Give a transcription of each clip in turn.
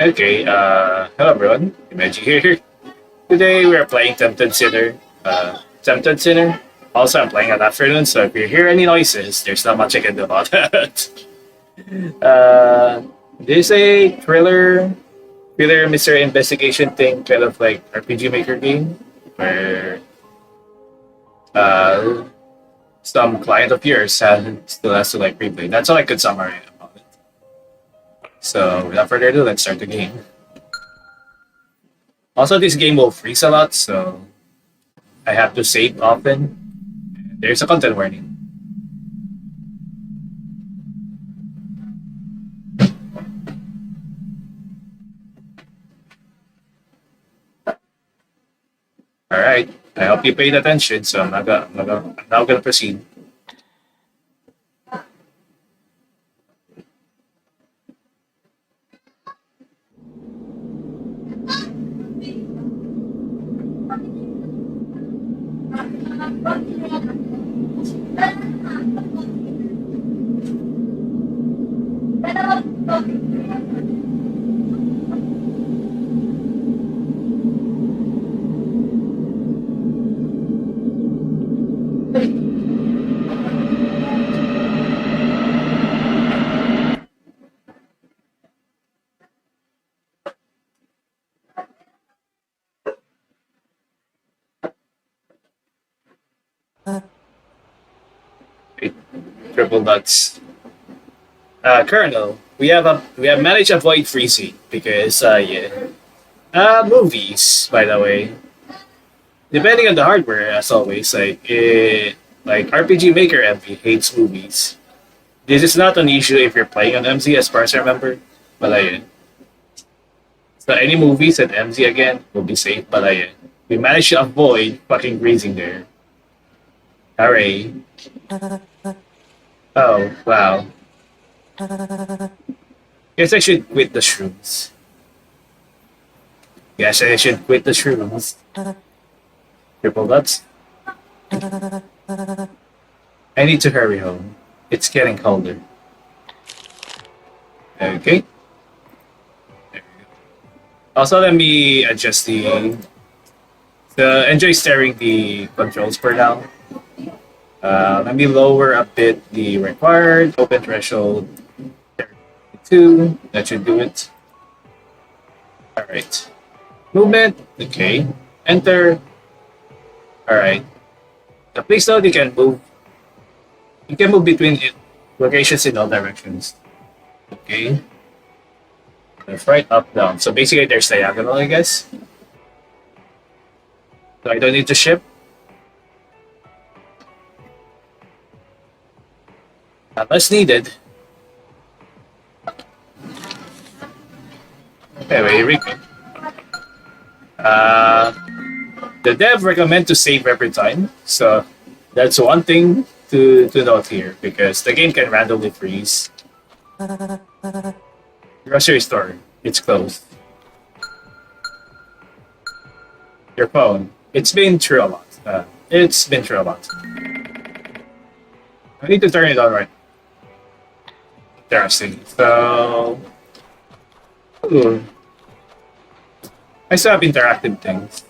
Okay, hello everyone, Imeji here. Today we are playing Tempted Sinner. Tempted Sinner. Also, I'm playing at afternoon, so if you hear any noises, there's not much I can do about that. uh, this is a thriller mystery investigation thing, kind of like RPG Maker game, where uh, some client of yours still has to like replay. That's all I could summarize about it. So without further ado, let's start the game. Also, this game will freeze a lot, so I have to save often. There's a content warning. All right. I hope you paid attention, so I'm now gonna proceed. Wait, triple dots. Colonel, we have managed to avoid freezing because yeah. Movies, by the way. Depending on the hardware, as always, like RPG Maker MV hates movies. This is not an issue if you're playing on MZ, as far as I remember. But so any movies at MZ again will be safe. But we managed to avoid fucking freezing there. Hooray! Oh wow. Guess I should quit the shrooms. Guess I should quit the shrooms. Triple dots. I need to hurry home. It's getting colder. Okay. There we go. Also, let me adjust enjoy staring the controls for now. Let me lower a bit the required open threshold. 2. That should do it. All right. Movement. Okay. Enter. All right. Please note you can move. You can move between locations in all directions. Okay. Left, right, up, down. So basically, there's diagonal, I guess. So I don't need to ship. Unless needed. Anyway, here we go. The dev recommend to save every time, so that's one thing to note here because the game can randomly freeze. Grocery store, it's closed. Your phone, it's been through a lot. It's been through a lot. I need to turn it on right. Interesting. So, ooh. I still have interactive things.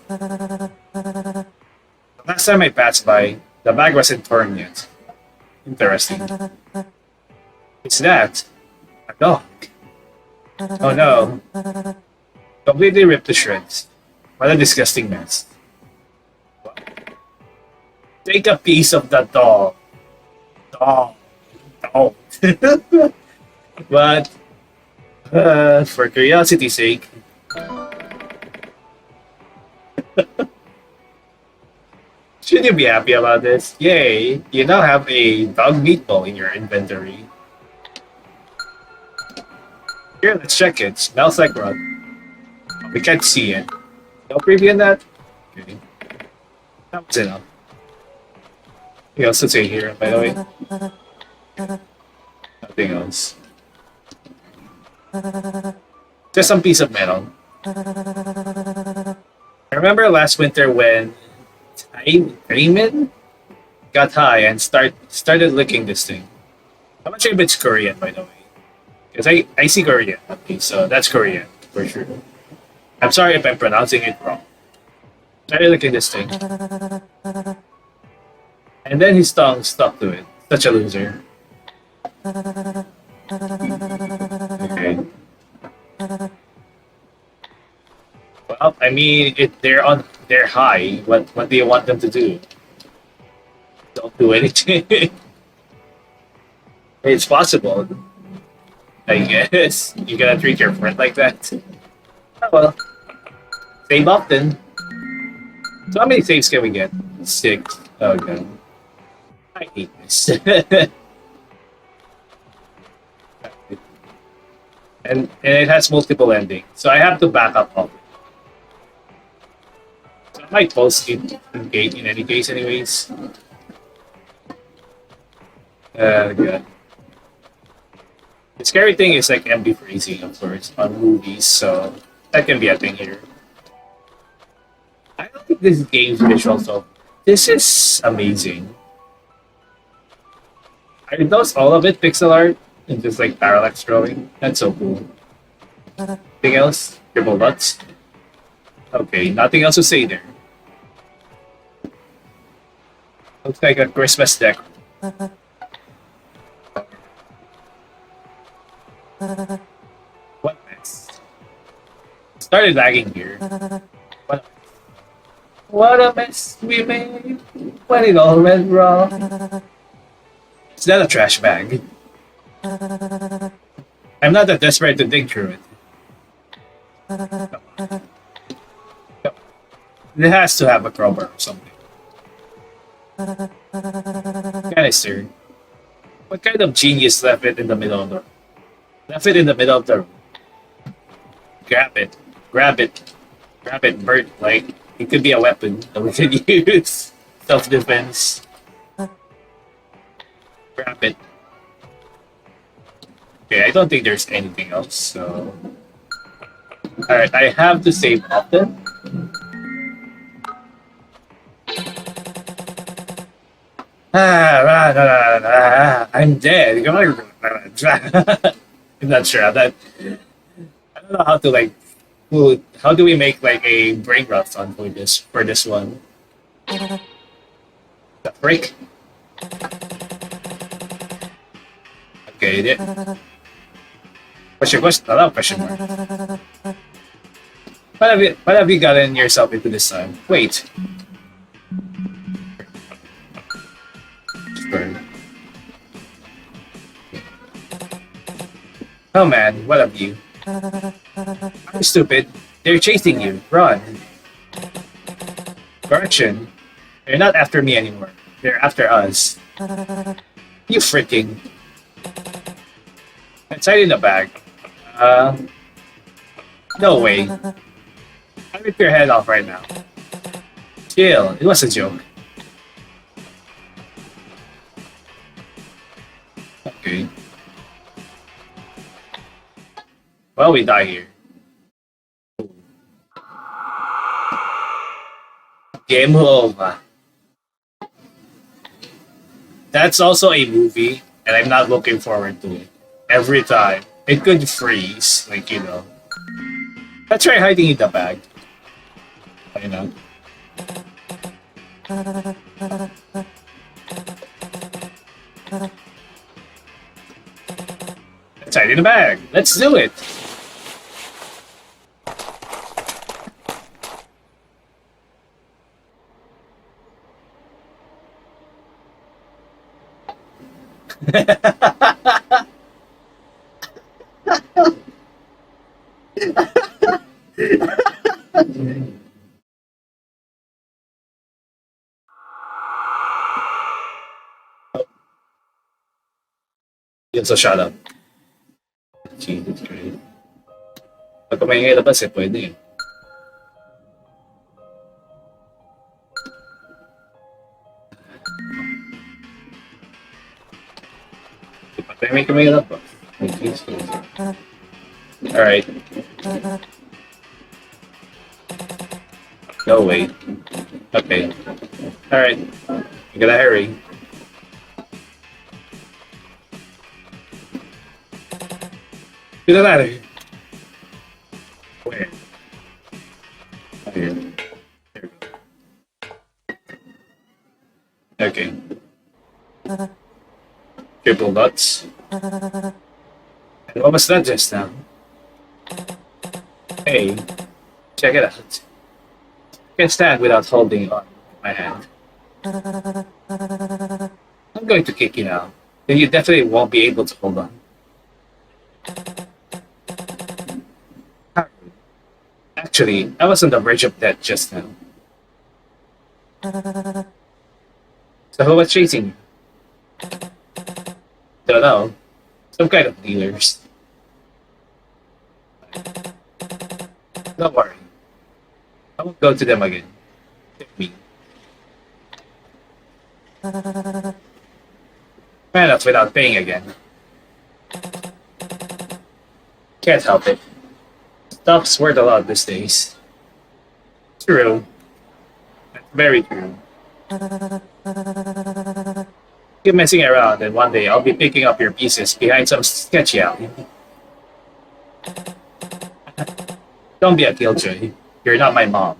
Last time I passed by, the bag wasn't torn yet. Interesting. It's that. A dog. Oh no. Completely ripped to shreds. What a disgusting mess. Take a piece of the dog. Dog. Dog. But, for curiosity's sake, should you be happy about this? Yay! You now have a dog meatball in your inventory. Here, let's check it. Smells like rot. We can't see it. No preview on that? Okay. That was enough. What else to say here, by the way? Nothing else. Just some piece of metal. I remember last winter when Tae-min got high and started licking this thing. I'm not sure if it's Korean, by the way. Because I see Korean. Okay, so that's Korean. for sure. I'm sorry if I'm pronouncing it wrong. Try to look at this thing. And then his tongue stuck to it. Such a loser. Okay. Well, I mean, they're high. What do you want them to do? Don't do anything. It's possible. I guess you gotta treat your friend like that. Oh, well, save often. So how many saves can we get? 6. Oh god, I hate this. and it has multiple endings, so I have to back up all. So I might post it in any case, anyways. God. The scary thing is like MD freezing, of course, on movies, so that can be a thing here. I don't think this game's visual, so this is amazing. Are those all of it pixel art and just like parallax drawing? That's so cool. Anything else? Triple dots? Okay, nothing else to say there. Looks like a Christmas deck. What mess? Started lagging here. What a mess we made when it all went wrong. Is that a trash bag? I'm not that desperate to dig through it. It has to have a crowbar or something. Canister. What kind of genius left it in the middle of the room? Left it in the middle of the room. Grab it. Grab it. Grab it, Bert. Like, it could be a weapon that we can use. Self-defense. Grab it. Okay, I don't think there's anything else, so... Alright, I have to save often. I'm dead. I'm not sure. I don't know how to like. How do we make like a brain rot on for this one? The frick. Okay. Question mark. What have you gotten yourself into this time? Wait. Burn. Oh man, what of you? I'm stupid. They're chasing you. Run. Correction. They're not after me anymore. They're after us. You freaking. It's hiding in the bag. No way. I'll rip your head off right now. Chill. It was a joke. Okay. Well, we die here. Game over. That's also a movie, and I'm not looking forward to it. Every time. It could freeze, like, you know. Let's try hiding in the bag. You know. Let's hide in the bag. Let's do it. So shut up. Jesus Christ. Pag kumaingay labas pwede eh. Patay may kumaingay labas. Alright. No, wait. Okay. Alright. You gotta hurry. To the ladder. Triple dots. And what was that just now? Hey, check it out. I can stand without holding on my hand. I'm going to kick you now. Then you definitely won't be able to hold on. Actually, I was on the verge of death just now. So who was chasing you? Don't know. Some kind of dealers. Don't worry. I won't go to them again. Me. Man up without paying again. Can't help it. Stuff's worth a lot these days. True. Very true. Keep messing around, and one day I'll be picking up your pieces behind some sketchy alley. Don't be a killjoy. You're not my mom.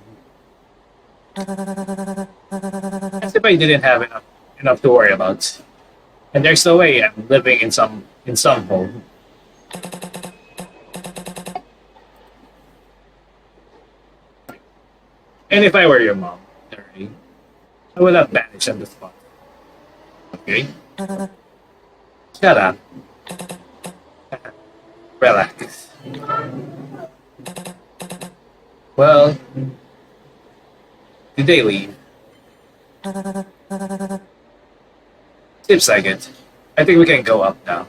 As if I didn't have enough to worry about. And there's no way I'm living in some home. And if I were your mom, Terry, I would have banished on the spot. Okay? Shut up. Relax. Well, did they leave? Seems like it. I think we can go up now.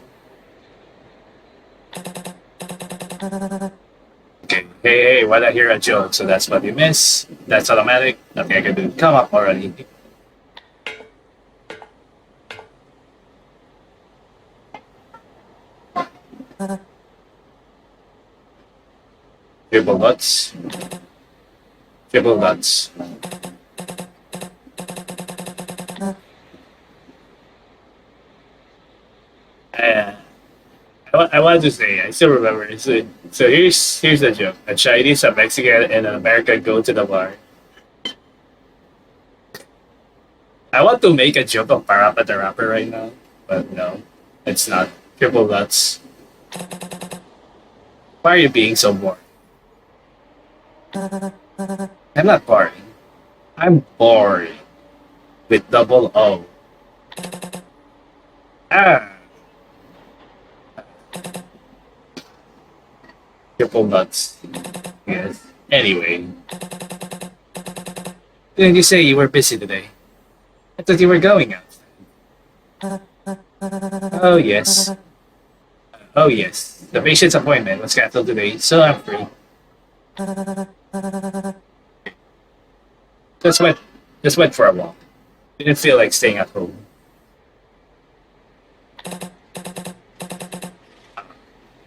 Okay, hey, why not hear a joke? So that's what you miss. That's automatic. Nothing I can do. Come up already. Triple dots. Triple dots. I wanted to say, I still remember. So here's the joke. A Chinese, a Mexican, and an American go to the bar. I want to make a joke of Parappa the Rapper right now, but no, it's not. Triple dots. Why are you being so boring? I'm not boring. I'm boring. With double O. Ah. Triple nuts. Yes. Anyway. Didn't you say you were busy today? I thought you were going out. Oh, yes. Oh, yes. The patient's appointment was cancelled today, so I'm free. Just went for a walk. Didn't feel like staying at home.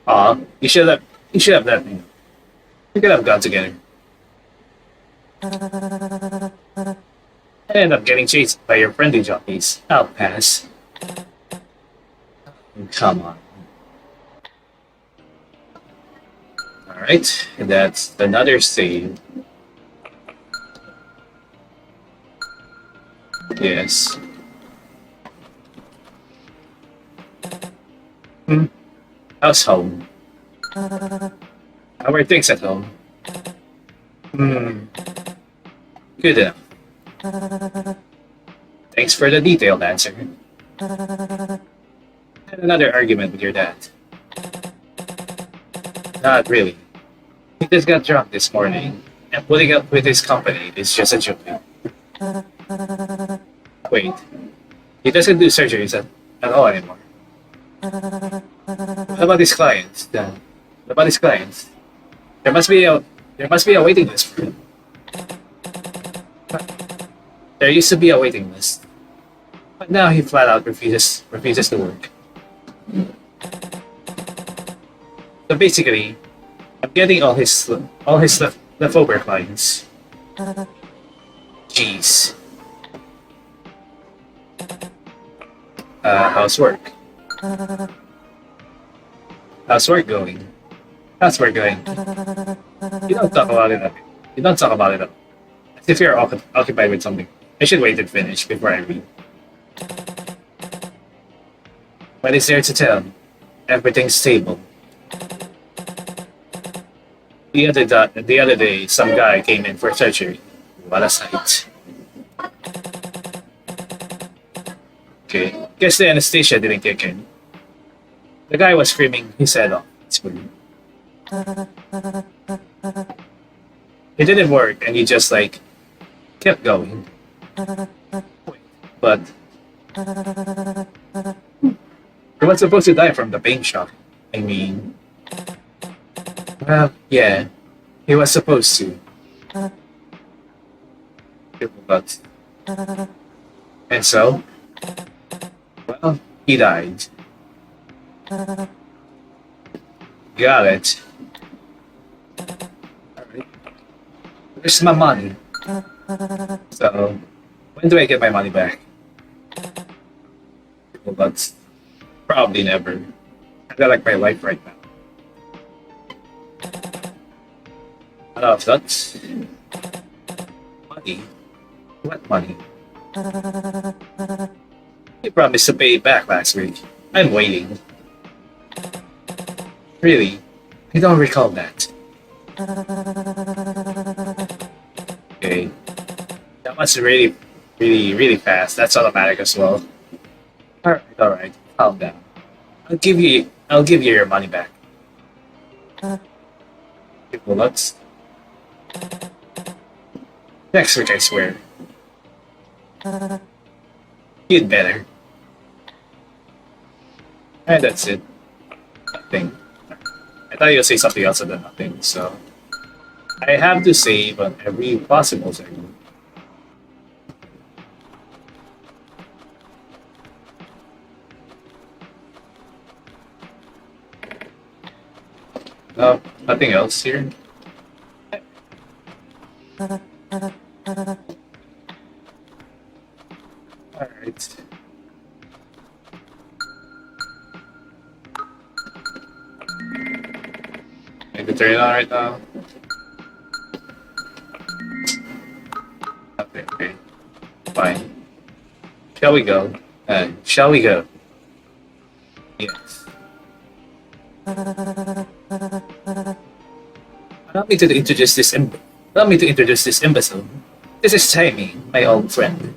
Aw, you should have let me know. We could have gone together. I ended up getting chased by your friendly jockeys. I'll pass. Come on. Alright, and that's another save. Yes. How's home? How are things at home? Good enough. Thanks for the detailed answer. Had another argument with your dad. Not really. He just got drunk this morning, and putting up with his company is just a joke. Wait, he doesn't do surgeries at all anymore. What about his clients, then? What about his clients? There must be a waiting list for him. There used to be a waiting list, but now he flat out refuses to work. So basically, I'm getting all his leftover clients. Jeez. How's work? How's work going? How's work going? You don't talk about it. You don't talk about it. As if you're occupied with something. I should wait and finish before I read. What is there to tell? Everything's stable. The other day, some guy came in for surgery. What a sight. Okay, guess the anesthesia didn't kick in. The guy was screaming his head off. It's weird. It didn't work, and he just like kept going. But he was supposed to die from the pain shock. I mean, well, yeah, he was supposed to. But and so, well, he died. Got it. Alright. Where's my money? So, when do I get my money back? Well, that's probably never. I feel like my life right now. I don't know if that's money. What money? You promised to pay it back last week. I'm waiting. Really? I don't recall that. Okay. That was really fast. That's automatic as well. Alright. Calm down. I'll give you your money back. Well, let's next week, I swear. You'd better. And that's it. Nothing. I thought you'd say something else other than nothing, so I have to save on every possible second. No, nothing else here. Alright. I can turn it on right now. Okay. Fine. Shall we go? Shall we go? Yes. Allow me to introduce this imbecile. This is Tae-min, my old friend.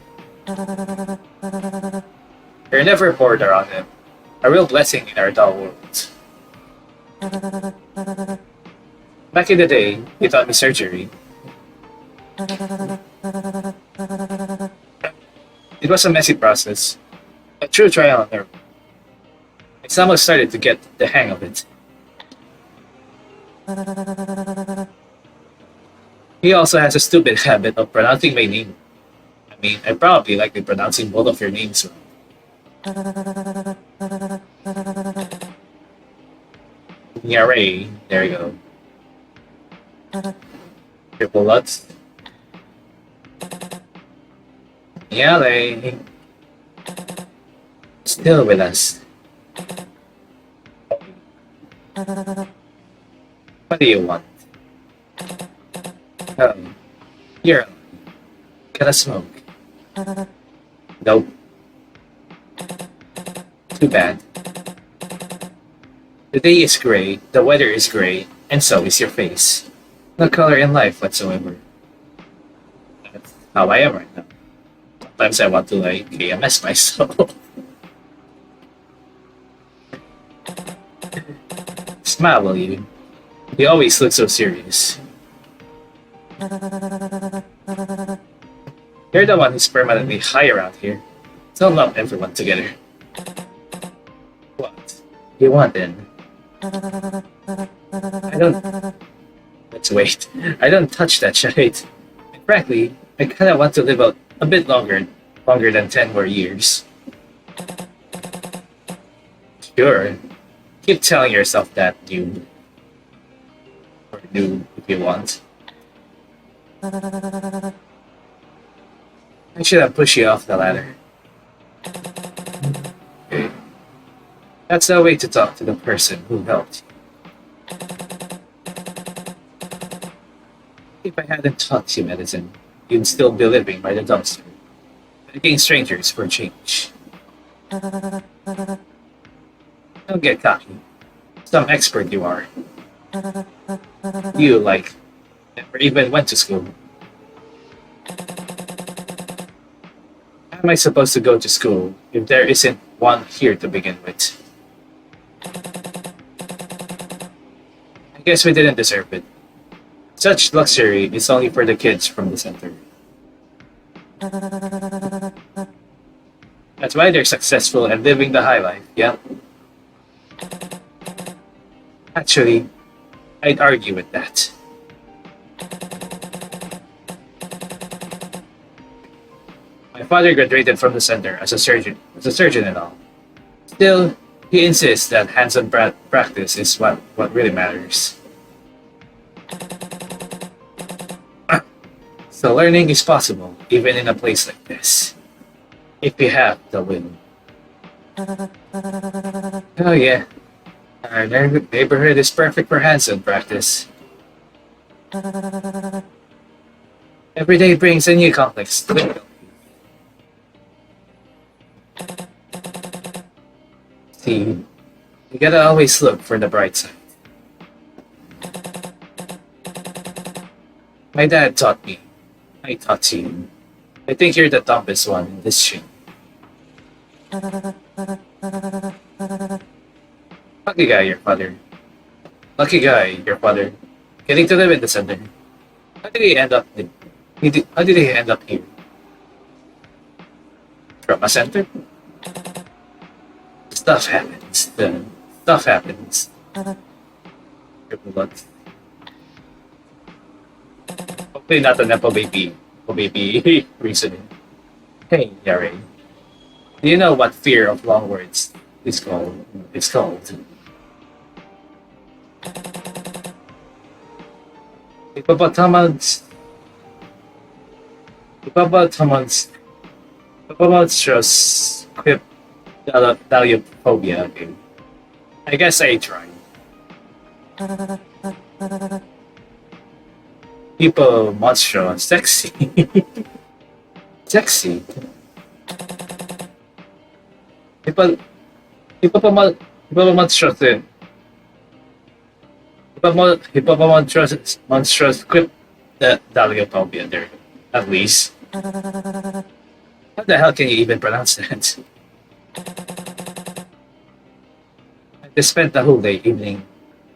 You're never bored around him. A real blessing in our dull world. Back in the day, he taught me surgery. It was a messy process, a true trial and error. I somehow started to get the hang of it. He also has a stupid habit of pronouncing my name. I mean, I probably like pronouncing both of your names wrong. Na-rae, there you go. Triple Lutz. Na-rae. Still with us. What do you want? Oh, you're gonna smoke. Nope. Too bad. The day is gray, the weather is gray, and so is your face. No color in life whatsoever. That's how I am right now. Sometimes I want to like KMS myself. Smile, will you? You always look so serious. You're the one who's permanently high around here. So lump everyone together. What? You want then? I don't... Let's wait. I don't touch that shite. And frankly, I kinda want to live out a bit longer than 10 more years. Sure. Keep telling yourself that, noob. Or noob, if you want. I should have pushed you off the ladder. Okay. That's no way to talk to the person who helped you. If I hadn't taught you medicine, you'd still be living by the dumpster, begging strangers for change. Don't get cocky. Some expert you are. You, like, never even went to school. How am I supposed to go to school if there isn't one here to begin with? I guess we didn't deserve it. Such luxury is only for the kids from the center. That's why they're successful and living the high life, yeah? Actually, I'd argue with that. My father graduated from the center as a surgeon and all. Still, he insists that hands-on practice is what really matters. So learning is possible, even in a place like this. If you have the will. Oh yeah, our neighborhood is perfect for hands-on practice. Every day brings a new complex. See, you gotta always look for the bright side. My dad taught me. I taught you. I think you're the dumbest one in this shit. Lucky guy, your father. Lucky guy, your father. Getting to live in the center. How did he end up? How did he end up here? From a center? Stuff happens. Stuff happens. Triple bucks. Hopefully not a nepo baby reasoning. Hey, Na-rae. Do you know what fear of long words is called? It's called. Hippopotamus. Hippopotamus quip Daliophobia. Okay. I guess I tried. Hippo monstro sexy. Sexy. Hippopotamus monstrous quip the Daliophobia there. At least. How the hell can you even pronounce that? I just spent the whole day evening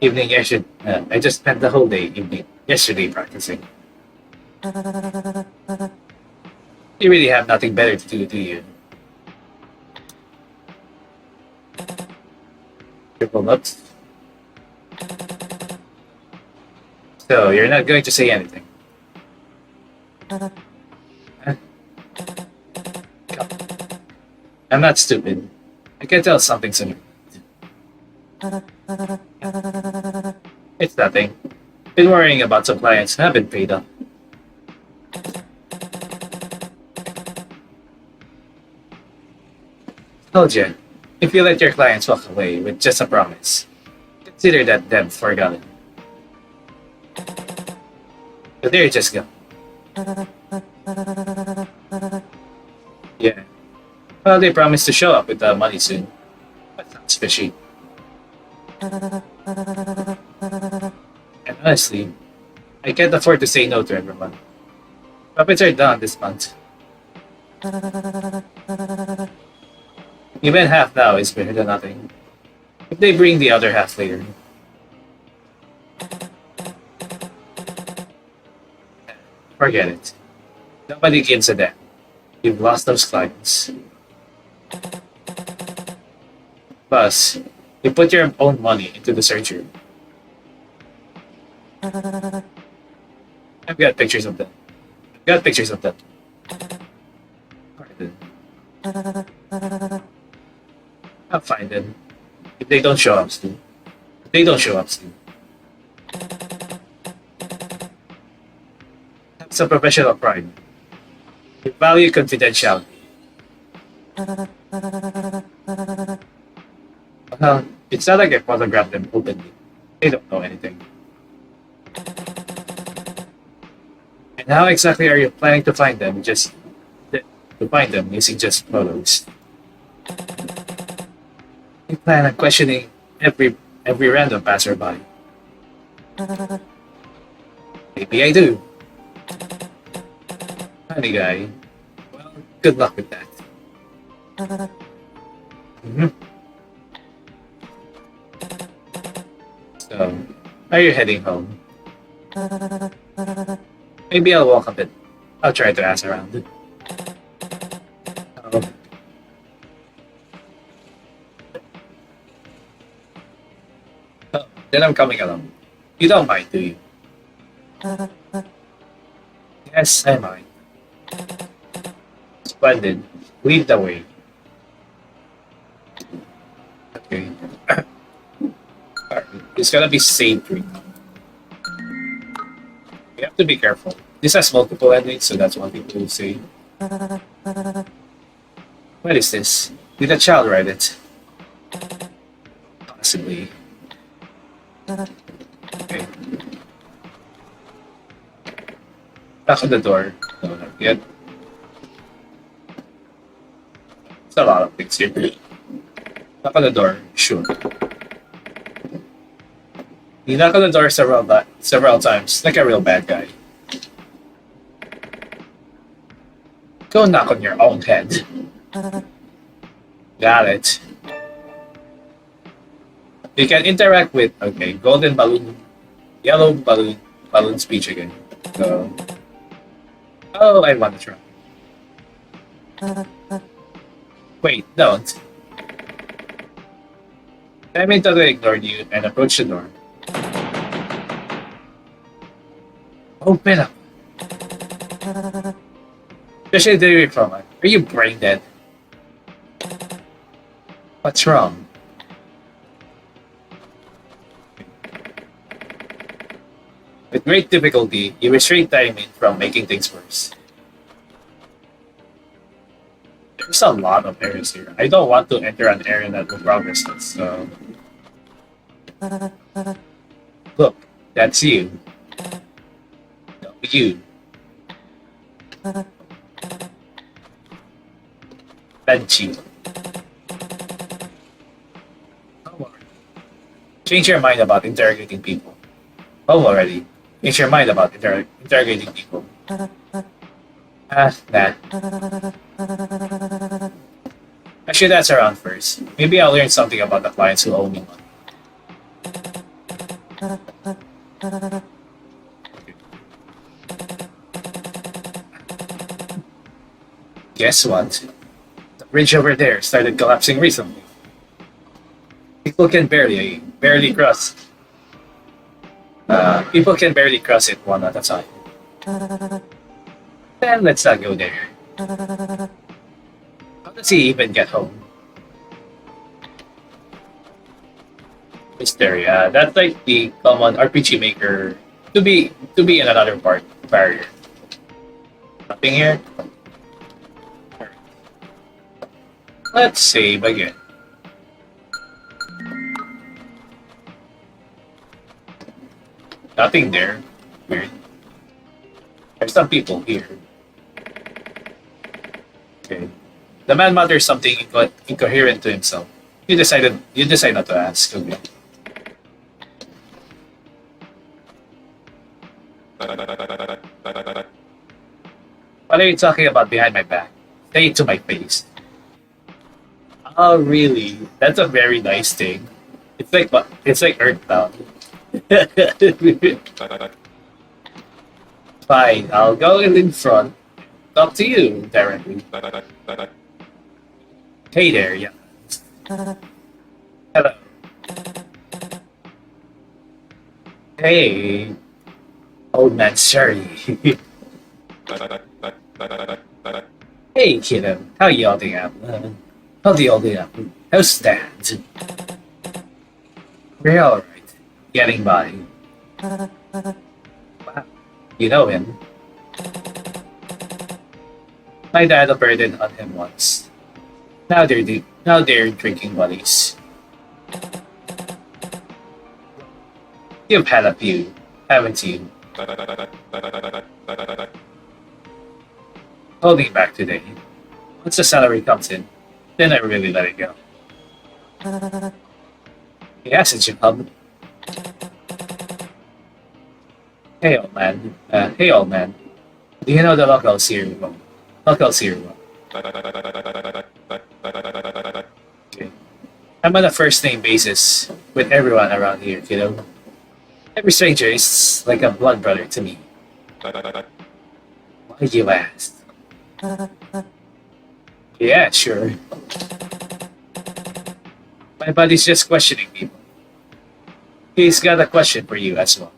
yesterday. I just spent the whole day evening yesterday practicing. You really have nothing better to do you? Triple nuts. So you're not going to say anything. Huh? I'm not stupid. I can tell something's in your mind. It's nothing. Been worrying about some clients who haven't paid up. Told you, if you let your clients walk away with just a promise, consider that them forgotten. But there you just go. Yeah. Well, they promised to show up with the money soon. That sounds fishy. And honestly, I can't afford to say no to everyone. Profits are done this month. Even half now is better than nothing. If they bring the other half later. Forget it. Nobody gives a damn. You've lost those clients. Plus, you put your own money into the surgery. I've got pictures of them. Pardon. I'll find them. If they don't show up soon. That's a professional pride. We value confidentiality. Well, it's not like I photographed them openly. They don't know anything. And how exactly are you planning to find them? To find them using just photos. plan on questioning every random passerby. Maybe I do. Funny guy. Well, good luck with that. Mhm. So, are you heading home? Maybe I'll walk a bit. I'll try to ask around. Oh, oh, then I'm coming along. You don't mind, do you? Yes, I mind. Splendid. Lead the way. Okay. Alright, it's gonna be safe right now. You have to be careful. This has multiple endings, so that's one thing to say. What is this? Did a child write it? Possibly. Okay. Knock on the door. No, not yet. It's a lot of things here. Knock on the door. Sure. You knock on the door several times, like a real bad guy. Go knock on your own head. Got it. You can interact with, okay, golden balloon, yellow balloon speech again. So, oh, I want to try. Wait, don't. Tae-min totally ignored you and approached the door. Open up. Especially the from it. Are you brain dead? What's wrong? With great difficulty, you restrained Tae-min from making things worse. There's a lot of areas here. I don't want to enter an area that will progress this, so... Look, that's you. No, you. Benchi. Come on. Change your mind about interrogating people. Oh, already. Change your mind about interrogating people. Nah. I should ask around first. Maybe I'll learn something about the clients who owe me money. Guess what? The bridge over there started collapsing recently. People can barely cross. People can barely cross it one at a time. Then let's not go there. How does he even get home? Mystery. That's like the common RPG maker to be in another part barrier. Nothing here. Let's save again. Nothing there. Weird. There's some people here. Okay. The man mutters something incoherent to himself. You decide not to ask. Okay. What are you talking about behind my back? Say it to my face. Oh, really? That's a very nice thing. It's like Earthbound. Fine, I'll go in front. Talk to you directly. Hey there, yeah. Hello. Hey, old man Sherry. Hey, kiddo. How you holding up? How's you holding up? How's that? We're alright. Getting by. Wow. You know him. My dad operated on him once. Now they're drinking buddies. You've had a few, haven't you? Holding back today. Once the salary comes in, then I really let it go. He has a job. Hey old man. Hey old man. Do you know the local cereal? Local cereal. Okay. I'm on a first name basis with everyone around here, you know. Every stranger is like a blood brother to me. Why you ask? Yeah, sure. My buddy's just questioning people. He's got a question for you as well.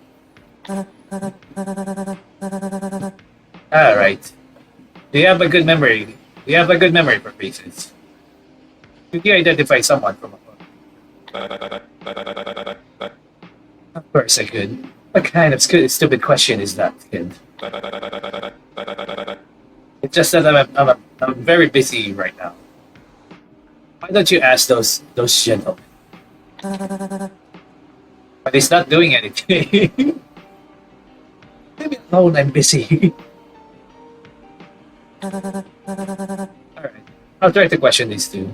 Alright. Do you have a good memory? Do you have a good memory for faces? Did you identify someone from a Of course I could. What kind of stupid question is that, kid? It's just that I'm very busy right now. Why don't you ask those gentlemen? But he's not doing anything. Leave me alone, I'm busy. Alright. I'll try to question these two.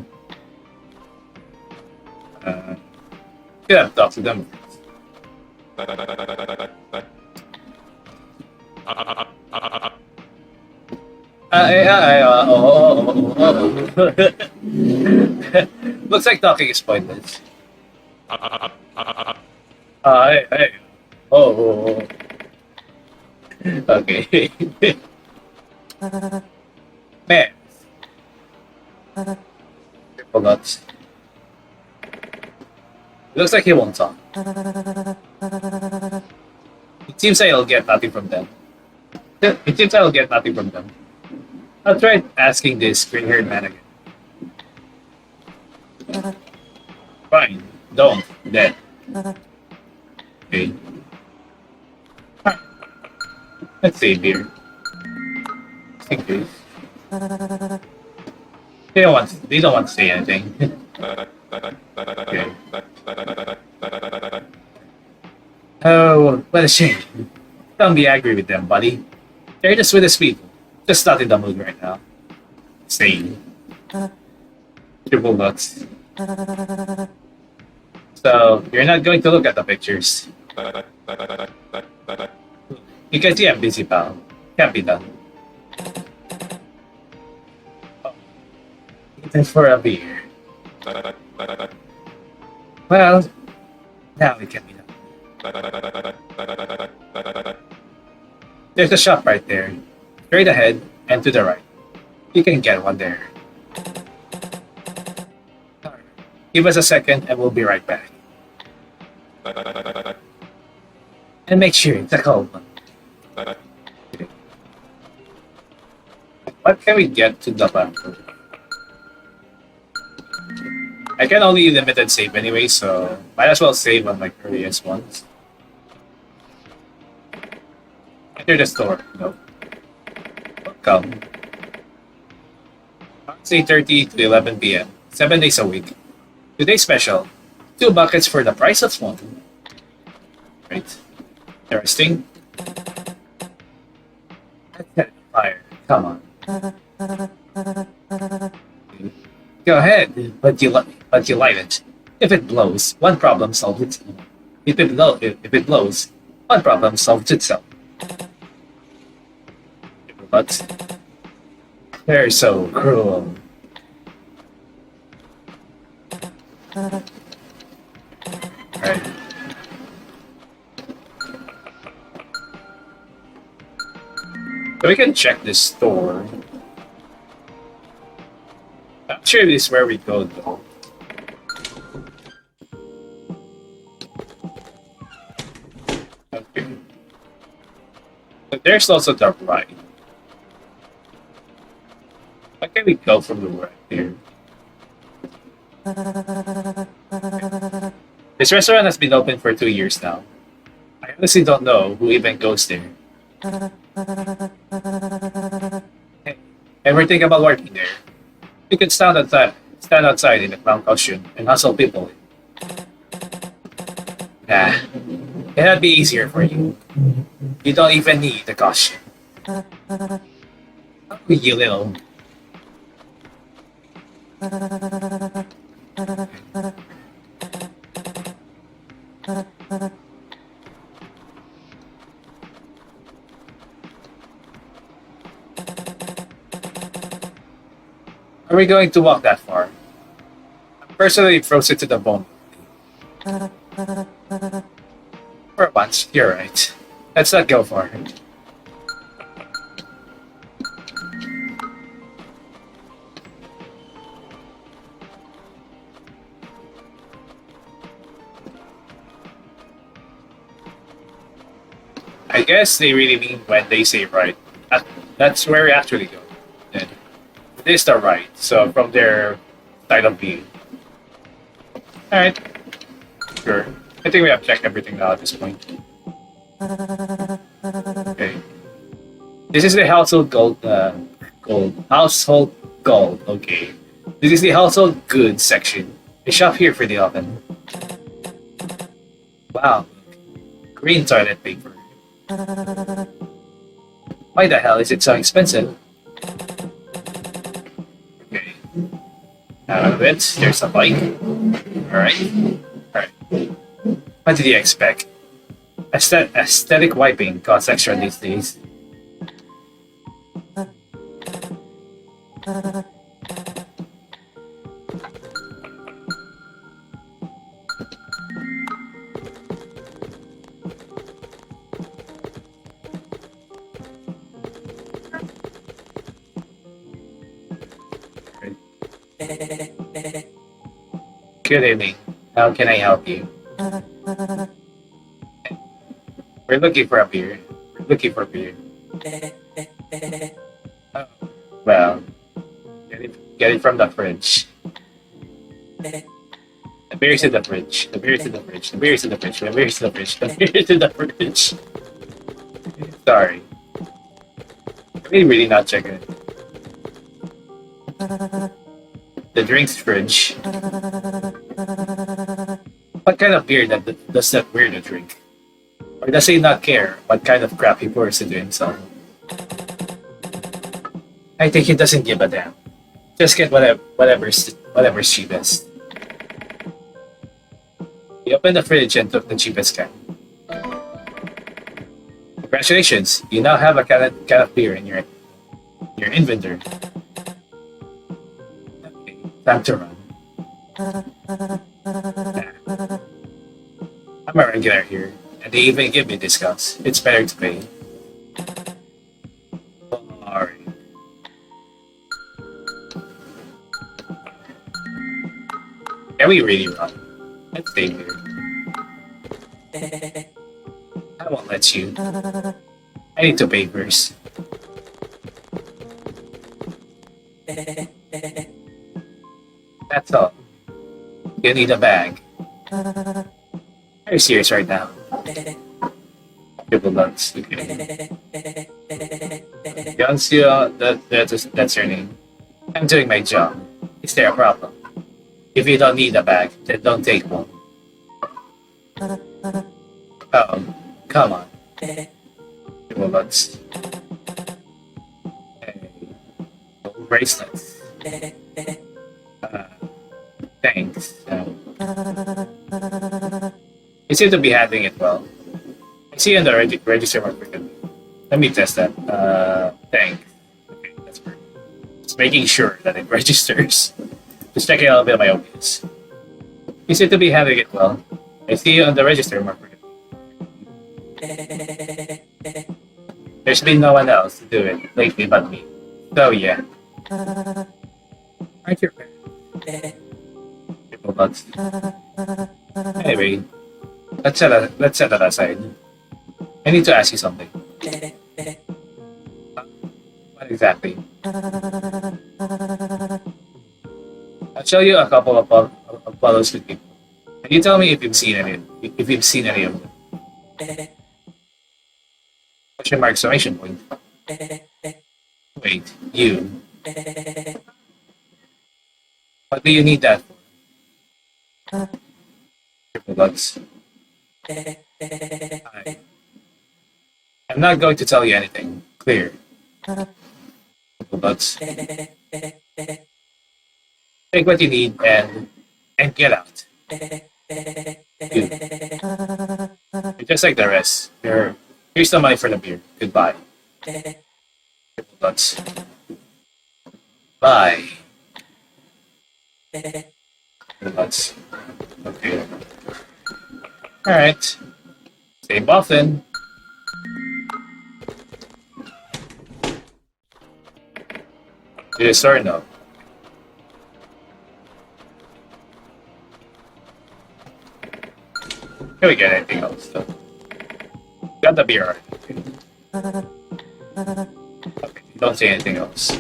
Yeah, talk to them. Looks like talking is pointless. Hey. Oh. Okay. Man. Forgot. Looks like he won't talk. It seems I'll get nothing from them. It seems I'll get nothing from them. I'll try asking this green-haired man again. Fine. Don't. Then. Okay. Let's see here. Think this. They don't want to say anything. Okay. Oh, what a shame. Don't be angry with them, buddy. They're the sweetest people. Just not in the mood right now. Same. Triple nuts. So, you're not going to look at the pictures. You can see I'm busy, pal. Can't be done. Oh. Even for a beer. Well, now it can be done. There's a shop right there. Straight ahead and to the right. You can get one there. Give us a second and we'll be right back. And make sure it's a cold one. What can we get to the bank? I can only limited save anyway, so might as well save on my earliest ones. Enter the store. Nope. Welcome. It's 8:30 to 11 p.m. 7 days a week. Today's special. 2 buckets for the price of 1. Right. Interesting. Let's get fire. Come on. Go ahead, but you light it. If it blows, one problem solves itself. If it blows, one problem solves itself. But they're so cruel. Right. So we can check this store. I'm sure this is where we go though. Okay. But there's also the right. Why can't we go from the right here? This restaurant has been open for 2 years now. I honestly don't know who even goes there. Hey, ever think about working there? You could stand outside in a clown costume and hustle people. Nah, it'd be easier for you. You don't even need the costume. Oh, you little. Are we going to walk that far? I'm personally frozen to the bone. For once, you're right. Let's not go far. I guess they really mean when they say right. That's where we actually go. Then it is the right. So from their side of view. Alright. Sure. I think we have checked everything now at this point. Okay. This is the household household gold. Okay. This is the household goods section. A shop here for the oven. Wow. Green toilet paper. Why the hell is it so expensive? Okay. Out of it, there's a bike. Alright. Alright. What did you expect? Aesthetic wiping costs extra these days. Good evening. How can I help you? We're looking for a beer. We're looking for beer. Oh, well, get it from the fridge. The beer's in the fridge. The beer's in the fridge. The beer's in the fridge. The beer's in the fridge. The beer's in the fridge. Sorry. Are we really not checking it? The drinks fridge. What kind of beer does that weirdo drink? Or does he not care what kind of crap he pours into himself? I think he doesn't give a damn. Just get whatever's cheapest. He opened the fridge and took the cheapest can. Congratulations, you now have a can of beer in your inventory. Okay, time to run. I'm a regular here, and they even give me discounts. It's better to pay. Alright. Can we really run? Let's stay here. I won't let you. I need to pay first. That's all. You need a bag. Are you serious right now? Triple nuts. Okay. Yeon-su, that's your name. I'm doing my job. Is there a problem? If you don't need a bag, then don't take one. Oh, come on. Triple nuts. Gold bracelets. Thanks. You seem to be handling it well. I see you on the register mark. Let me test that. Thanks. Okay, that's perfect. Just making sure that it registers. Just checking out a bit of my obvious. You seem to be handling it well. I see you on the register mark. There's been no one else to do it lately but me. So yeah. Aren't you fair? Triple nuts. Anyway, let's set that aside. I need to ask you something. What exactly? I'll show you a couple of photos with people. Can you tell me if you've seen any of them? Question mark exclamation point. Wait, you. What do you need that for? Triple nuts. I'm not going to tell you anything. Clear. Triple nuts. Take what you need and get out. Good. You're just like the rest. Here's the money for the beer. Goodbye. Triple nuts. Bye. Triple nuts. Okay. Alright. Same often. Yes or no? Can we get anything else though? Got the beer. Okay, don't say anything else.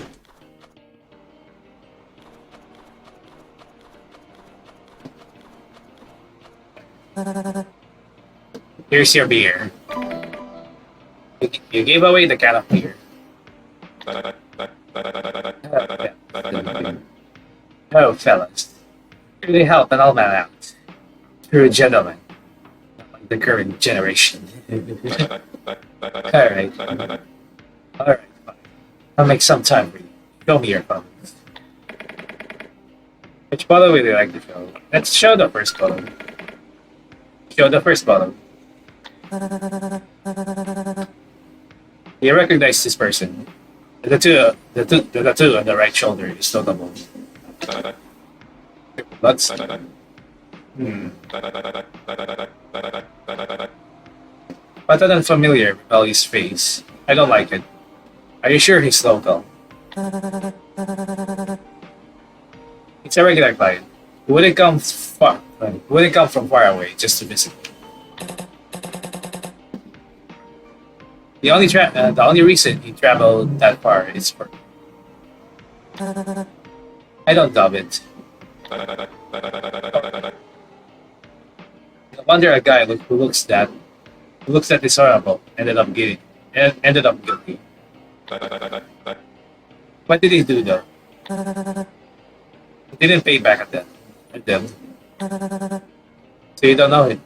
Here's your beer. You gave away the can of beer. Oh, fellas. Really help an old man out. You're a gentleman. Not like the current generation. Alright. Alright, fine. I'll make some time for you. Show me your phones. Which bottle would you like to show? Let's show the first bottle. Show the first bottle. You recognize this person. The tattoo on the right shoulder is notable. Bloods. But an unfamiliar, rebellious face. I don't like it. Are you sure he's local? It's a regular client. Wouldn't come from far away just to visit. The only reason he traveled that far is for. I don't doubt it. No wonder a guy who looks that dishonorable ended up guilty. What did he do though? He didn't pay back at them. So you don't know him.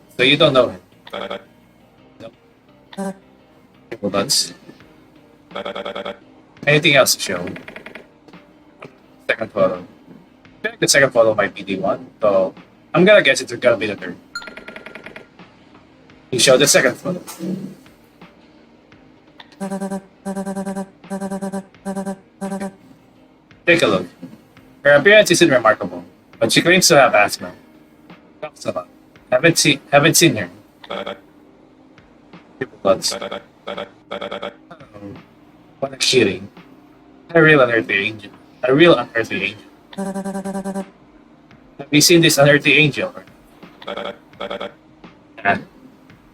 No. Triple nuts. Anything else to show? Second photo. I feel like the second photo might be the one, so I'm gonna guess it's gonna be the third. You show the second photo. Take a look. Her appearance isn't remarkable, but she claims to have asthma. Talks a lot. Haven't seen her. Triple nuts. Oh, what a shitting. A real unearthly angel. Have you seen this unearthly angel? Nah,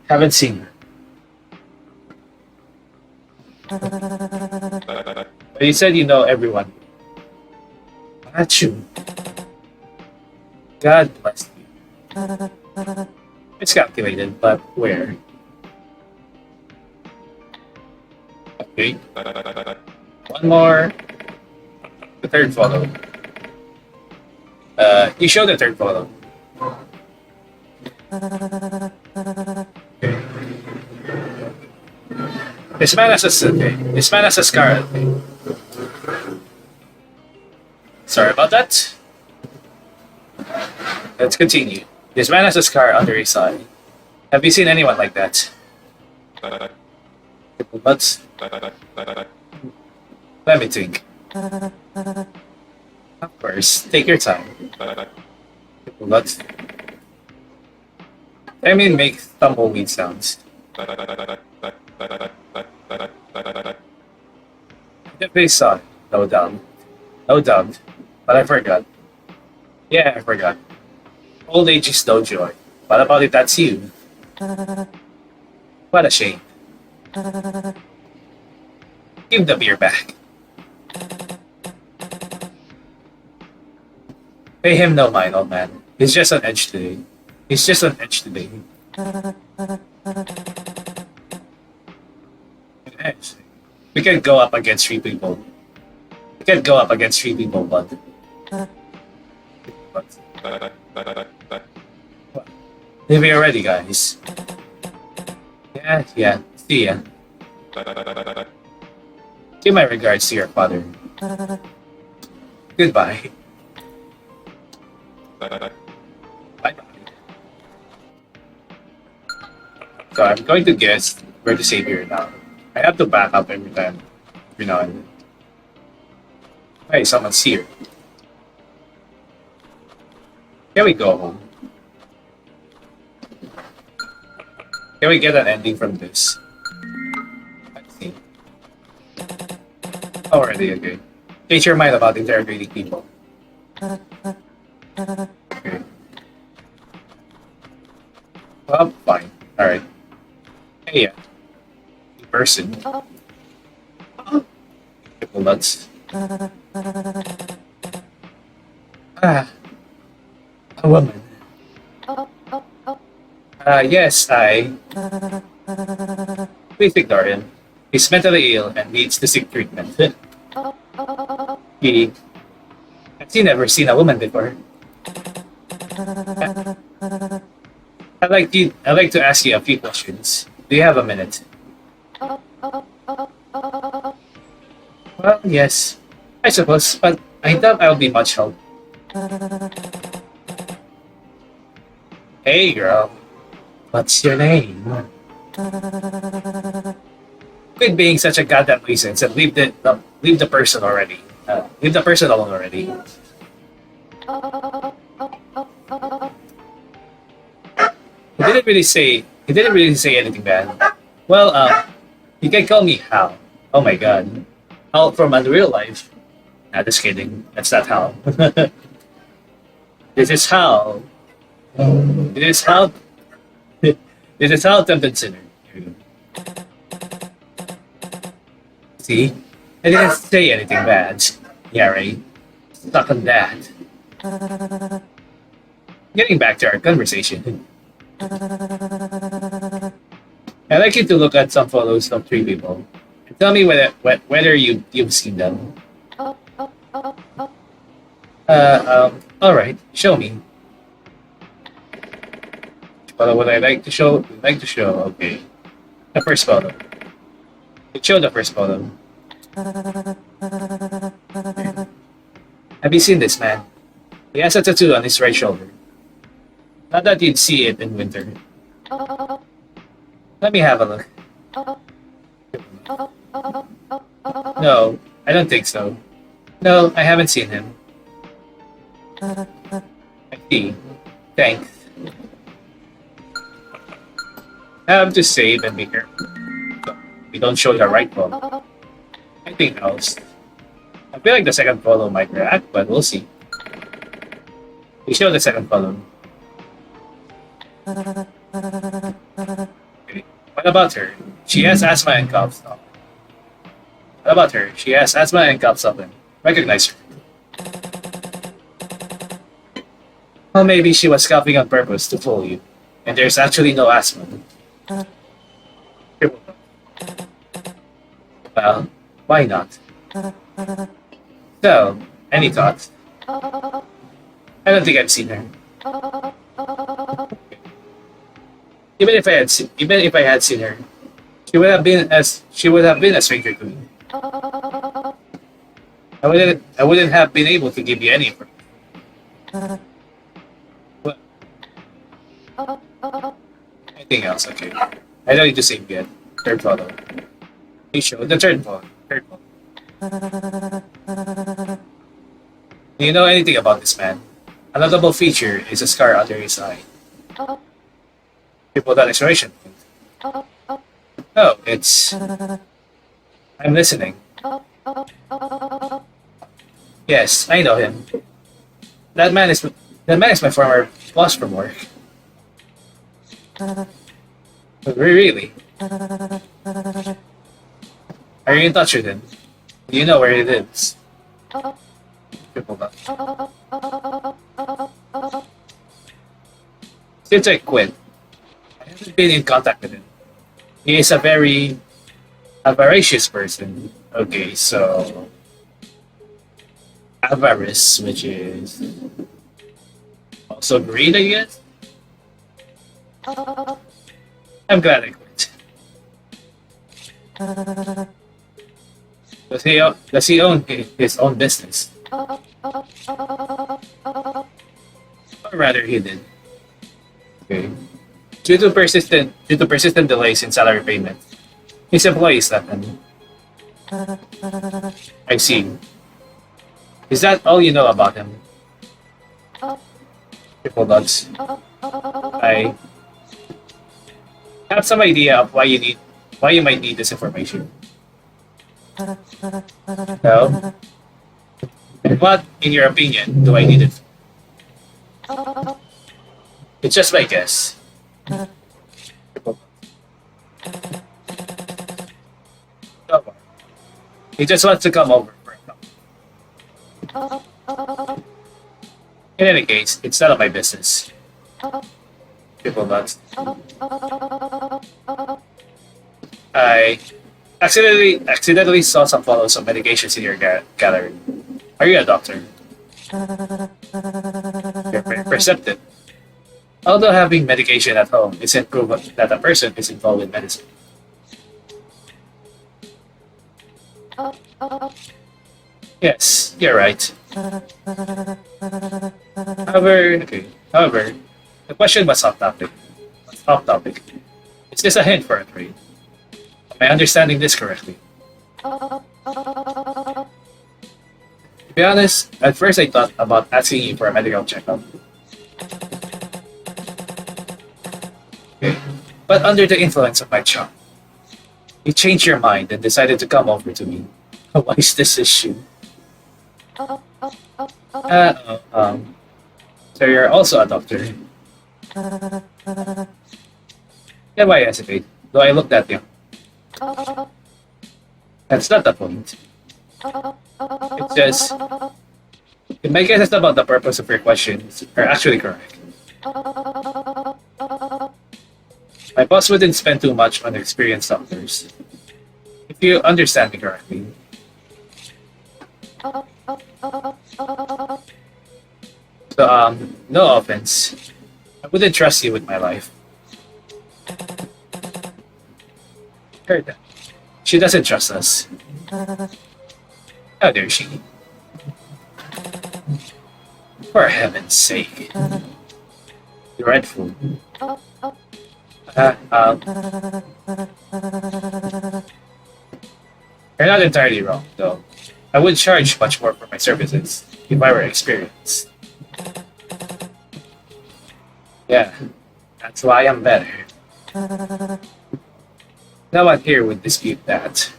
haven't seen her. But you said you know everyone. Not you. God bless you. It's calculated, but where? Okay. One more. The third photo. You show the third photo. Okay. This man has a scar. Sorry about that. Let's continue. This man has a scar under his eye. Have you seen anyone like that? Triple nuts. Let me think. Of course, take your time. Triple nuts. Tae-min makes tumbleweed sounds. The face saw it, no doubt. No doubt. But I forgot. Yeah, I forgot. Old age is no joy. What about if that's you? What a shame. Give the beer back. Pay him no mind, old man. He's just on edge today. We can go up against three people. But... Leave me already, guys. Yeah. See ya. Give my regards to your father. Goodbye. Bye-bye. So I'm going to guess where to save here now. I have to back up every time. Every now and then. Hey, someone's here. Can we go home? Can we get an ending from this? Let's see. Already, okay. Change your mind about interrogating people. Okay. Well, fine. Alright. Hey, yeah. Person. Triple nuts. Ah. A woman. Yes, Please ignore him. He's mentally ill and needs to seek treatment. He... Has he never seen a woman before? I'd like to ask you a few questions. Do you have a minute? Well, yes. I suppose, but I doubt I'll be much help. Hey, girl. What's your name? Quit being such a goddamn nuisance and leave the person already. Leave the person alone already. He didn't really say anything bad. Well, you can call me Hal. Oh my god. Hal from Unreal Life. Nah, just kidding. That's not Hal. This is Hal. This is Hal. This is Hal Tempted Sinner. See? I didn't say anything bad. Yeah, right? Stuck on that. Getting back to our conversation. I'd like you to look at some photos of three people. And tell me whether you've seen them. Alright, show me. Photo would I like to show? Okay. The first photo. Show the first photo. Have you seen this man? He has a tattoo on his right shoulder. Not that you'd see it in winter. Let me have a look. No, I don't think so. No, I haven't seen him. I see. Thanks. Have to save and be careful. We don't show the right photo. Anything else? I feel like the second photo might react, but we'll see. We show the second photo. Okay. What about her? She has asthma and coughs. Oh. What about her? She has asthma and coughs often. Recognize her. Well, maybe she was coughing on purpose to fool you. And there's actually no asthma. Well, why not? So, any thoughts? I don't think I've seen her. Even if I had seen her, she would have been a stranger to me. I wouldn't have been able to give you any information. Well, anything else? Okay. I don't need to save yet. Third photo. You show the third photo. Do you know anything about this man? A notable feature is a scar under his eye. People that exploration. Oh, it's... I'm listening. Yes, I know him. That man is my former boss from work. Really? Are you in touch with him? Do you know where he lives? Triple dot. Since I quit, I haven't been in contact with him. He is a very avaricious person. Okay, so avarice, which is also greed, I guess. I'm glad I quit. Does he own his own business? Or rather, he did. Okay. Due to persistent delays in salary payment, his employees left him. I see. Is that all you know about him? Triple dots. I have some idea of why you might need this information. No. And what, in your opinion, do I need it? It's just my guess. Triple dots. He just wants to come over for a talk. In any case, it's none of my business. Triple dots. I accidentally saw some photos of medications in your gallery. Are you a doctor? You're very perceptive. Although having medication at home isn't proof that a person is involved in medicine. Yes, you're right. However, the question was off topic. Is this a hint for a trade? Am I understanding this correctly? To be honest, at first I thought about asking you for a medical checkup. Okay. But under the influence of my charm, you changed your mind and decided to come over to me. Why is this issue? So you're also a doctor. Yeah, why hesitate? Do I look that young? That's not the point. It's just... my guesses about the purpose of your questions are actually correct. My boss wouldn't spend too much on experienced doctors. If you understand me correctly. So, no offense. I wouldn't trust you with my life. Heard that. She doesn't trust us. How dare she? For heaven's sake. Dreadful. You're not entirely wrong, though. I would charge much more for my services if I were experienced. Yeah, that's why I'm better. No one here would dispute that.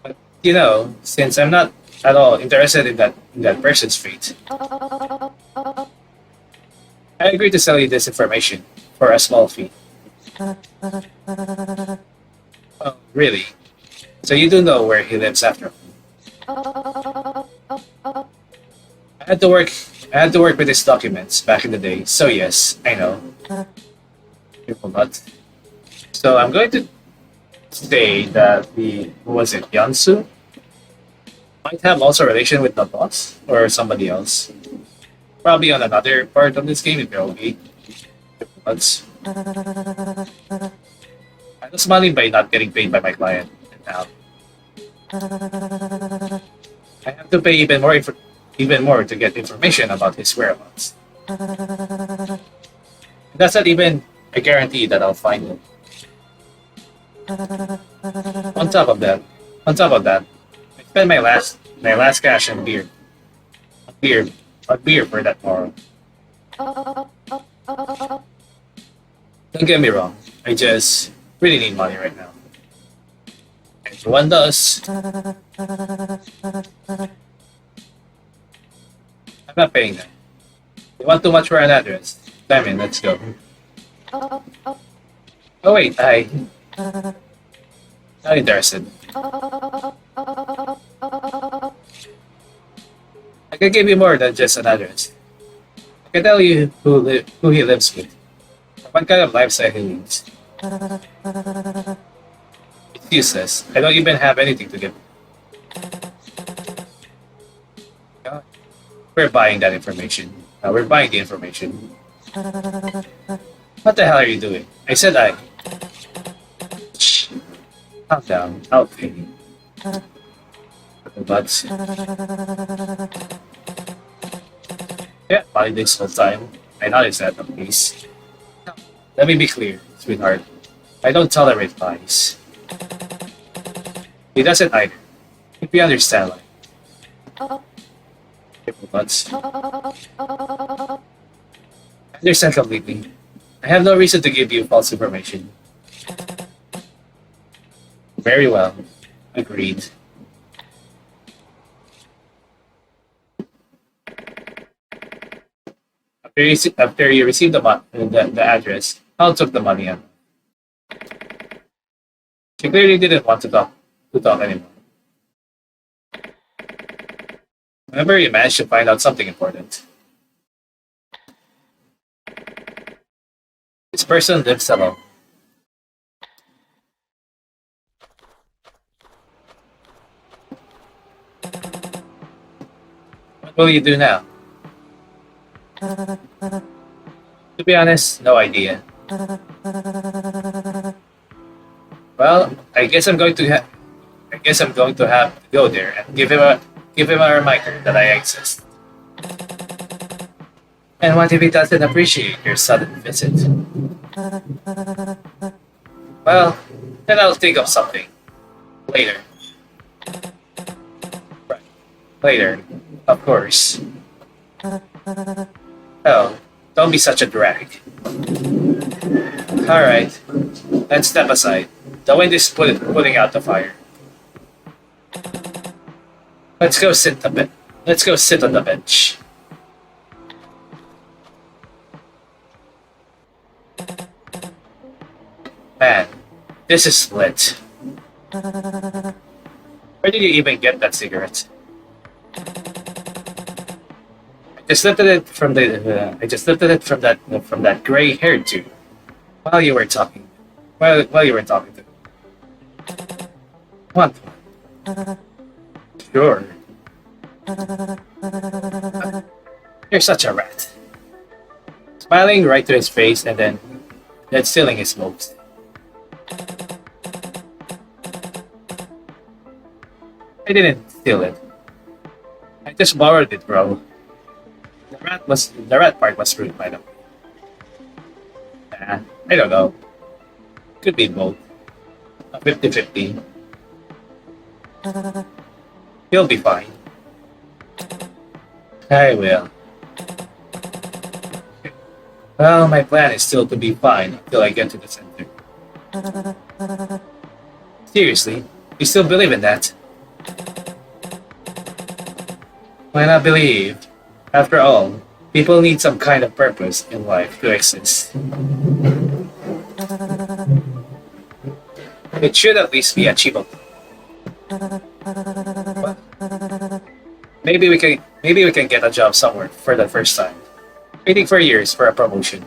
But, since I'm not at all interested in that person's fate, I agree to sell you this information for a small fee. Oh, really? So you do know where he lives after all? I had to work with his documents back in the day, so yes, I know. People not. So I'm going to say that who was it, yeon-su? Might have also a relation with the boss or somebody else. Probably on another part of this game, if you're okay. But I was money by not getting paid by my client. And now I have to pay even more to get information about his whereabouts. And that's not even a guarantee that I'll find him. On top of that, I spent my last cash on beer. On beer for that tomorrow. Don't get me wrong, I just really need money right now. Everyone does. I'm not paying that. You want too much for an address? Tae-min, let's go. Oh wait, not interested. I can give you more than just an address. I can tell you who he lives with, what kind of lifestyle he leads. It's useless. I don't even have anything to give. We're buying that information. We're buying the information. What the hell are you doing? I said Shh. Calm down. I'll pay you. But yeah, buying this whole time. I noticed that, at least. Let me be clear, sweetheart. I don't tolerate lies. He doesn't either. If you understand, like, but I understand completely. I have no reason to give you false information. Very well. Agreed. After you receive the address, Hal took the money and she clearly didn't want to talk anymore. Remember, you managed to find out something important. This person lives alone. What will you do now? To be honest, no idea. Well, I guess I'm going to have to go there and give him a reminder that I exist. And what if he doesn't appreciate your sudden visit? Well, then I'll think of something. Later. Right. Later. Of course. Oh, don't be such a drag. Alright. Let's step aside. The wind is putting out the fire. Let's go sit on the bench. Man, this is lit. Where did you even get that cigarette? I just lifted it from that gray-haired dude while you were talking. While you were talking to me. What? Sure. You're such a rat. Smiling right to his face and then stealing his smokes. I didn't steal it. I just borrowed it, bro. The rat part was rude, by the way. I don't know. Could be both. A 50-50. You'll be fine. I will. Well, my plan is still to be fine until I get to the center. Seriously, you still believe in that? Why not believe? After all, people need some kind of purpose in life to exist. It should at least be achievable. Maybe we can get a job somewhere for the first time. Waiting for years for a promotion.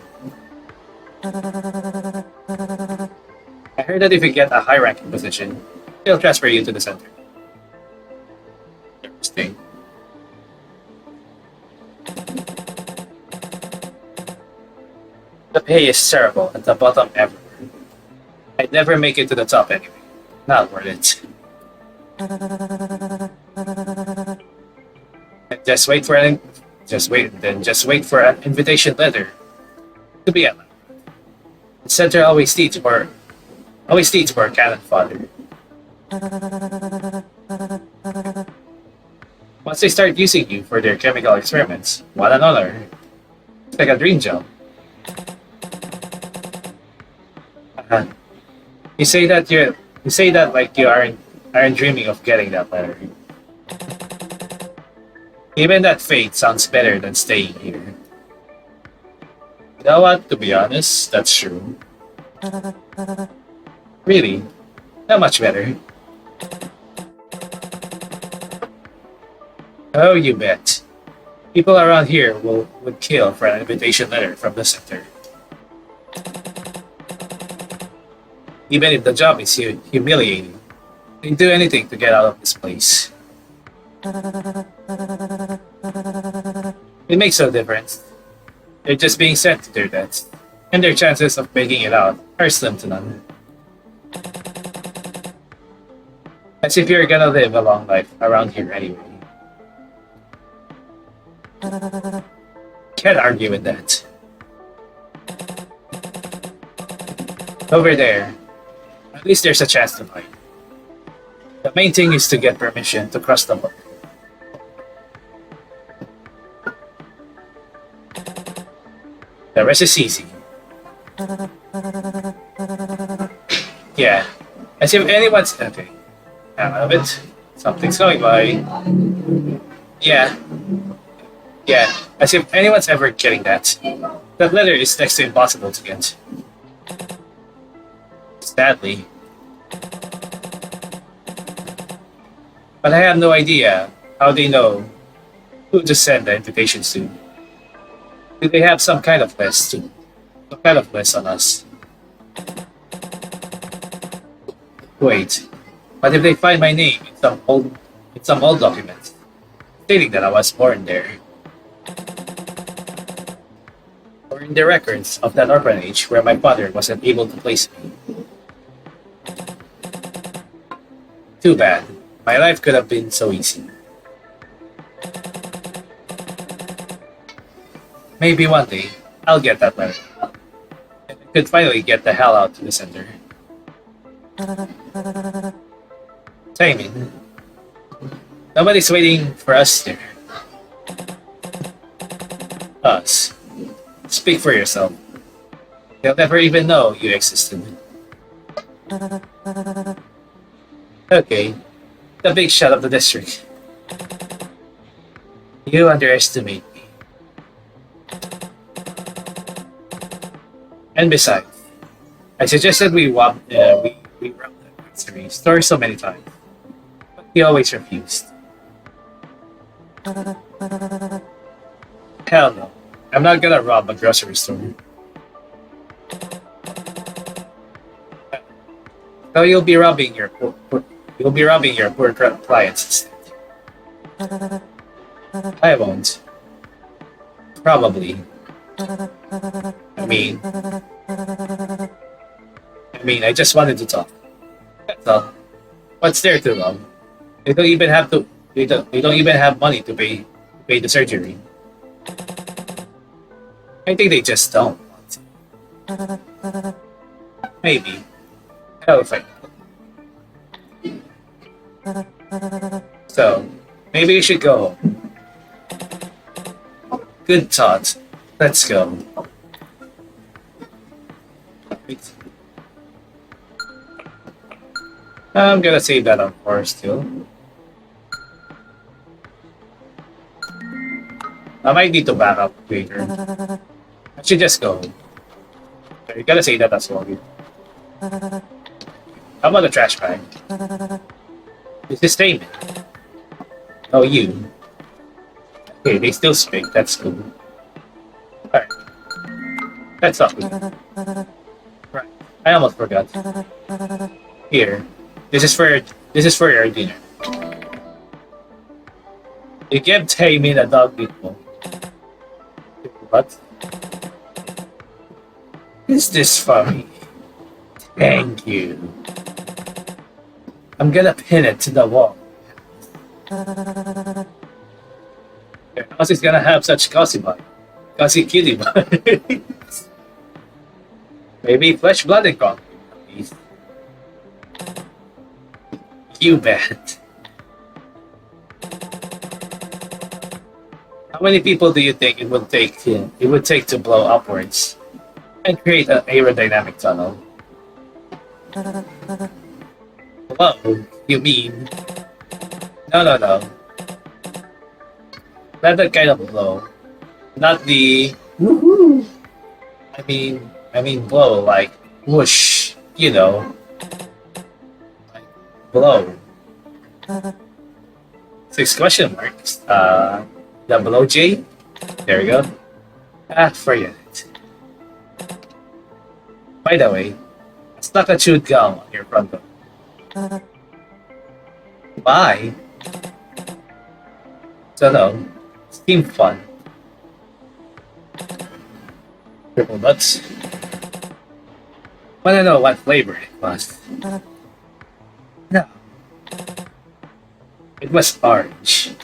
I heard that if you get a high-ranking position, they'll transfer you to the center. Interesting. The pay is terrible at the bottom ever. I'd never make it to the top anyway. Not worth it. Just wait for an invitation letter to be allowed. The center always needs more cannon fodder. Once they start using you for their chemical experiments, what an honor. It's like a dream job. You say that like you aren't dreaming of getting that letter. Even that fate sounds better than staying here. You know what? To be honest, that's true. Really? Not much better. Oh, you bet. People around here would kill for an invitation letter from the center. Even if the job is humiliating, they'd do anything to get out of this place. It makes no difference. They're just being sent to their deaths, and their chances of making it out are slim to none. As if you're gonna live a long life around here anyway. Can't argue with that. Over there. At least there's a chance to fight. The main thing is to get permission to cross the book. The rest is easy. Yeah. As if anyone's... Okay. Out of it. Something's going by. Yeah. Yeah. As if anyone's ever getting that. That letter is next to impossible to get. Sadly. But I have no idea how they know who to send the invitations to. Do they have some kind of list? Some kind of list on us? Wait, what if they find my name in some old documents stating that I was born there? Or in the records of that orphanage where my father wasn't able to place me? Too bad. My life could have been so easy. Maybe one day, I'll get that letter. And I could finally get the hell out to the center. Tae-min. Nobody's waiting for us there. Us. Speak for yourself. They'll never even know you existed. Okay. The big shot of the district. You underestimate me. And besides, I suggested we rob the grocery store so many times, but he always refused. Hell no, I'm not gonna rob a grocery store. So you'll be robbing your poor clients instead. I won't. Probably. I mean, I just wanted to talk. That's all. What's there to rob? They don't even have to. They don't even have money to pay the surgery. I think they just don't want to. Maybe. Hell if I. So, maybe you should go home. Good thought. Let's go. I'm gonna save that on 4 still. I might need to back up later. I should just go. You gotta say that as well. How about the trash bag? This is Tae-min. Oh, you. Okay, they still speak. That's cool. Alright. That's all. Right. I almost forgot. Here. This is for your dinner. You gave Tae-min a dog meatball. What? Is this for me? Thank you. I'm gonna pin it to the wall. Your house is gonna have such gossip cutie vibes. Maybe flesh, blood, and concrete. You bet. How many people do you think it would take to blow upwards and create an aerodynamic tunnel? Blow? You mean? No. Not that kind of blow. Not the woohoo. I mean blow like whoosh. You know. Like blow. 6 question marks. The below J. There we go. Forget it. By the way, I stuck a chewed gum on your front door. Bye. So no, seemed fun. Triple nuts. Wanna know what flavor it was? No. It was orange.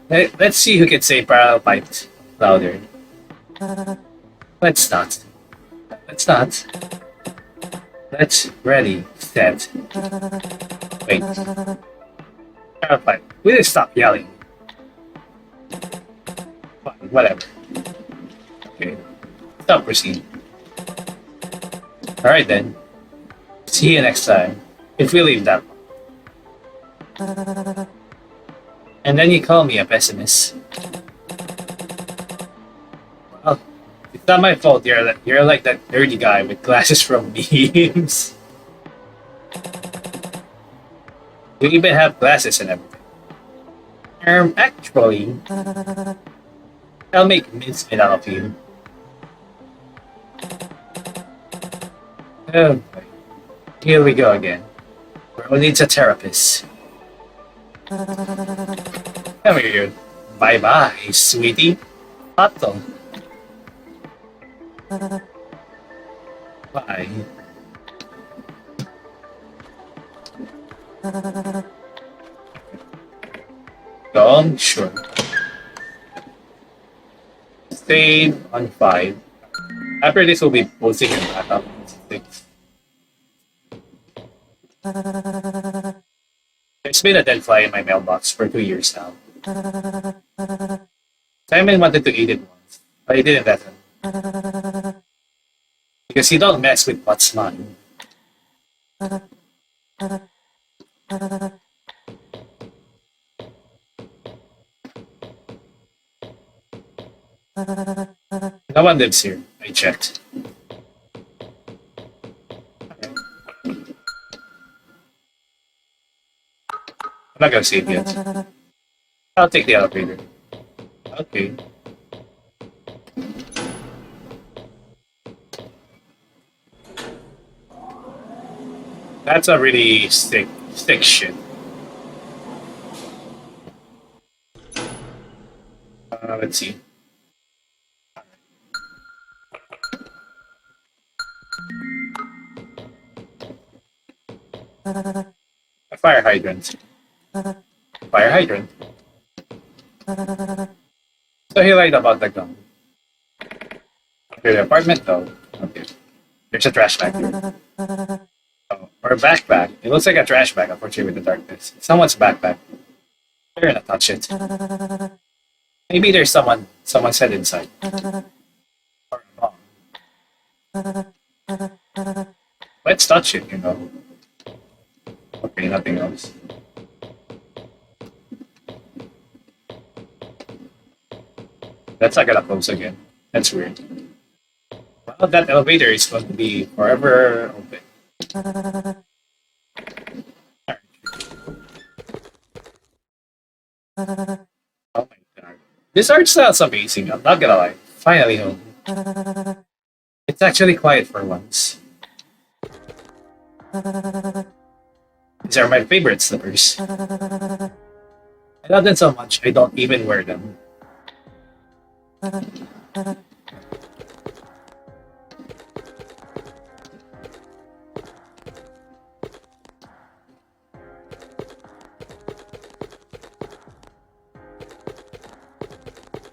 Let's see who can say parallel piped louder. Let's not. Let's not. Let's ready, set. Wait. Fine. We didn't stop yelling. Fine, whatever. Okay. Stop proceed. Alright then. See you next time. If we leave that one. And then you call me a pessimist. Well, it's not my fault you're like that nerdy guy with glasses from memes. You even have glasses and everything. Actually, I'll make mincemeat out of you. Oh boy. Here we go again. World needs a therapist. Come here. Bye-bye, sweetie. Hotto. Bye. Gone? Sure. Stay on 5. After this, we'll be posting it back up on 6. There's been a dead fly in my mailbox for 2 years now. Simon wanted to eat it once, but he didn't let him. Because you don't mess with what's mine. No one lives here. I checked. I'm not gonna save yet. I'll take the elevator. Okay. That's a really stick shit. Let's see. A fire hydrant. Fire hydrant. So he lied about the gun. Okay, the apartment though. Okay. There's a trash bag here. Oh, or a backpack. It looks like a trash bag, unfortunately, with the darkness. It's someone's backpack. We're gonna touch it. Maybe there's someone's head inside. Or a bomb. Let's touch it, you know. Okay, nothing else. That's not gonna close again. That's weird. Well, that elevator is going to be forever open. Oh my god. This art style is amazing, I'm not gonna lie. Finally home. It's actually quiet for once. These are my favorite slippers. I love them so much, I don't even wear them.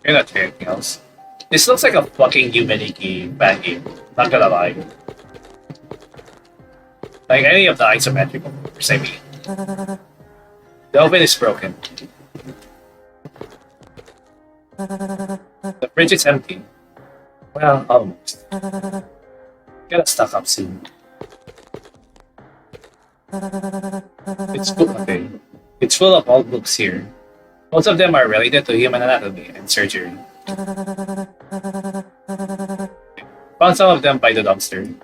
You're not doing anything else. This looks like a fucking Humanity bad game. Not gonna lie. Like any of the isometrical figures, I mean. The oven is broken. The fridge is empty. Well, almost. Gotta stock up soon. It's full, okay. It's full of old books here. Most of them are related to human anatomy and surgery. Found some of them by the dumpster.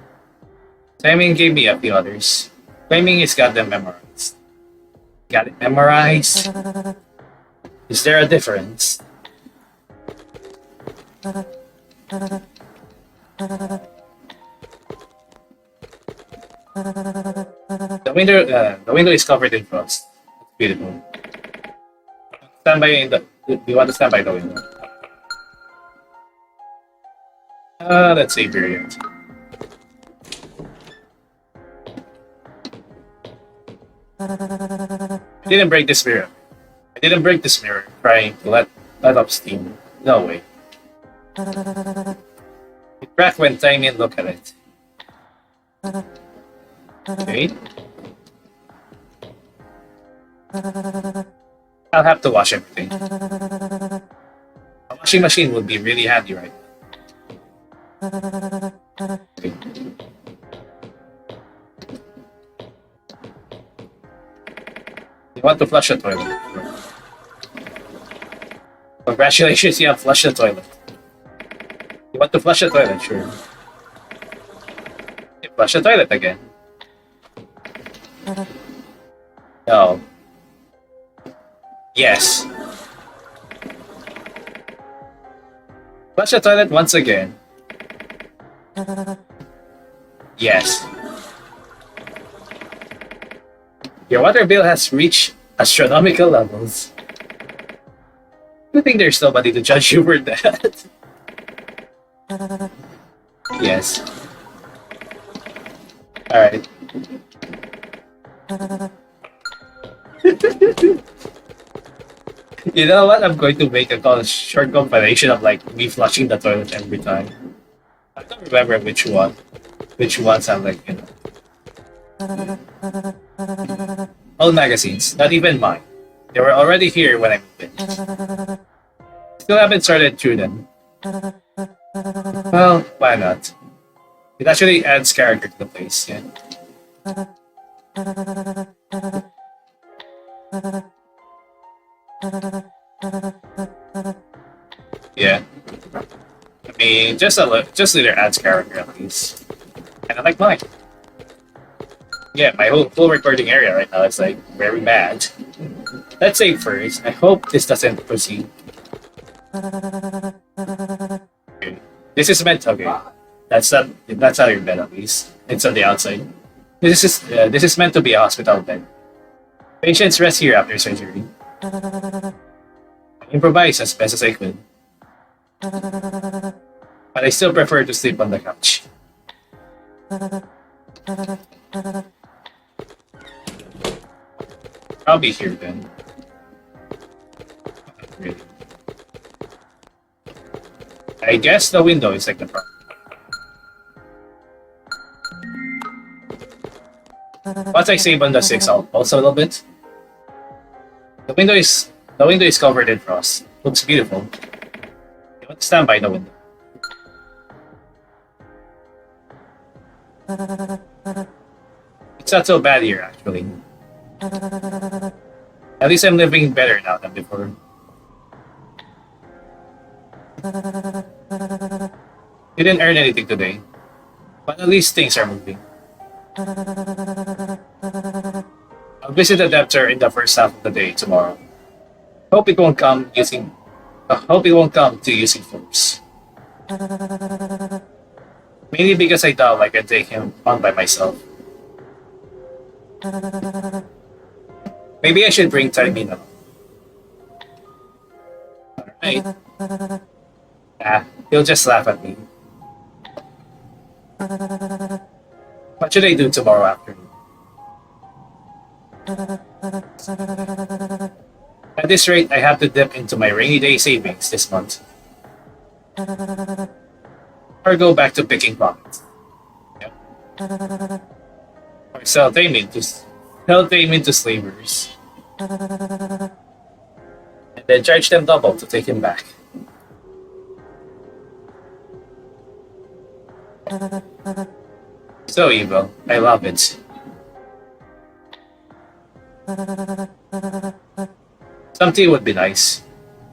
Tae-min gave me a few others, claiming he's got them memorized. Got it memorized? Is there a difference? The window is covered in frost. It's beautiful. Stand by in the. You want to stand by the window? Let's see, period. I didn't break this mirror. I didn't break this mirror trying to let up steam. No way. It cracked when Tae-min looked at it. Okay. I'll have to wash everything. A washing machine would be really handy, right? Okay. You want to flush the toilet? Congratulations, you have flushed the toilet. You want to flush the toilet? Sure. You flush the toilet again. No. Yes. Flush the toilet once again. Yes. Your water bill has reached astronomical levels. I think there's nobody to judge you for that. Yes. Alright. You know what? I'm going to make a short compilation of like me flushing the toilet every time. I don't remember which one. Which ones I'm like, you know. Old magazines, not even mine. They were already here when I moved in. Still haven't started through them. Well, why not? It actually adds character to the place, yeah. Yeah. I mean, just a little adds character at least. And I like mine. Yeah, my whole full recording area right now is like very bad. Let's save first. I hope this doesn't proceed. Okay. This is meant. Okay, that's not your bed at least. It's on the outside. This is meant to be a hospital bed. Patients rest here after surgery. I improvise as best as I could, but I still prefer to sleep on the couch. I'll be here then. Really. I guess the window is like the problem. Once I save on the 6, I'll pulse a little bit. The window is covered in frost. Looks beautiful. You want to stand by the window. It's not so bad here actually. At least I'm living better now than before. You didn't earn anything today, but at least things are moving. I'll visit the debtor in the first half of the day tomorrow. Hope it won't come to using force. Mainly because I doubt I can take him on by myself. Maybe I should bring Tae-min along. Alright. He'll just laugh at me. What should I do tomorrow afternoon? At this rate, I have to dip into my rainy day savings this month. Or go back to picking pockets. Yep. Or sell Tae-min to slavers. And then charge them double to take him back. So evil. I love it. Some tea would be nice.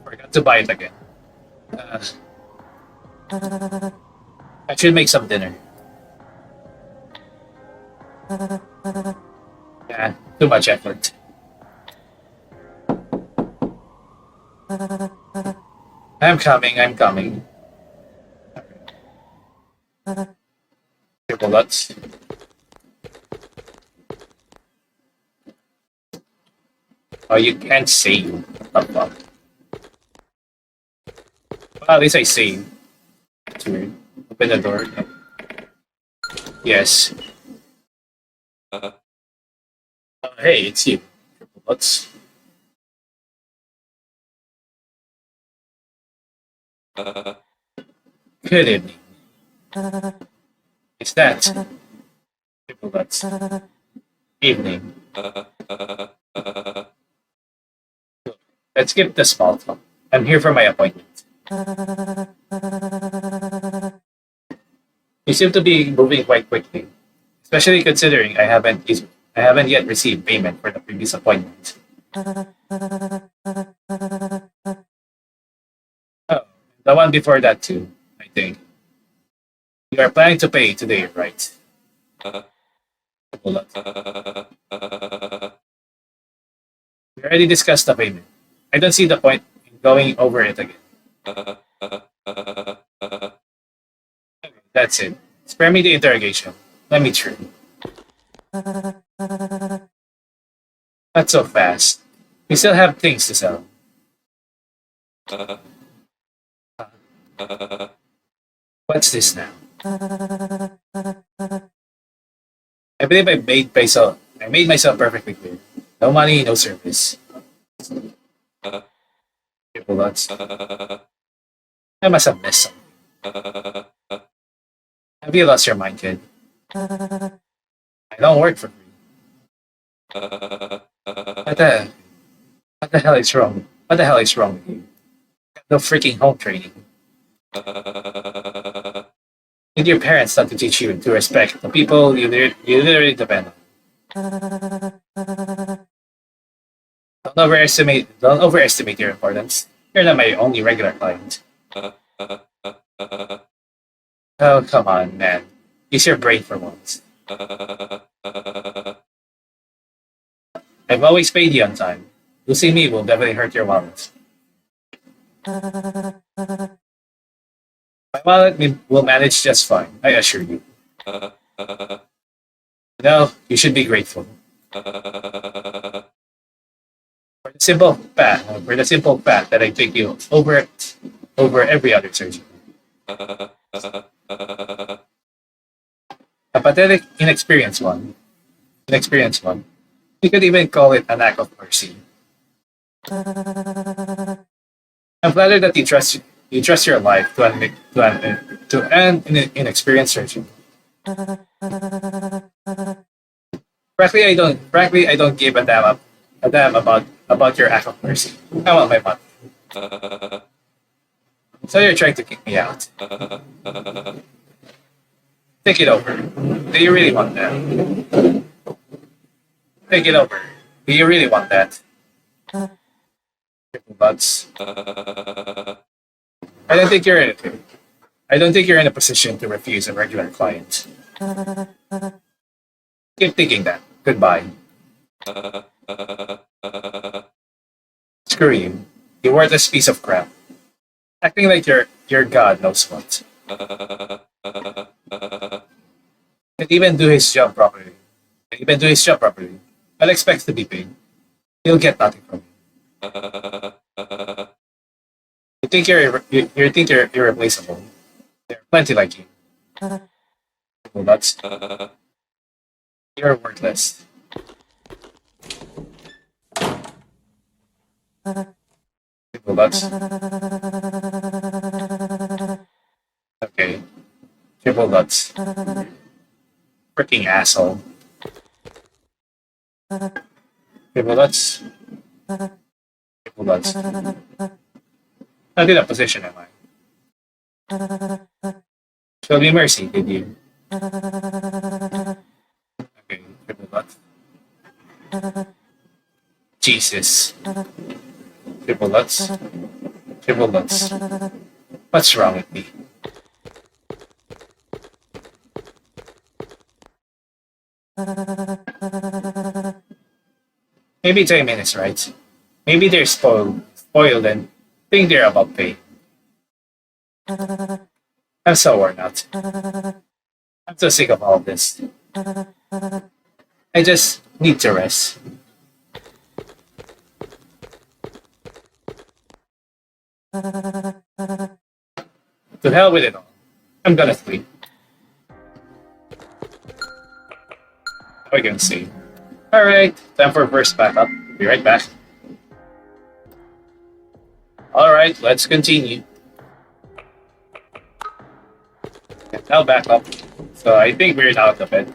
Forgot to buy it again. I should make some dinner. Yeah, too much effort. I'm coming. Triple nuts. Oh, you can't save. What the fuck? Well, at least I save. That's weird. Open the door. Yes. Hey, it's you. Triple nuts. Good evening. It's that. Triple dots. Evening. Let's skip the small talk. I'm here for my appointment. You seem to be moving quite quickly, especially considering I haven't yet received payment for the previous appointment. Oh, the one before that too, I think. You are planning to pay today, right? Hold on. We already discussed the payment. I don't see the point in going over it again. Okay, that's it. Spare me the interrogation. Let me through. Not so fast. We still have things to sell. What's this now? I believe I made myself perfectly clear. No money, no service. Triple dots. I must have missed something. Have you lost your mind, kid? I don't work for free. What the hell is wrong? What the hell is wrong with you? No freaking home training. Did your parents not to teach you to respect the people you literally depend on? Don't overestimate your importance. You're not my only regular client. Oh, come on, man. Use your brain for once. I've always paid you on time. Losing me will definitely hurt your wallet. My will manage just fine, I assure you. No, you should be grateful. For the simple fact that I pick you over every other surgeon. A pathetic, inexperienced one. You could even call it an act of mercy. I'm flattered that you trust your life to an inexperienced surgeon. Frankly, I don't give a damn about your act of mercy. I want my money. So you're trying to kick me out. Think it over. Do you really want that? Think it over. Do you really want that? Triple butts. I don't think you're in a position to refuse a regular client. Keep thinking that. Goodbye. Screw you. You worthless piece of crap. Acting like your God knows what. Can't even do his job properly. I'll expect to be paid. He'll get nothing from you. You think you're irreplaceable. There are plenty like you. Well, that's you're worthless. Well, that's okay. Triple nuts. Freaking asshole. Triple nuts. Triple nuts. Not in that position, am I? Show me mercy, did you? Okay, triple nuts. Jesus. Triple nuts. Triple nuts. What's wrong with me? Maybe Tae-min is right. Maybe they're spoiled and think they're about pay. I'm so worn out. I'm so sick of all this. I just need to rest. To hell with it all. I'm gonna sleep. We're gonna see. Alright, time for first backup. Be right back. Alright, let's continue. Now back up. So I think we're out of it.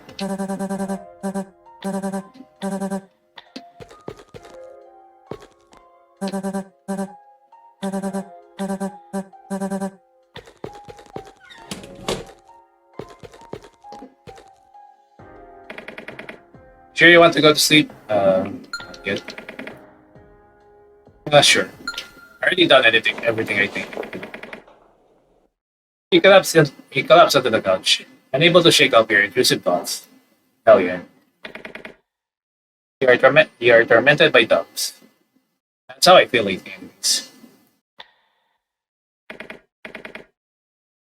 Sure you want to go to sleep? Good. Sure. I already done everything I think. He collapsed onto the couch, unable to shake off your intrusive thoughts. Hell yeah. You are tormented by doubts. That's how I feel lately, anyways.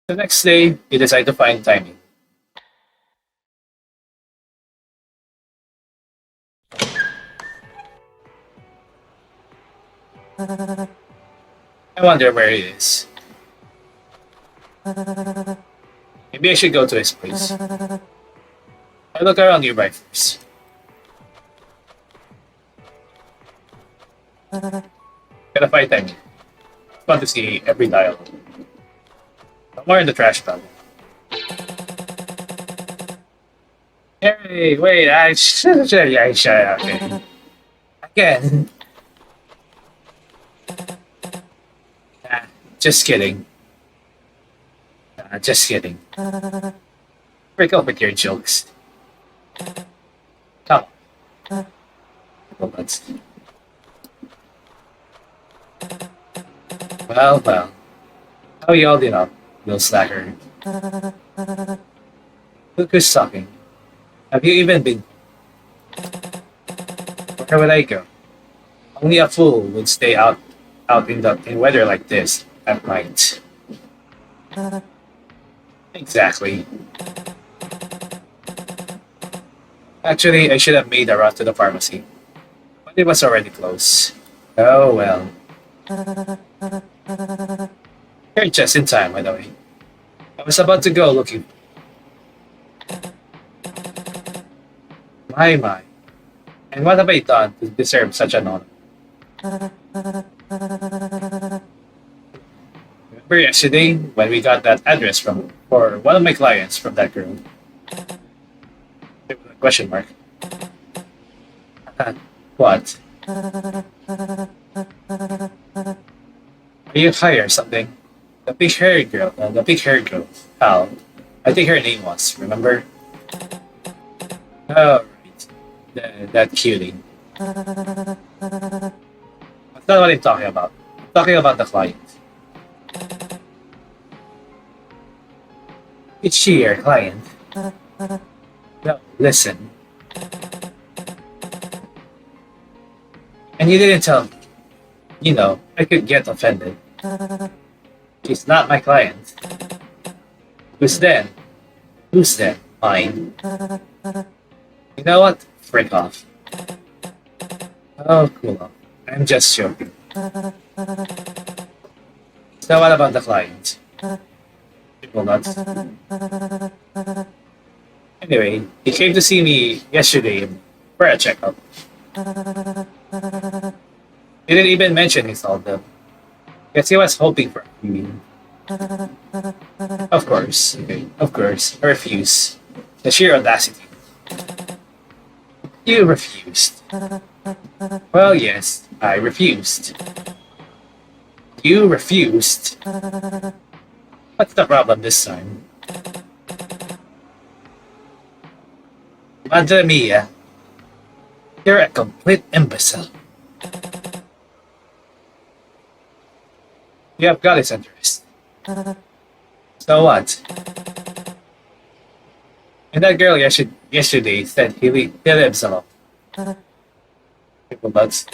The next day, you decide to find timing. I wonder where he is. Maybe I should go to his place. I look around nearby first. Gotta find timing. It's fun to see every dialogue. Somewhere in the trash bag. Hey, wait, I shut up. Again. Ah, just kidding. Just kidding. Break up with your jokes. Come on. Well, well. How you holding up, little slacker? Look who's talking. Have you even been? Where would I go? Only a fool would stay out in weather like this at night. Exactly. Actually, I should have made a run to the pharmacy, but it was already closed. Oh well. You're just in time, by the way. I was about to go looking. My. And what have I done to deserve such an honor? Remember yesterday when we got that address for one of my clients from that girl? Question mark. What? Are you high or something? The pink-haired girl. Pal. I think her name was, remember? Oh, right. That cutie. That's not what I'm talking about. I'm talking about the client. Is she your client? No, listen. And you didn't tell me. You know, I could get offended. She's not my client. Who's then? Who's then? Mine. You know what? Frick off. Oh, cool off. I'm just joking. So what about the client? People nuts. Anyway, he came to see me yesterday for a checkup. He didn't even mention he saw them. Guess he was hoping for me. Of course, I refuse. The sheer audacity. You refused. Well, yes, I refused. You refused. What's the problem this time? Madre mia, you're a complete imbecile. You have got his interest. So what? And that girl yesterday said he lives alone. People nuts.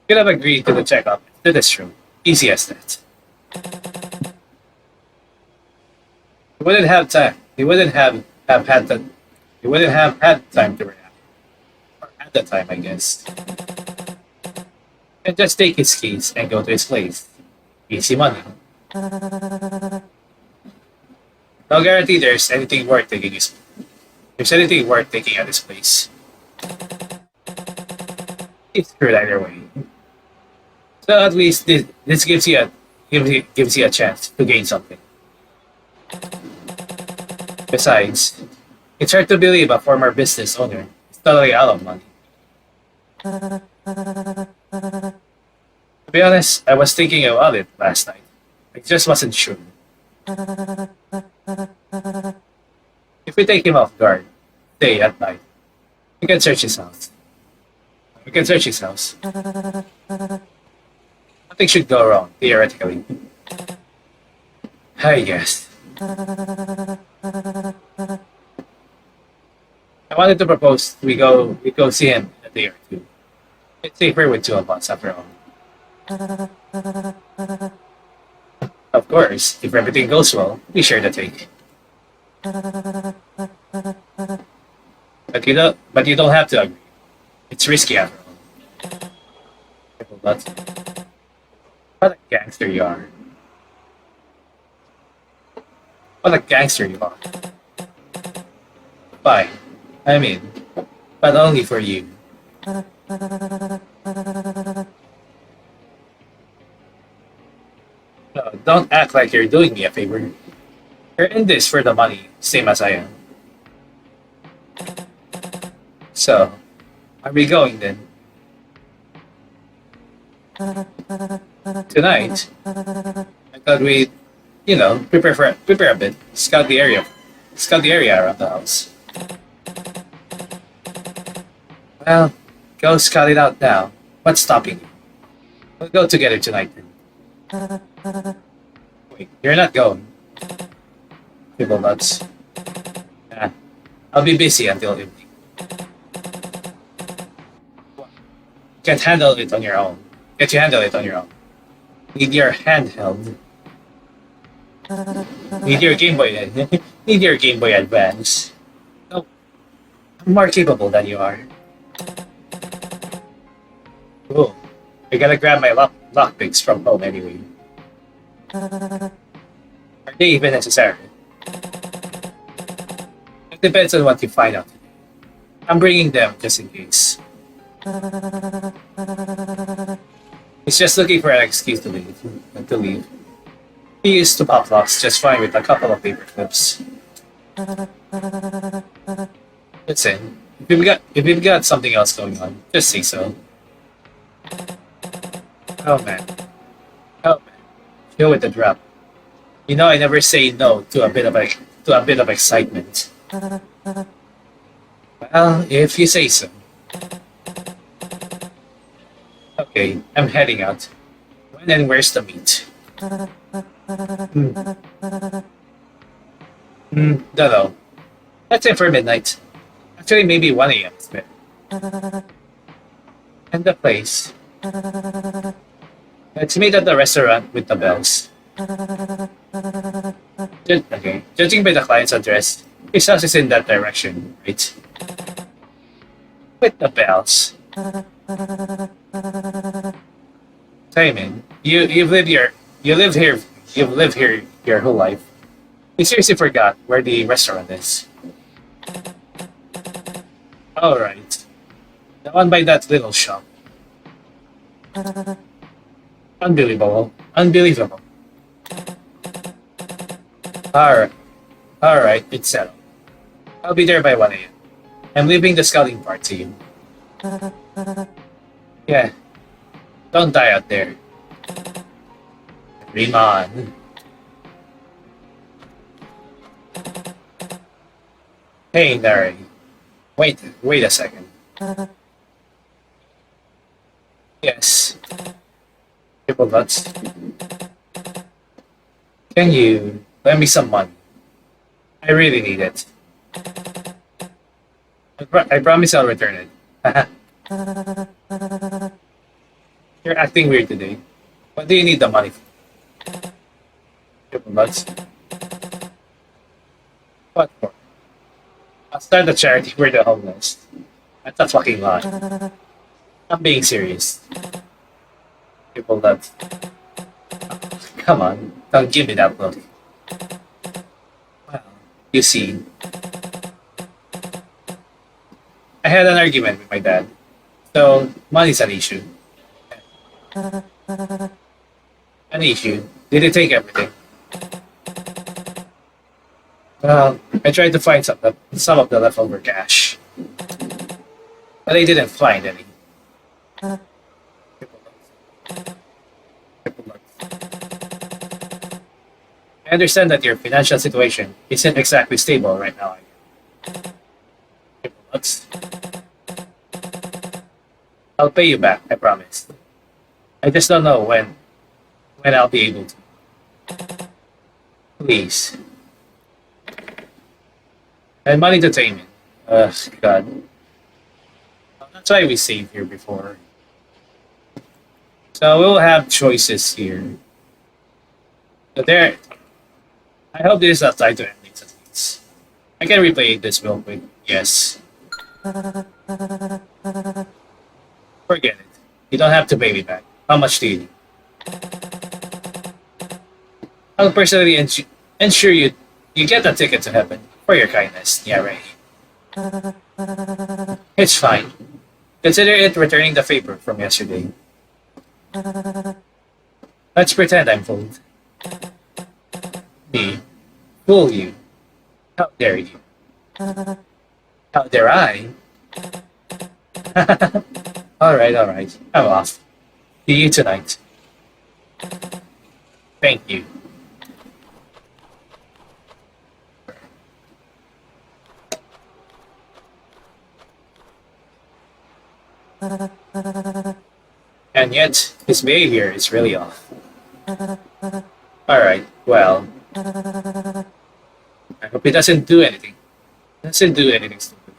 Could have agreed to the checkup to this room. Easy as that. He wouldn't have time. He wouldn't have had the. He wouldn't have had time to react. Or at the time, I guess. And just take his keys and go to his place. Easy money. No guarantee there's anything worth taking at his place. It's screwed either way. So at least this gives you gives you a chance to gain something. Besides, it's hard to believe a former business owner is totally out of money. To be honest, I was thinking about it last night. I just wasn't sure. If we take him off guard, say at night, we can search his house. We can search his house. Nothing should go wrong, theoretically. I guess. I wanted to propose we go see him in a day or two. It's safer with two of us after all. Of course, if everything goes well, we share the take. But you don't have to agree. It's risky after all. But what a gangster you are. What a gangster you are. Fine. I mean, but only for you. No, don't act like you're doing me a favor. You're in this for the money, same as I am. So, are we going then? Tonight? I thought we'd, prepare a bit, scout the area around the house. Well, go scout it out now. What's stopping you? We'll go together tonight then. Wait, you're not going. People nuts. Nah, I'll be busy until evening. Can't handle it on your own. Can't you handle it on your own? Need your handheld. Need your Game Boy. Need your Game Boy Advance. No, I'm more capable than you are. Oh, I gotta grab my lockpicks from home anyway. Are they even necessary? It depends on what you find out. I'm bringing them just in case. He's just looking for an excuse to leave. He used to pop locks just fine with a couple of paper clips. Listen, if you've got something else going on, just say so. Oh man. Chill with the drop. You know I never say no to a bit of excitement. Well, if you say so. Okay, I'm heading out. When and where's the meet? Don't know. That's it for midnight. Actually, maybe 1 a.m. is better. And the place. Let's meet at the restaurant with the bells. Okay, judging by the client's address, his house is in that direction, right? With the bells. Tae-min, you've lived here your whole life. You seriously forgot where the restaurant is. Alright. The one by that little shop. Unbelievable. Alright, it's settled. I'll be there by 1 a.m. I'm leaving the scouting part to you. Yeah. Don't die out there. Dream on. Hey, Na-rae. Wait a second. Yes. Triple nuts. Can you lend me some money? I really need it. I promise I'll return it. You're acting weird today. What do you need the money for? Triple nuts. What for? I'll start a charity for the homeless. That's a fucking lie. I'm being serious. Triple nuts. Come on, don't give me that look. Well, you see, I had an argument with my dad, so money's an issue. And An issue. Did it take everything? I tried to find some of the leftover cash, but I didn't find any. I understand that your financial situation isn't exactly stable right now. Let's- I'll pay you back, I promise. I just don't know when I'll be able to. Please. And money to Tae-min. God. That's why we saved here before. So we'll have choices here. So there. I hope this is not tied to endings at least. I can replay this real quick. Yes. Forget it. You don't have to pay me back. How much do you need? I'll personally ensure you get a ticket to heaven for your kindness, Na-rae. It's fine. Consider it returning the favor from yesterday. Let's pretend I'm fooled. Me? Fool you? How dare you? How dare I? Alright. I'm off. See you tonight. Thank you. And yet, his behavior is really off. Alright, well, I hope he doesn't do anything. Doesn't do anything stupid.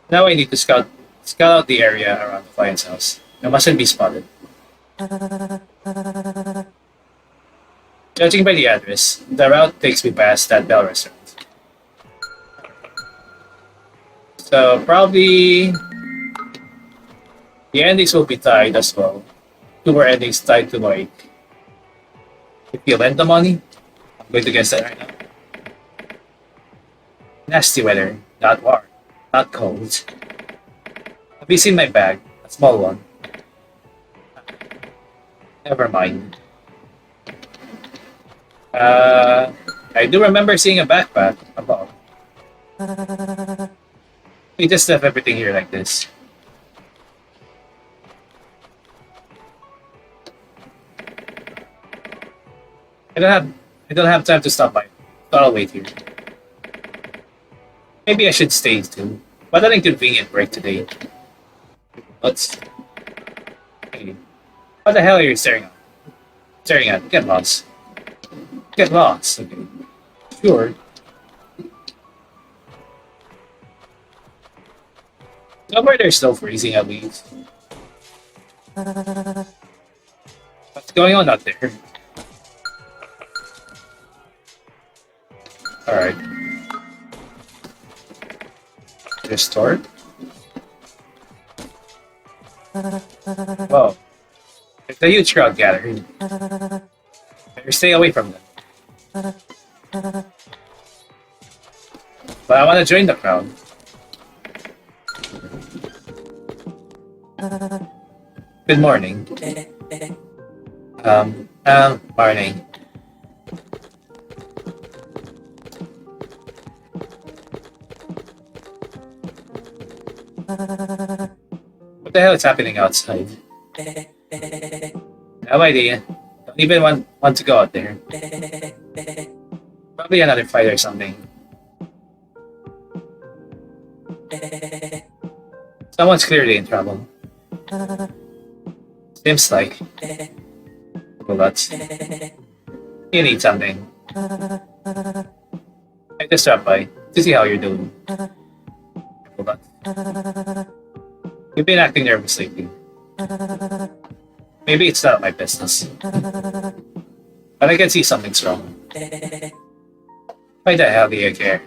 Now I need to scout out the area around the client's house. I mustn't be spotted. Judging by the address, the route takes me past that Bell restaurant. So probably the endings will be tied as well. Two more endings tied to like if you lend the money. I'm going to guess that right now. Nasty weather, not warm, not cold. Have you seen my bag? A small one. Never mind. I do remember seeing a backpack above. We just left everything here like this. I don't have time to stop by. So I'll wait here. Maybe I should stay too. What an inconvenient break today. Let's. Hey, what the hell are you staring at? Staring at? Get lost. Get lost. Okay. Sure. Somewhere they're still freezing at least. What's going on out there? Alright. Restart. Whoa. There's a huge crowd gathering. Better stay away from them. But I want to join the crowd. Good morning. Morning. What the hell is happening outside? No idea. Don't even want to go out there. Probably another fight or something. Someone's clearly in trouble. Seems like. Well, that's. You need something. I just dropped by to see how you're doing. Hold on. You've been acting nervous lately. Maybe it's not my business. But I can see something's wrong. Why the hell do you care?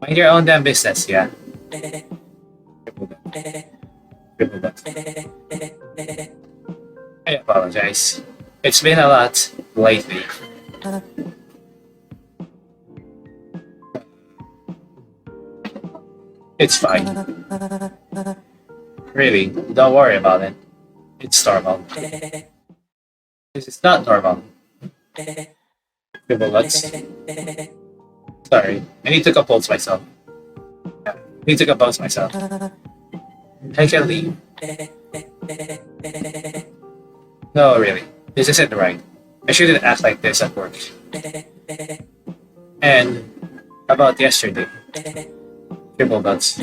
Mind your own damn business, yeah? I apologize. It's been a lot lately. It's fine. Really, don't worry about it. It's normal. This is not normal. Triple nuts. Sorry, I need to compose myself. Yeah, I need to compose myself. I can leave. No, really. This isn't right. I shouldn't act like this at work. And how about yesterday? Triple nuts.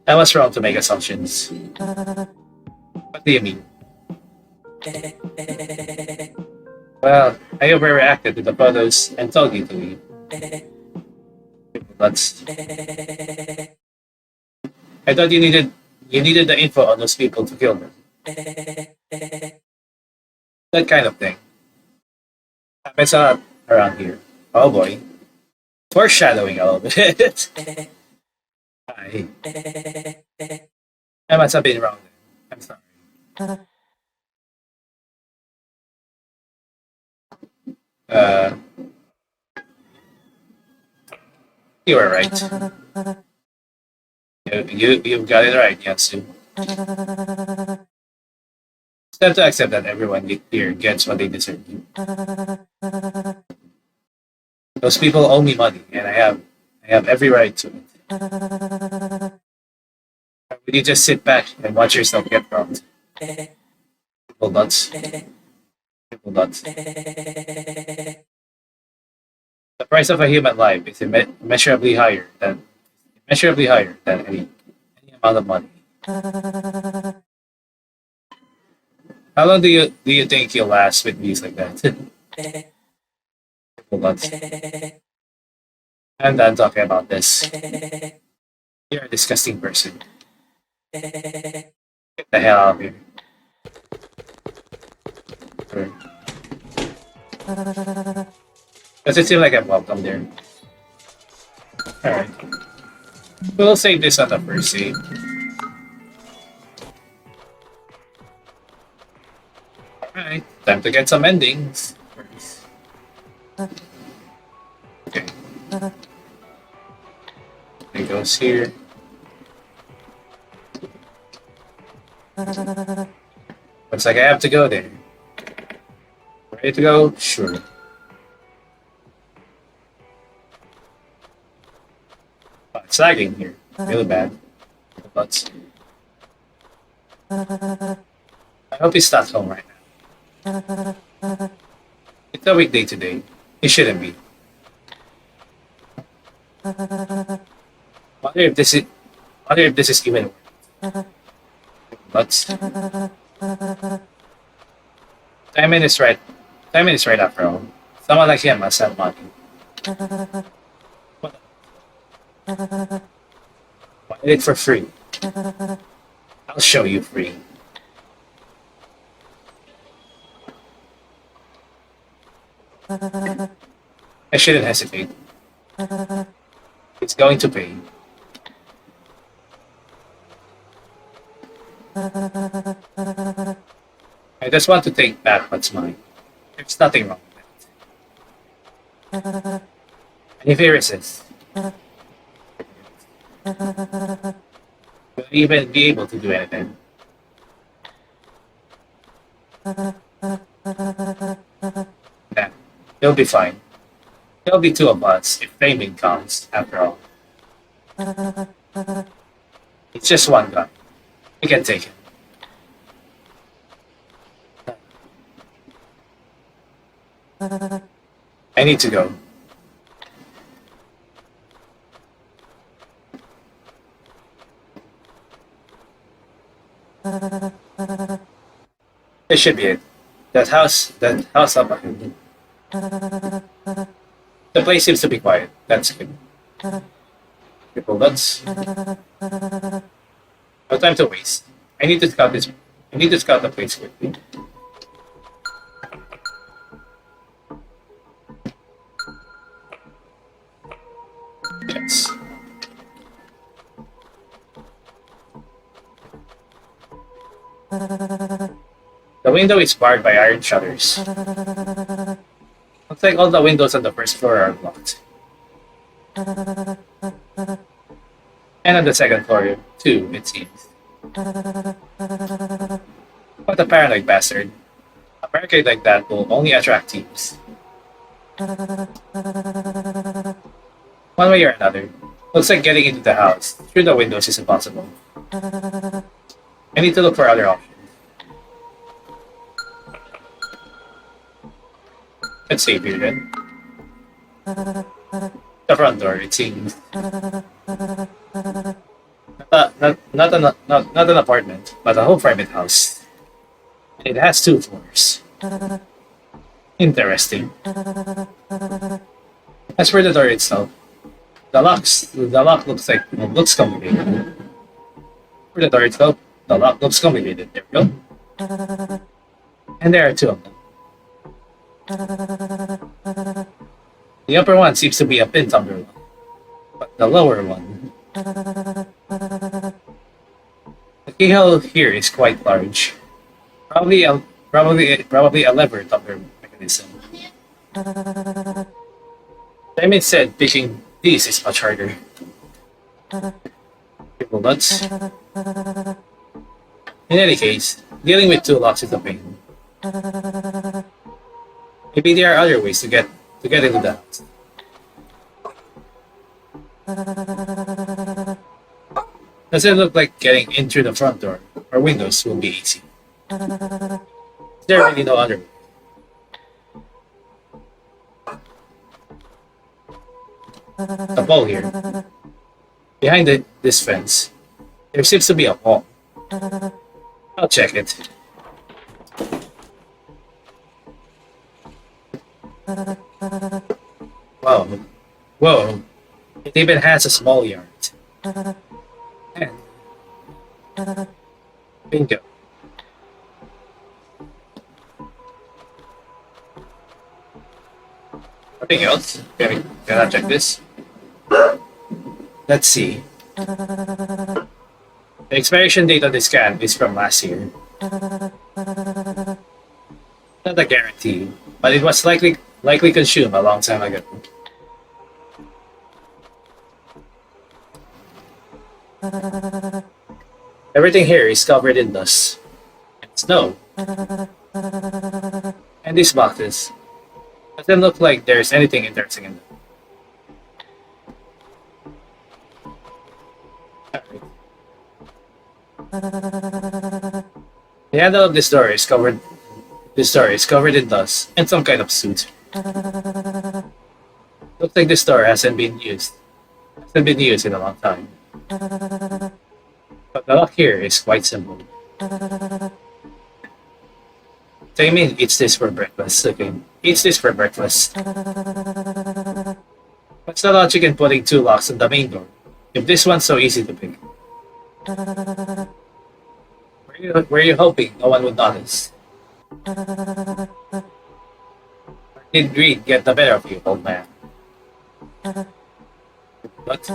I was wrong to make assumptions. What do you mean? Well, I overreacted to the photos and told you to leave. Triple nuts. I thought you needed the info on those people to kill them. That kind of thing. Happens a lot around here. Oh boy. Foreshadowing a little bit. I must have been wrong. I'm sorry. Uh, you were right. You've got it right, Yeon-su. It's time to accept that everyone here gets what they deserve. Those people owe me money, and I have every right to it. Will you just sit back and watch yourself get robbed? Triple nuts. Triple nuts. The price of a human life is immeasurably higher than any amount of money. How long do you think you'll last with views like that? Triple nuts. I'm done talking about this. You're a disgusting person. Get the hell out of here. Does it seem like I'm welcome there? Alright. We'll save this on the first save. Alright, time to get some endings. Okay. It goes here. Looks like I have to go there. Ready to go? Sure. Oh, it's lagging here. Really bad. But I hope he's not home right now. It's a weekday today. It shouldn't be. Wonder if this is even but Tae-min is right. Tae-min is right after all. Someone like him must have money. Wanted it for free. I'll show you free. I shouldn't hesitate. It's going to pay. I just want to take back what's mine. There's nothing wrong with that. And if he resists, will he even be able to do anything? Nah, he'll be fine. There'll be two of us if Tae-min comes, after all. It's just one guy. We can take him. I need to go. This should be it. That house up ahead. The place seems to be quiet. That's good. Triple nuts. No time to waste. I need to scout the place quickly. Yes. The window is barred by iron shutters. Looks like all the windows on the first floor are blocked. And on the second floor, too, it seems. What a paranoid bastard. A barricade like that will only attract thieves. One way or another. Looks like getting into the house through the windows is impossible. I need to look for other options. Let's save here then. The front door, it seems. Not an apartment, but a whole private house. It has 2 floors. Interesting. As for the door itself, the lock looks complicated. For the door itself, the lock looks complicated. There we go. And there are 2 of them. The upper one seems to be a pin tumbler one, but the lower one. The keyhole here is quite large. Probably a lever tumbler mechanism. Tae-min said picking these is much harder. Triple nuts. In any case, dealing with 2 locks is a pain. Maybe there are other ways to get into the house. Doesn't look like getting in through the front door or windows will be easy. There really no other way. A wall here. Behind this fence, there seems to be a wall. I'll check it. Whoa. It even has a small yard. And bingo. Nothing else? Can I check this? Let's see. The expiration date of this scan is from last year. Not a guarantee, but it was likely consumed a long time ago. Everything here is covered in dust and snow. And these boxes doesn't look like there's anything interesting in them. The handle of this door is covered. This door is covered in dust and some kind of soot. Looks like this door hasn't been used. Hasn't been used in a long time. But the lock here is quite simple. Tae-min eats this for breakfast. Okay, eats this for breakfast. What's the logic in putting 2 locks on the main door if this one's so easy to pick? Were you hoping no one would notice? Did greed get the better of you, old man? What?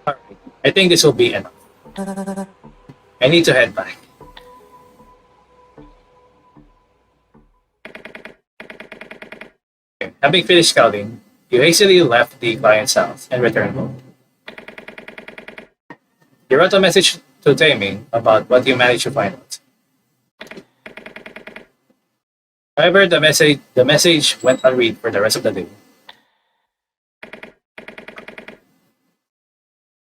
Alright, I think this will be enough. I need to head back. Okay, having finished scouting, you hastily left the client's house and returned home. You wrote a message to Tae-min about what you managed to find out. However, the message went unread for the rest of the day.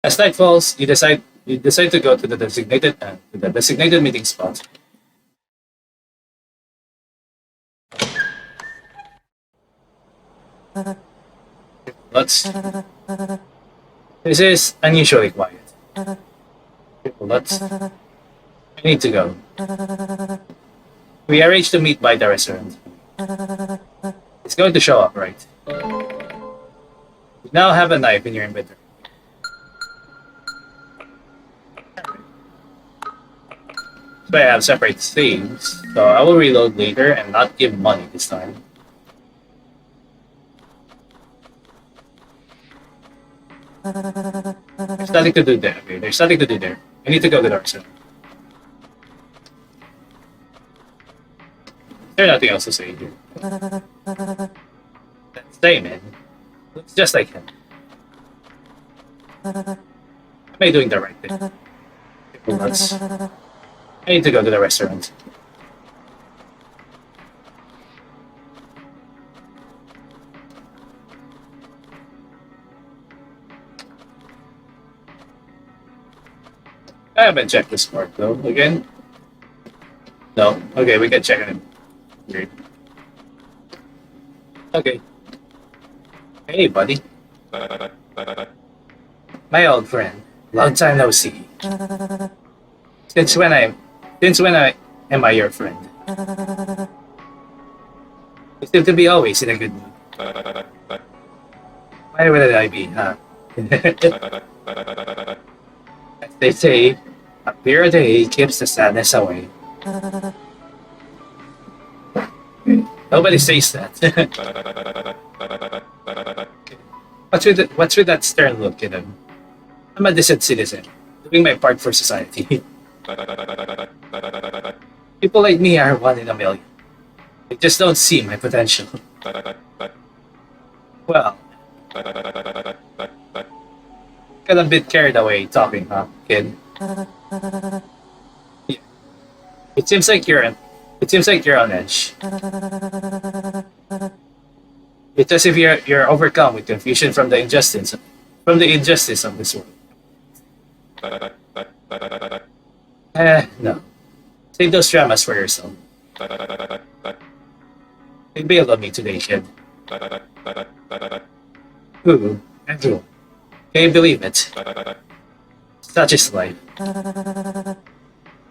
As night falls, you decide to go to the designated meeting spot. This is unusually quiet. I need to go. We arranged to meet by the restaurant. It's going to show up, right? You now have a knife in your inventory. So I have separate saves, so I will reload later and not give money this time. There's nothing to do there. Okay, there's nothing to do there. I need to go to the restaurant. There's nothing else to say here. That's Tae-min. Looks just like him. Am I doing the right thing? Let's. I need to go to the restaurant. I haven't checked this part though. Again? No. Okay, we can check it. Weird. Okay. Hey, buddy. My old friend. Long time no see. Since when I am I your friend? You seem to be always in a good mood. Why would I be, huh? As they say, a beer a day keeps the sadness away. Nobody says that. What's with that stern look in him? I'm a decent citizen, doing my part for society. People like me are one in a million. They just don't see my potential. Well, got a bit carried away talking, huh, kid? Yeah. It seems like you're on edge. It's as if you're overcome with confusion from the injustice of this world. No. Save those dramas for yourself. They bailed on me today, kid. Who? And who? Can you believe it? Such is life.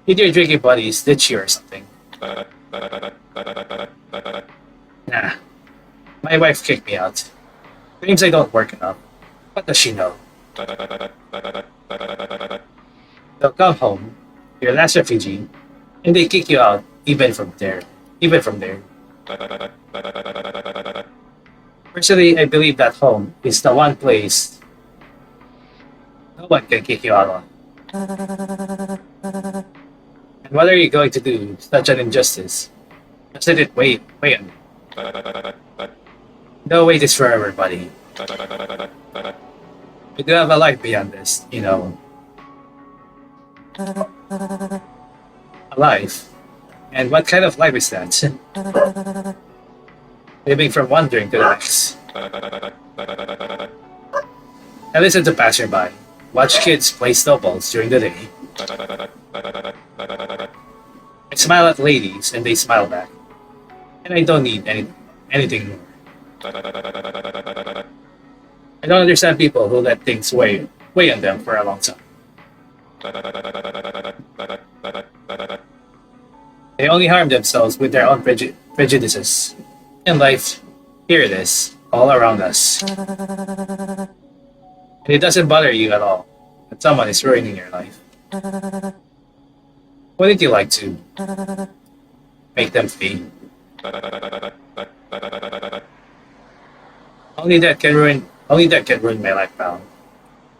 Did your drinking buddies ditch you or something? Nah. My wife kicked me out. Claims I don't work enough. What does she know? They'll come home, your last refugee, and they kick you out even from there. Personally, I believe that home is the one place no one can kick you out on. And what are you going to do with such an injustice? Just let it wait. No wait is forever, buddy. We do have a life beyond this, you know. A life? And what kind of life is that? Living from one drink to the next. I listen to passerby. Watch kids play snowballs during the day. I smile at ladies and they smile back. And I don't need anything more. I don't understand people who let things weigh on them for a long time. They only harm themselves with their own prejudices. In life, here it is, all around us. And it doesn't bother you at all that someone is ruining your life. Wouldn't you like to make them pay? Only that can ruin my life, pal.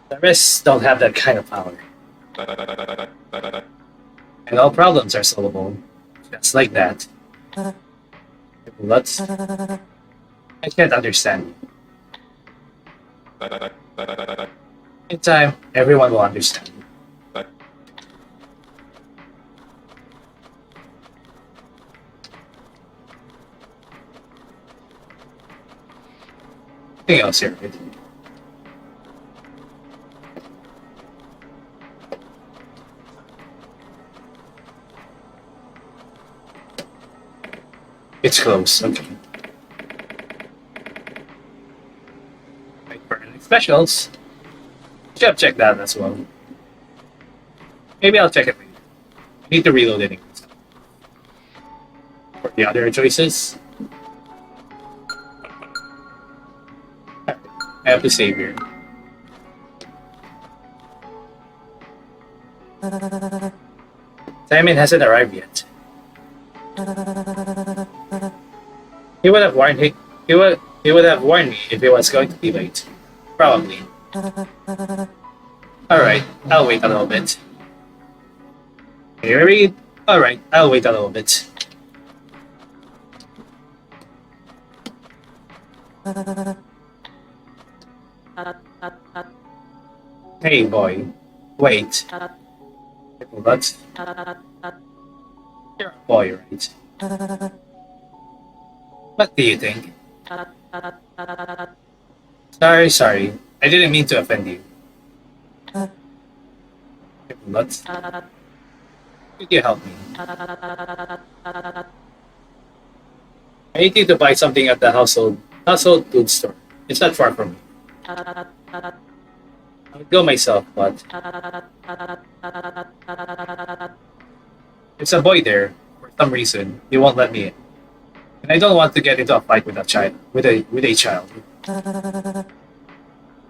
The rest don't have that kind of power. And all problems are solvable. Just like that. Let's. I can't understand you. In time, everyone will understand. Anything else here? It's close, okay. Wait for any specials. Should have checked that as well. Maybe I'll check it later. I need to reload it. For the other choices, I have to save here. Tae-min hasn't arrived yet. He would have warned me if he was going to be late. Probably. Alright, I'll wait a little bit. Can you read? Alright, I'll wait a little bit. Hey boy, wait. But you're a boy, right? What do you think? Sorry. I didn't mean to offend you. But could you help me? I need you to buy something at the household food store. It's not far from me. I would go myself, but there's a boy there. For some reason, he won't let me in. And I don't want to get into a fight with a child. With a child.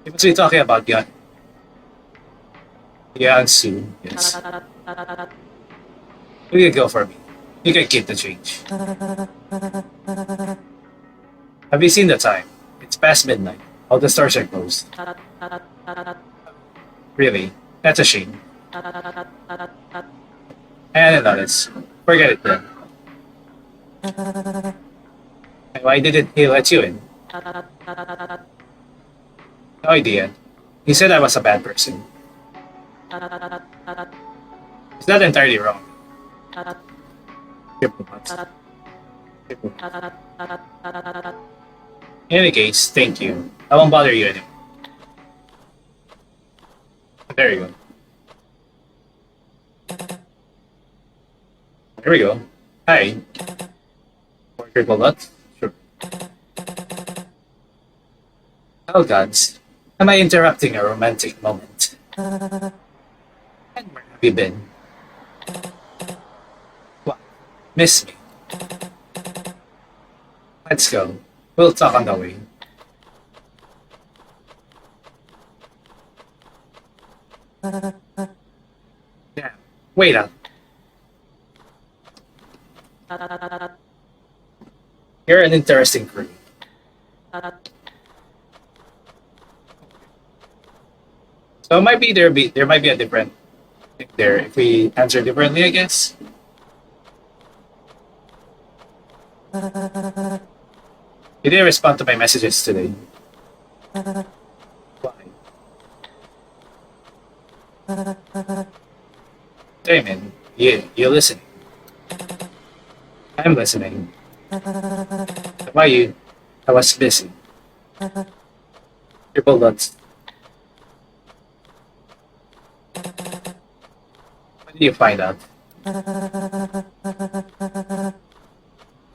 You must be talking about yeon-su. Yes. You can go for me. You can keep the change. Have you seen the time? It's past midnight. All the stores are closed. Really? That's a shame. I hadn't noticed. Forget it then. Why didn't he let you in? No idea. He said I was a bad person. Is that entirely wrong? In any case, thank you. I won't bother you anymore. There you go. There we go. Hi. More triple nuts? Sure. Oh gods. Am I interrupting a romantic moment? And where have you been? What? Miss me? Let's go. We'll talk on the way. Damn. Wait up. You're an interesting crew. So there might be a different thing there if we answer differently, I guess. You didn't respond to my messages today. Why? Tae-min, you listening? I'm listening. Why you? I was busy. Triple nuts. When did you find out?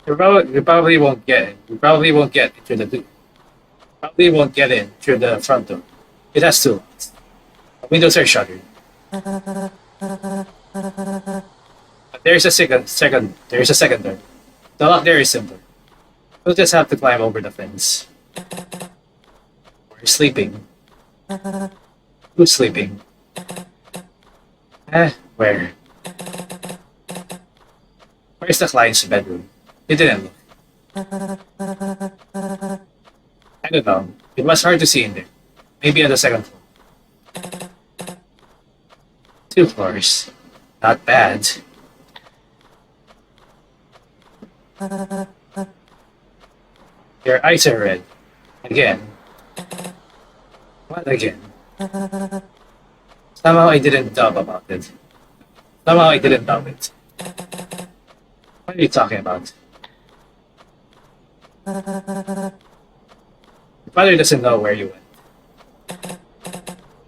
You probably won't get it. You probably won't get into the probably won't get in through the front door. It has two locks. The windows are shuttered. But there's a second door. The lock there is simple. We'll just have to climb over the fence. We're sleeping. Who's sleeping? Where? Where's the client's bedroom? He didn't look. I don't know. It was hard to see in there. Maybe on the second floor. 2 floors. Not bad. Your eyes are red. Again. What again? Somehow I didn't doubt about it. Somehow I didn't doubt it. What are you talking about? Your father doesn't know where you went.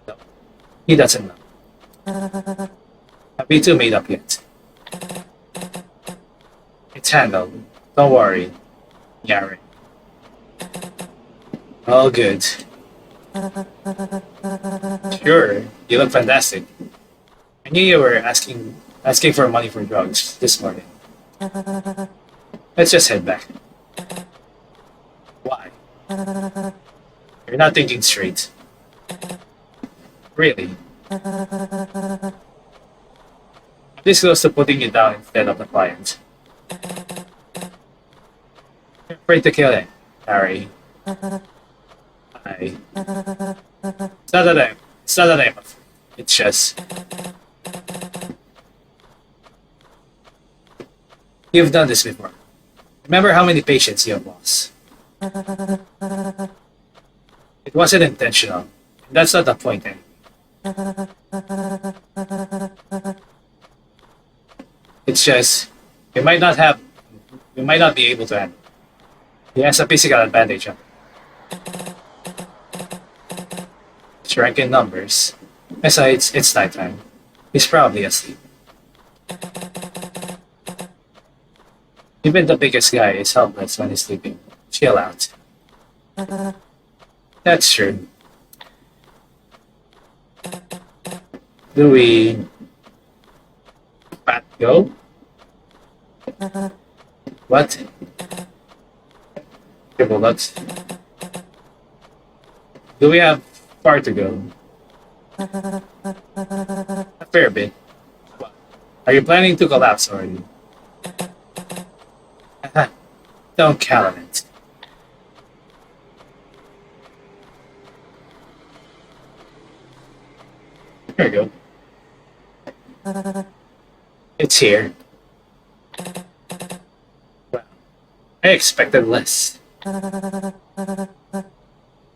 No, he doesn't know. Have you two made up yet? It's handled. Don't worry. Na-rae. All good. Sure, you look fantastic. I knew you were asking for money for drugs this morning. Let's just head back. Why? You're not thinking straight. Really? I'm this close to putting you down instead of the client. You're afraid to kill him, Harry. It's not that I'm afraid. It's just... You've done this before. Remember how many patients you have lost. It wasn't intentional. That's not the point anyway. It's just we might not be able to handle. He has a physical advantage on shrink in numbers. Besides, it's nighttime. He's probably asleep. Even the biggest guy is helpless when he's sleeping. Chill out. That's true. Do we go? What? Triple nuts. Do we have far to go? A fair bit. Are you planning to collapse already? Don't count on it. There we go. It's here. Wow. I expected less. We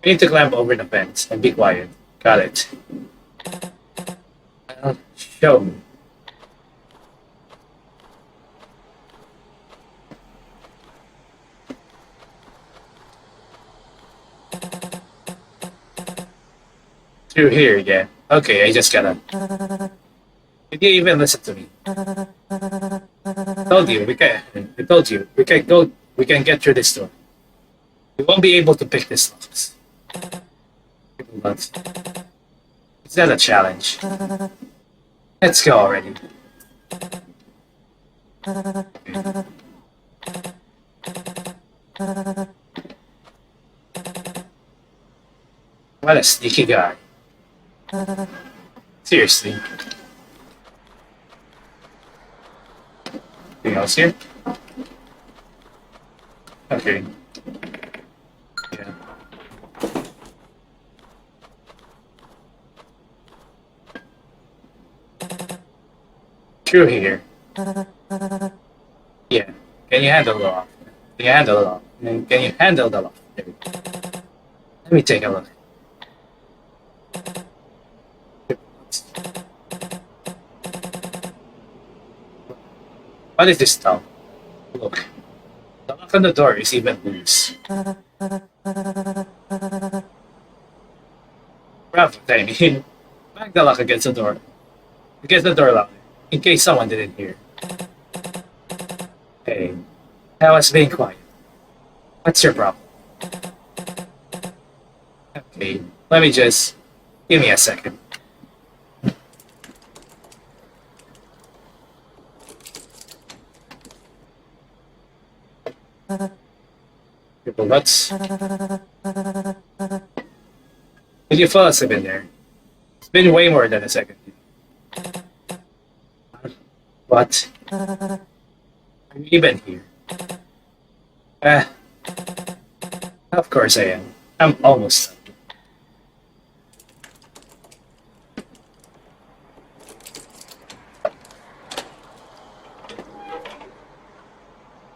need to climb over the fence and be quiet. Got it. Well, show me. Through here, yeah. Okay, I just gotta. Did you even listen to me? Told you we can. I told you we can go. We can get through this door. We won't be able to pick this locks. But it's not a challenge. Let's go already. What a sneaky guy. Seriously. Anything else here? Okay. Yeah. Through here. Yeah. Can you handle the lock? Can you handle the lock? Can you handle the lock? There we go. Let me take a look. What is this stuff? Look. The lock on the door is even loose. Bravo, Tae-min. Bang the lock against the door. Against the door lock. In case someone didn't hear. Hey, I was being quiet. What's your problem? Okay, let me just... Give me a second. Triple nuts. Did you fall asleep in there? It's been way more than a second. What? Are you even here? Of course I am. I'm almost done.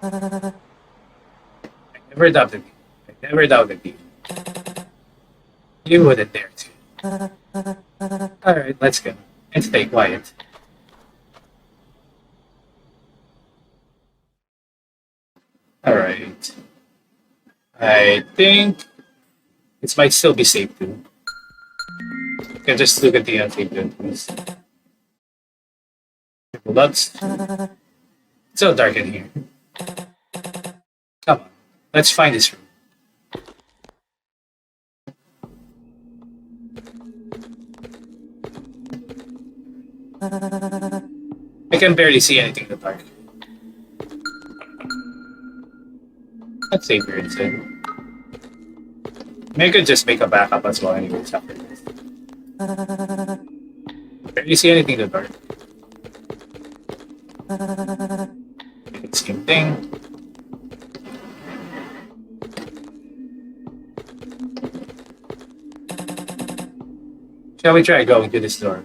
I never doubted you. I never doubted you. You wouldn't dare to. Alright, let's go. And stay quiet. Alright. I think this might still be safe too. You can just look at the unpaid please. Triple nuts. It's so dark in here. Come on, let's find this room. I can barely see anything in the dark. Let's save here instead. Maybe I could just make a backup as well anyways after this. Barely see anything in the dark. Same thing. Shall we try going to this door?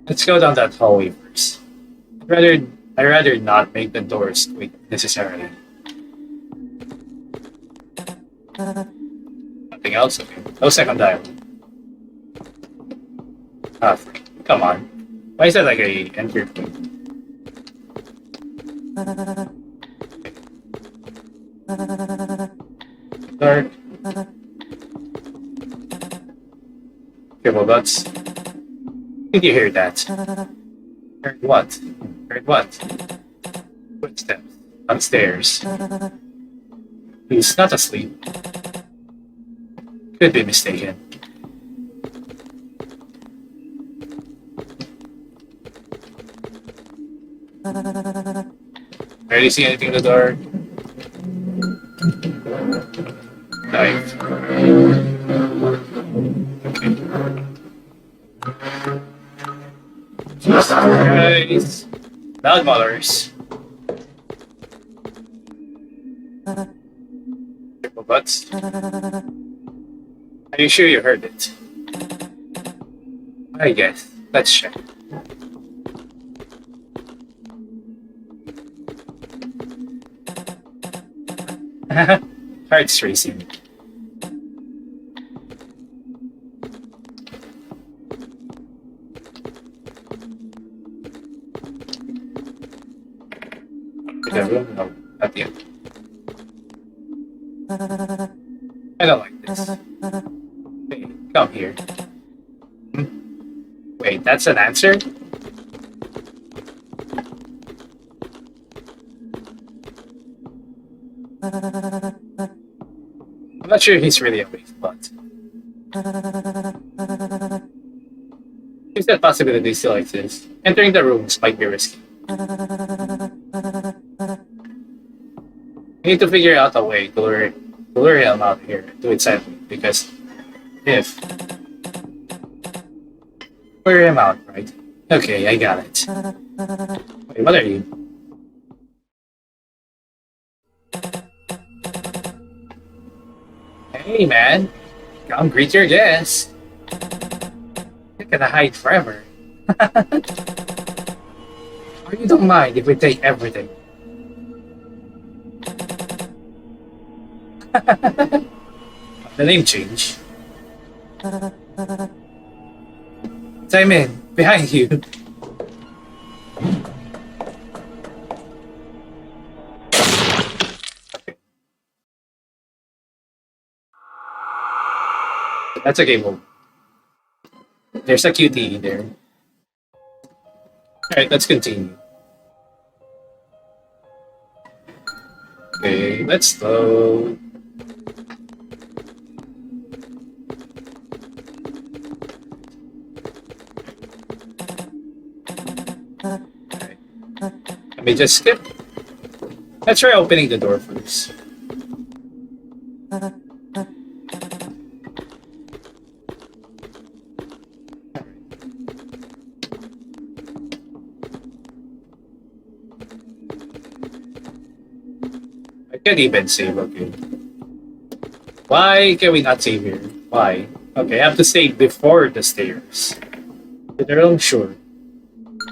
Let's go down that hallway first. I'd rather not make the doors quick necessarily. Nothing else? Okay. No second dial. Ah, come on. Why is that like a entry point? Dark. Okay, well that's. Did you hear that? Heard what? Heard what? Footsteps upstairs. He's not asleep. Could be mistaken. Barely see anything in the dark. Knife. Okay. Jesus Christ. Loud mothers. Triple butts. Are you sure you heard it? I guess. Let's check. Heart's racing. The room? No, not yet. I don't like this. Hey, come here. Wait, that's an answer? I'm not sure he's really awake, but if that possibility still exists, entering the rooms might be risky. We need to figure out a way to lure him out here, do it silently, because if lure him out, right? Okay, I got it. Wait, what are you? Hey man, come greet your guests. You're gonna hide forever. Or you don't mind if we take everything. The name change. Tae-min, behind you. That's a game move. There's a QTE there. Alright, let's continue. Okay, let's load. Okay. Let me just skip. Let's try opening the door first. I can't even save, okay. Why can we not save here? Why? Okay, I have to save before the stairs. With their own sure.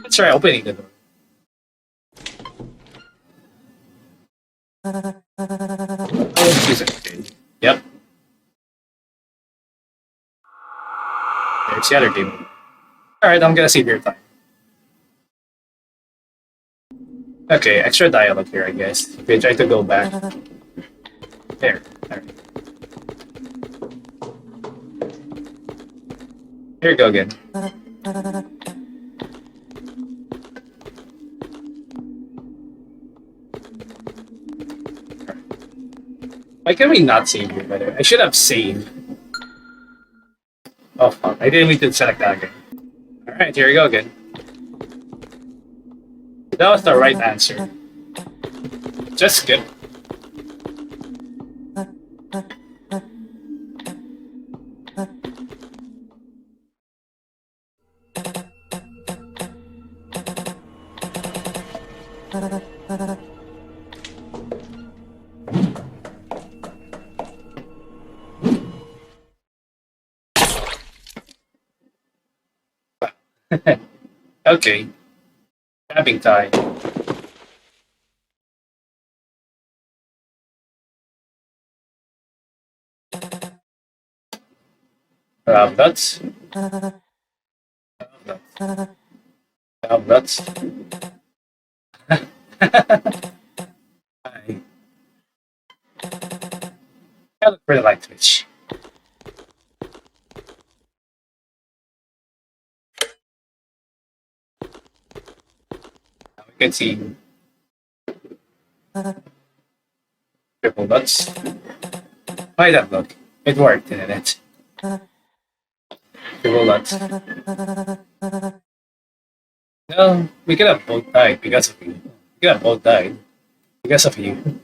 Let's try opening the door. Oh, she's okay. Yep. There's the other table. Alright, I'm gonna save your time. Okay, extra dialogue here, I guess. Okay, try to go back. There. Alright. Here you go again. Why can we not save here, by the way? I should have saved. Oh fuck, I didn't mean to select that again. Alright, here we go again. That was the right answer. Just skip. Okay. Yapping time. That's Nuts. I look pretty like Twitch. Now we can see triple nuts. Why that look? It worked, didn't it? Triple nuts. No, we could have both died because of you. We could have both died because of you.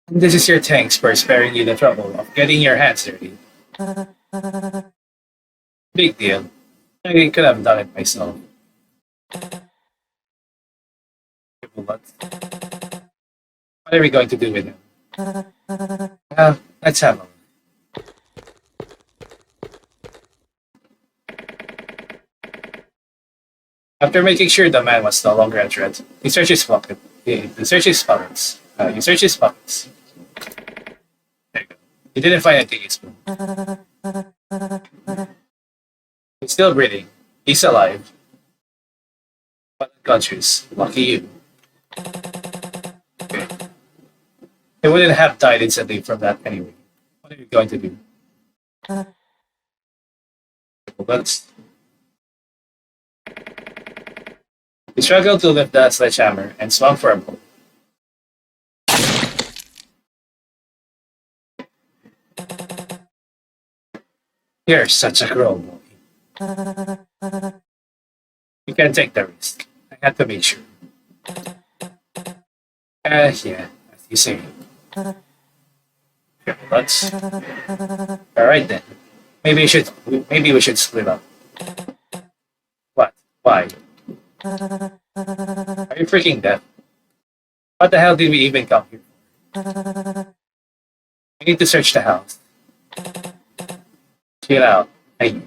This is your thanks for sparing you the trouble of getting your hands dirty. Big deal. I could have done it myself. What are we going to do with him? Let's have a look. After making sure the man was no longer a threat, he searched his pocket. He searched his pockets. You searched his pockets. There you go. He didn't find anything useful. He's still breathing. He's alive. But unconscious. Lucky you. Okay. He wouldn't have died instantly from that anyway. What are you going to do? Let's. He struggled to lift that sledgehammer and swung for a blow. You're such a girl, boy. You can take the risk. I had to make sure. Yeah, as you say. Let's. Alright then. Maybe we should split up. What? Why? Are you freaking deaf? What the hell did we even come here for? We need to search the house. Chill out.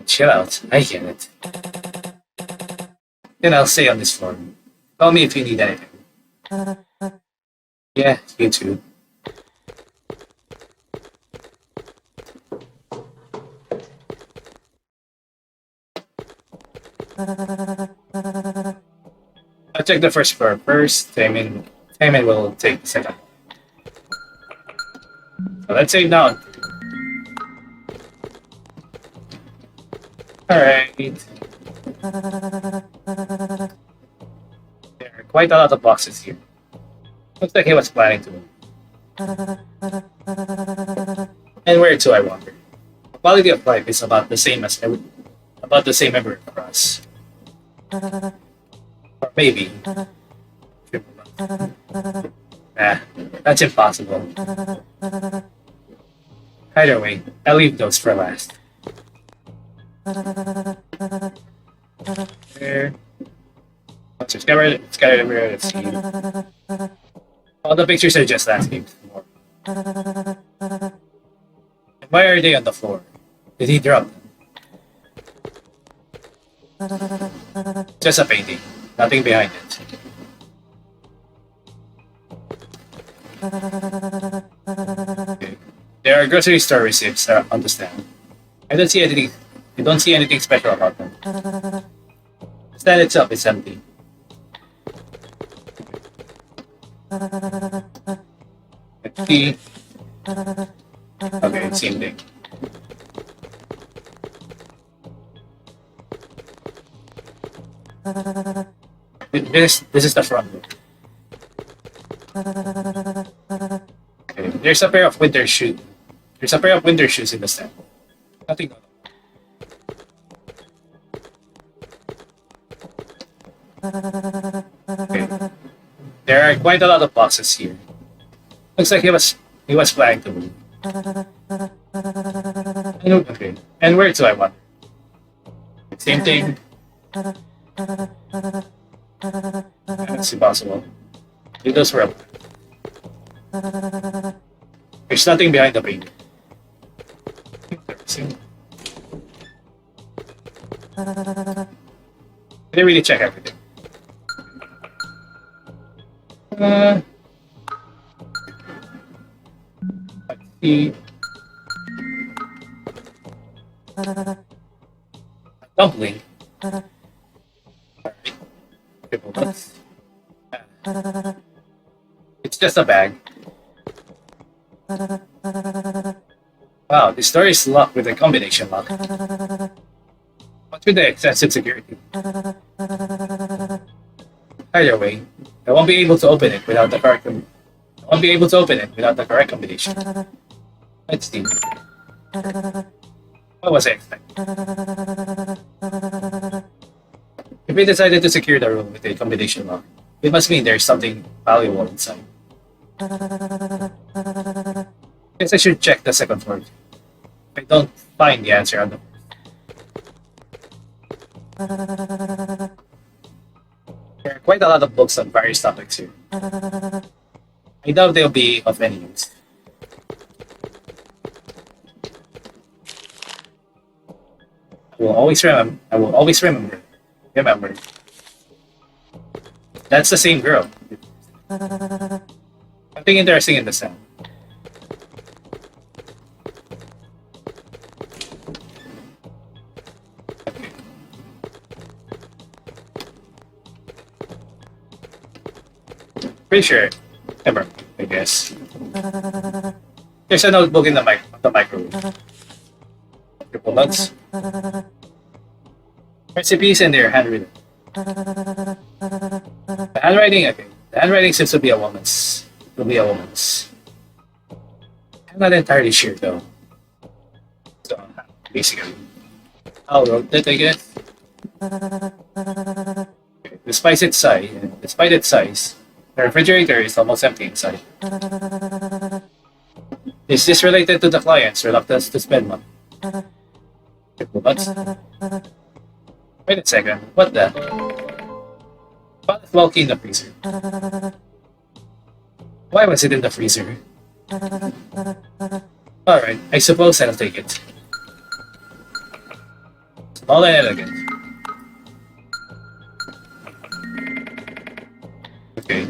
Chill out. I get it. Then I'll stay on this floor. Call me if you need anything. Yeah, you too. I'll check the first floor first. Tae-min will take the second. So let's save now. Alright. There are quite a lot of boxes here. Looks like he was planning to move. And where to, I wonder? The quality of life is about the same everywhere for us. Or maybe. Nah, that's impossible. Either way, I'll leave those for last. There. Let's just get rid of it. Let's see. All the pictures are just landscapes. And why are they on the floor? Did he drop them? Just a painting. Nothing behind it. Okay. There are grocery store receipts on the stand. I don't see anything special about them. The stand itself is empty. Let's see. Okay, same thing. This is the front door. Okay, there's a pair of winter shoes. There's a pair of winter shoes in the stand. Nothing. Okay. There are quite a lot of boxes here. Looks like he was planning to move. Okay. And where do I want? Same thing. That's impossible. Windows were up. There's nothing behind the painting. I didn't really check everything. Let's see. Dumpling. It's just a bag. Wow, this door is locked with a combination lock. What's with the excessive security? Either way, I won't be able to open it without the correct. I won't be able to open it without the correct combination. Let's see. What was I expecting? If we decided to secure the room with a combination lock, it must mean there's something valuable inside. Guess I should check the second floor. If I don't find the answer on the there are quite a lot of books on various topics here. I doubt they'll be of any use. I will always remember. Remember. That's the same girl. Something interesting in the sound. Pretty sure. Never, I guess. There's a notebook in the microwave. Triple notes. Recipes and they're handwritten. The handwriting, okay. The handwriting seems to be a woman's. To be a woman's. I'm not entirely sure though. So, basically. I'll wrote it, I guess. Okay. Despite its size, the refrigerator is almost empty inside. Is this related to the client's reluctance to spend money? Wait a second, what the? What is bulky in the freezer? Why was it in the freezer? Alright, I suppose I'll take it. Small and elegant. Okay.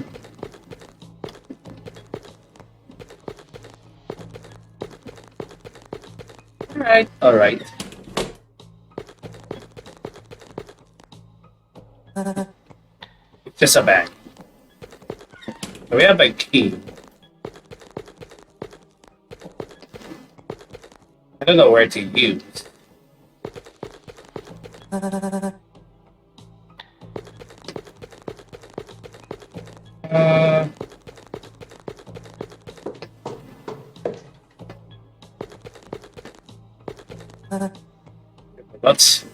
Alright. It's just a bag. So we have a key. I don't know where to use. Let's.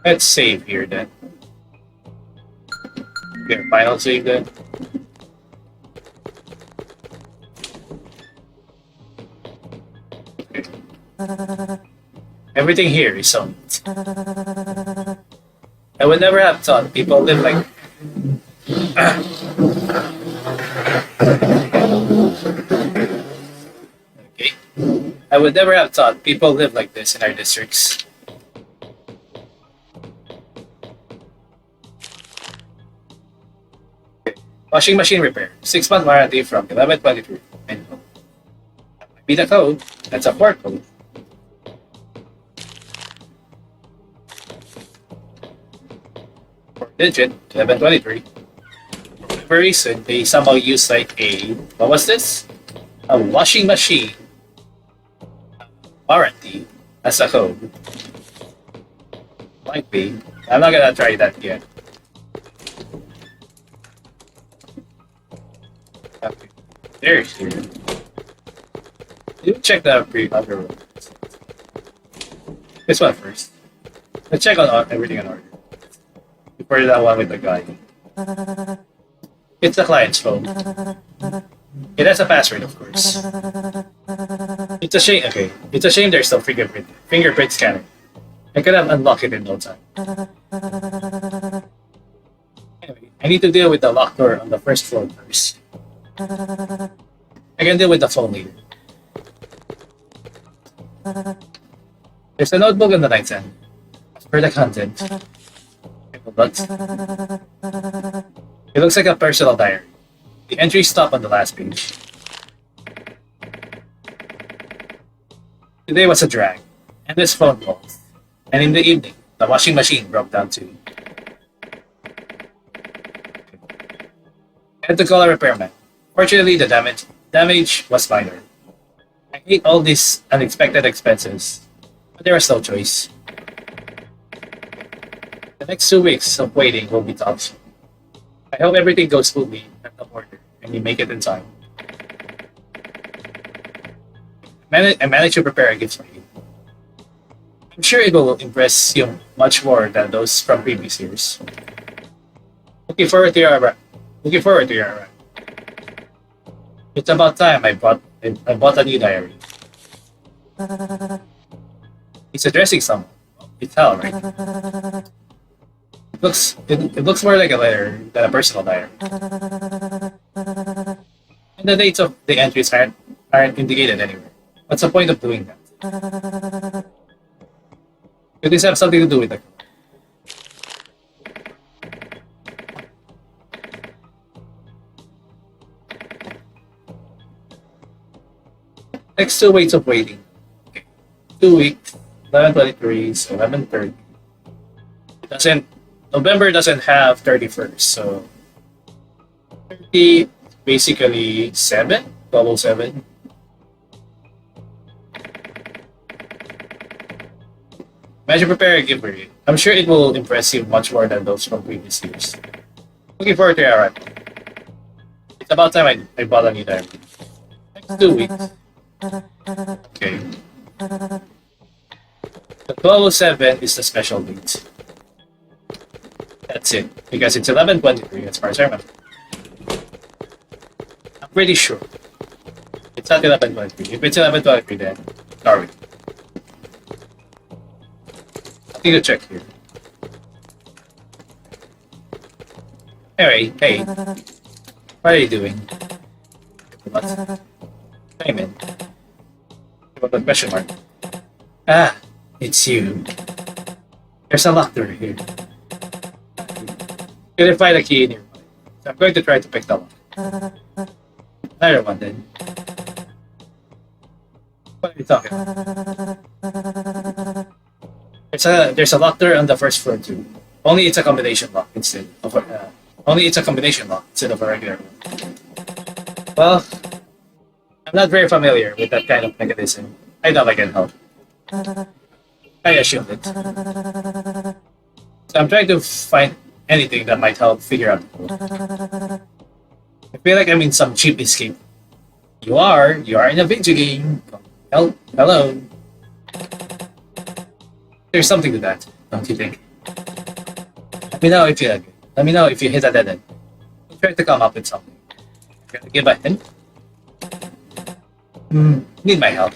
Let's save here then. Okay, final save then. Okay. Everything here is on. I would never have thought people live like. Okay. I would never have thought people live like this in our districts. Washing machine repair. 6-month warranty from 11/23. And that might be the code. That's a 4 code. Digit 11/23. For whatever reason, they somehow use like a what was this? A washing machine warranty as a code. Might be. I'm not gonna try that yet. Okay. There's here. You check the other room. This one first. Let's check on everything in order. Before that one with the guy. It's the client's phone. It has a password, of course. It's a shame. Okay, it's a shame there's no fingerprint scanner. I could have unlocked it in no time. Anyway, I need to deal with the locked door on the first floor first. I can deal with the phone later. There's a notebook on the nightstand. For the content. But it looks like a personal diary. The entries stop on the last page. Today was a drag, and this phone calls. And in the evening, The washing machine broke down too. I had to call a repairman. Fortunately, the damage was minor. I hate all these unexpected expenses, but there was no choice. The next 2 weeks of waiting will be tough. I hope everything goes smoothly at the border and you make it in time. I managed to prepare a gift for you. I'm sure it will impress you much more than those from previous years. Looking forward to your arrival. It's about time I bought a new diary. It's addressing someone. It's hell, right? It looks more like a letter than a personal diary. And the dates of the entries aren't indicated anywhere. What's the point of doing that? Could this have something to do with it? Next 2 weeks of waiting. Okay. 2 weeks, 11/23, so 11/30. November doesn't have 31st, so 30 basically 12/07. Imagine prepare a gift for you. I'm sure it will impress you much more than those from previous years. Looking forward to your arrival. It's about time I bought a new diary. Next 2 weeks. Okay. The 12/07 is the special date. That's it, because it's 11/23 as far as I remember. I'm pretty sure. It's not 11/23. If it's 11/23 then, sorry. I need to check here. Anyway, hey. What are you doing? What? Tae-min. What the question mark? Ah, it's you. There's a locker here. You can find a key in your mind. So I'm going to try to pick that one. Another one then. What are you talking about? There's a locker on the first floor too. Only it's a combination lock instead of a regular one. Well, I'm not very familiar with that kind of mechanism. I doubt I can help. I assumed it. So I'm trying to find anything that might help figure out the code. I feel like I'm in some cheap escape. You are in a video game. Hello. There's something to that, don't you think? Let me know if you hit a dead end. I'll try to come up with something. Gonna give a hint? Need my help.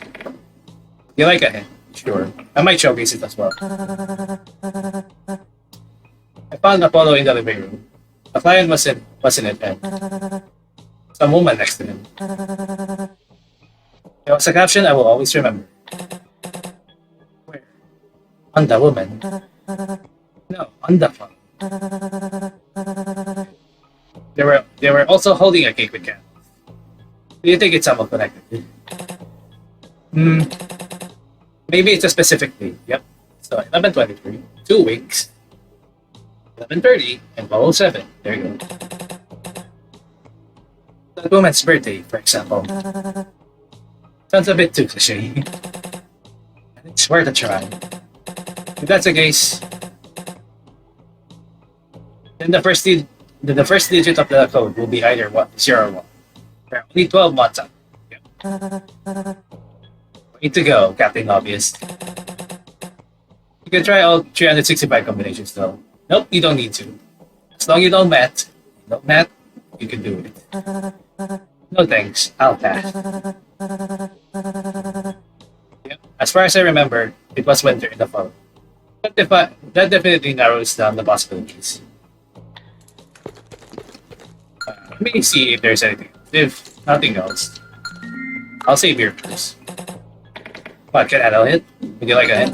You like a hint? Sure. I might showcase it as well. I found a photo in the living room. The client was in it and some woman next to him. There was a caption I will always remember. Where? On the woman. No, on the phone. They were also holding a cake with candles. Do you think it's someone connected? Maybe it's a specific date. Yep. So 11/23, 2 weeks, 11:30, and 12:07. There you go. That woman's birthday, for example. Sounds a bit too cliche. It's worth a try. If that's the case, then the first digit of the code will be either 0 or 1. There are only 12 months out. Yep. Way to go, Captain Obvious. You can try all 365 combinations though. Nope, you don't need to. As long as you don't math, you can do it. No thanks, I'll pass. Yep. As far as I remember, it was winter in the fall. That definitely narrows down the possibilities. Let me see if there's anything. If nothing else, I'll save your first. What, can Adele hit? Would you like a hit?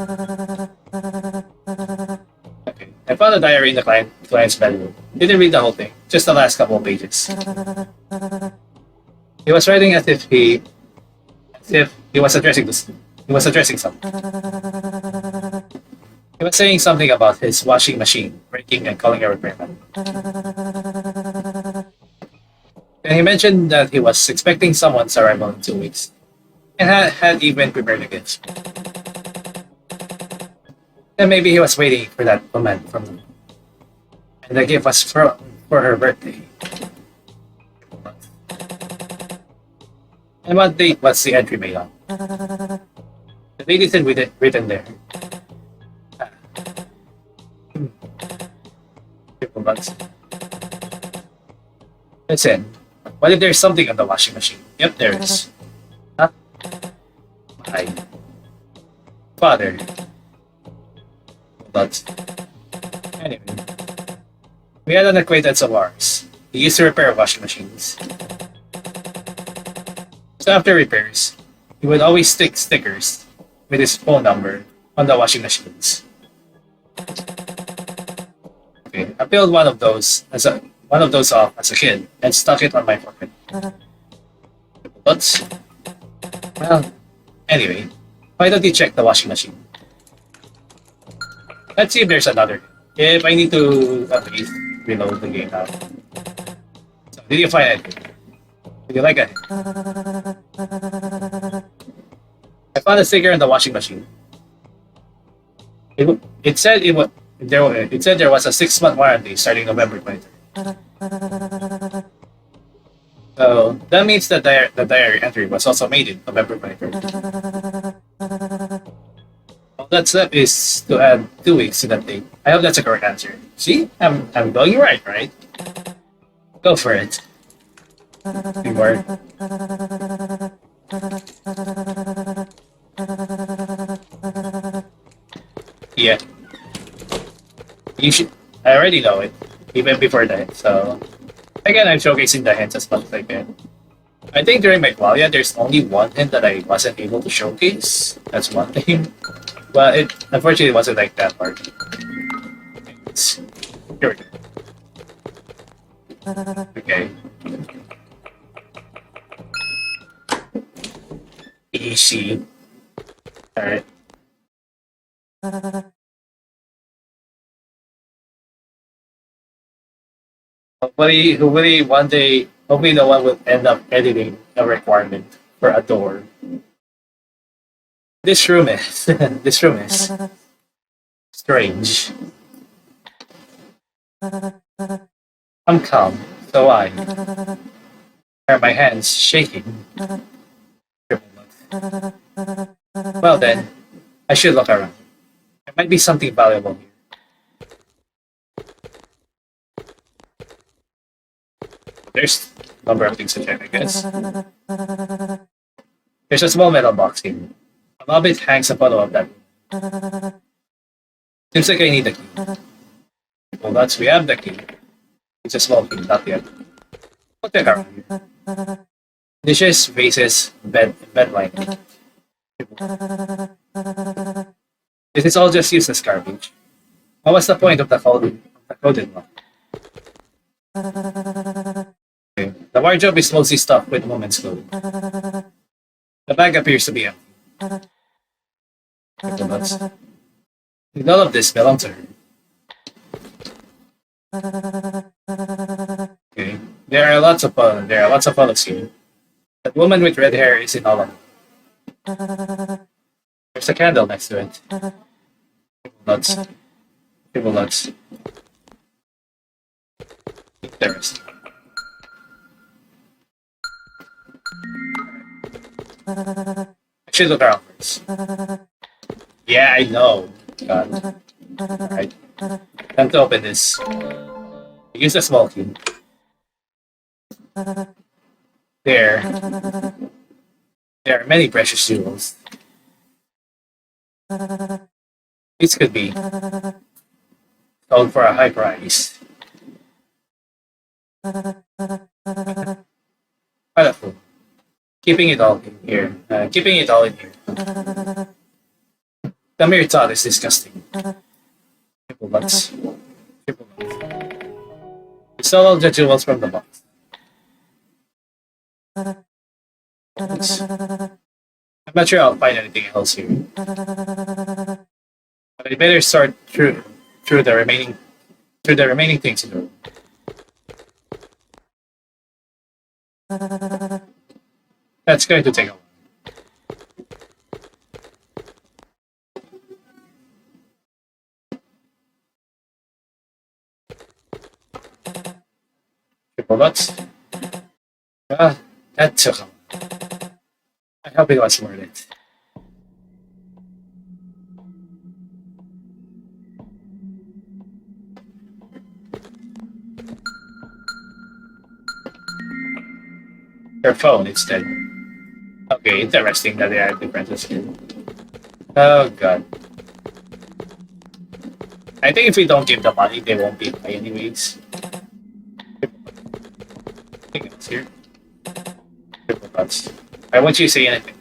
Okay. I found a diary in the client's bedroom. Didn't read the whole thing, just the last couple of pages. He was writing as if he was addressing someone. He was saying something about his washing machine breaking and calling a repairman. And he mentioned that he was expecting someone's arrival in 2 weeks and had even prepared a gift. And maybe he was waiting for that comment from them. And the gift was for her birthday. And what date was the entry made on? The date isn't written there. Triple bucks. Listen, what if there's something on the washing machine? Yep, there is. Huh? My father. But anyway, we had an acquaintance of ours. He used to repair washing machines. So after repairs, he would always stick stickers with his phone number on the washing machines. Okay, I peeled one of those off as a kid and stuck it on my forehead. But well, anyway, why don't you check the washing machine? Let's see if there's another. If I need to at least reload the game now. So, did you find it? Did you like it? I found a sticker in the washing machine. It said there was a 6-month warranty starting November 23rd. So that means that the diary entry was also made in November 23rd. All that's left is to add 2 weeks to that date. I hope that's a correct answer. See, I'm going right? Go for it. Reward. Yeah. You should. I already know it, even before that. So again, I'm showcasing the hints as much as I can. I think during my qualia, there's only one hint that I wasn't able to showcase. That's one thing. But it unfortunately wasn't like that hard. Here we go. Okay. Easy. Alright. Hopefully no one will end up editing a requirement for a door. This room is strange. I'm calm, so why are my hands shaking? Well then, I should look around. There might be something valuable here. There's a number of things to check, I guess. There's a small metal box here. Above it hangs a photo of that. Seems like I need the key. Well, we have the key. It's a small key, not yet. I'll check around here. Dishes, vases, bed lining. This is all just useless garbage. What was the point of the coded one? Okay. The wardrobe is mostly stuffed with women's clothing. The bag appears to be empty. None of this belongs to her. Okay. There are lots of photos here. That woman with red hair is in all of them. There's a candle next to it. Nuts. Triple nuts. Interesting. I should look around first. Yeah, I know. God. Alright. Time to open this. Use a small key. There are many precious jewels. These could be sold for a high price. Wonderful. Keeping it all in here. The mere thought is disgusting. Triple bucks. We sell all the jewels from the box. I'm not sure I'll find anything else here. But I We better sort through the remaining things in the room. That's going to take a while. Triple dots. That took a while. I hope it was worth it. Your phone instead. Okay, interesting that they are differences here. Oh god. I think if we don't give the money, they won't be by anyways. Anything else here? Triple dots. Why won't you say anything?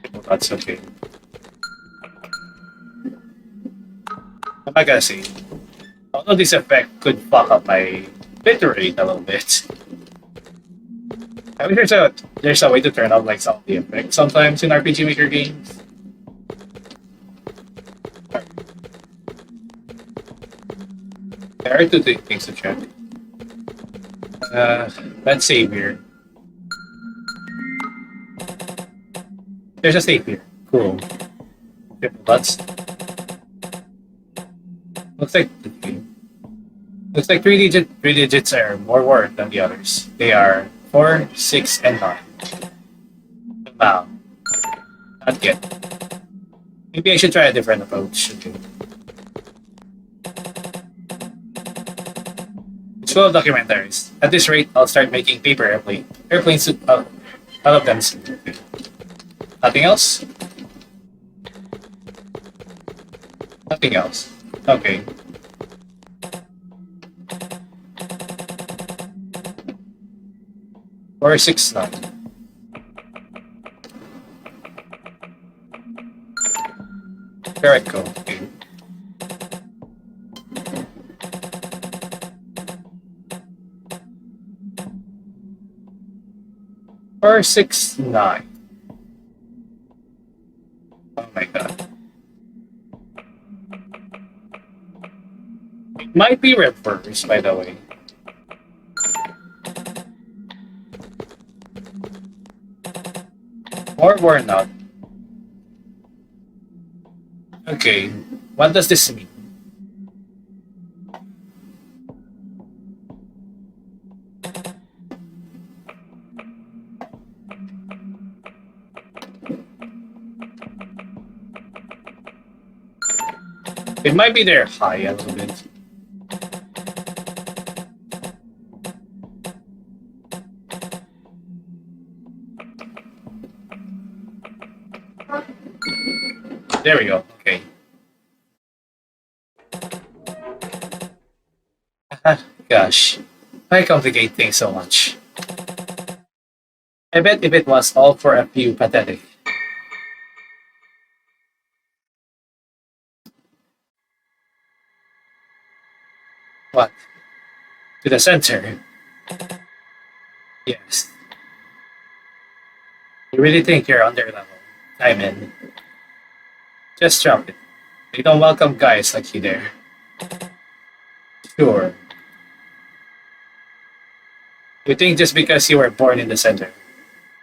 Triple dots, okay. I'm not gonna say. Although this effect could fuck up my bit rate a little bit. I wish there's a way to turn off like some of the effects sometimes in RPG Maker games. There are two things to check. Let's save here. There's a save here. Cool. Triple Looks like three digits are more worth than the others. They are 4, 6, and 9. Wow. Not good. Maybe I should try a different approach. Okay. It's full of documentaries. At this rate, I'll start making paper airplanes out of them soon. Okay. Nothing else? Nothing else. Okay. Or 6, 9. There I go. Okay. Or 6, 9. Oh my god. It might be reversed, by the way. Or we're not. Okay, what does this mean? It might be they're high a little bit. There we go. Okay. Gosh, why complicate things so much? I bet if it was all for a few pathetic. What? To the center? Yes. You really think you're on their level? Tae-min. Just drop it. They don't welcome guys like you there. Sure. You think just because you were born in the center,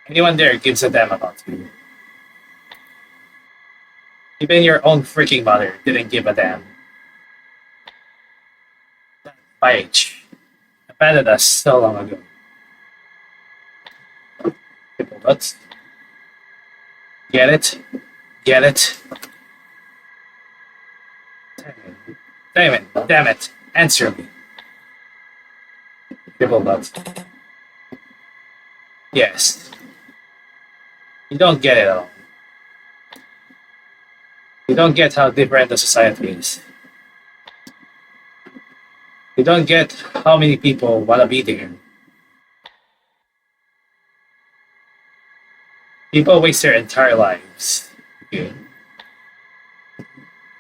anyone there gives a damn about you? Even your own freaking mother didn't give a damn. Paich abandoned us so long ago. Triple dots. Get it? Get it? Damn it. Damn it. Answer me. Triple dots. Yes. You don't get it at all. You don't get how different the society is. You don't get how many people want to be there. People waste their entire lives, okay,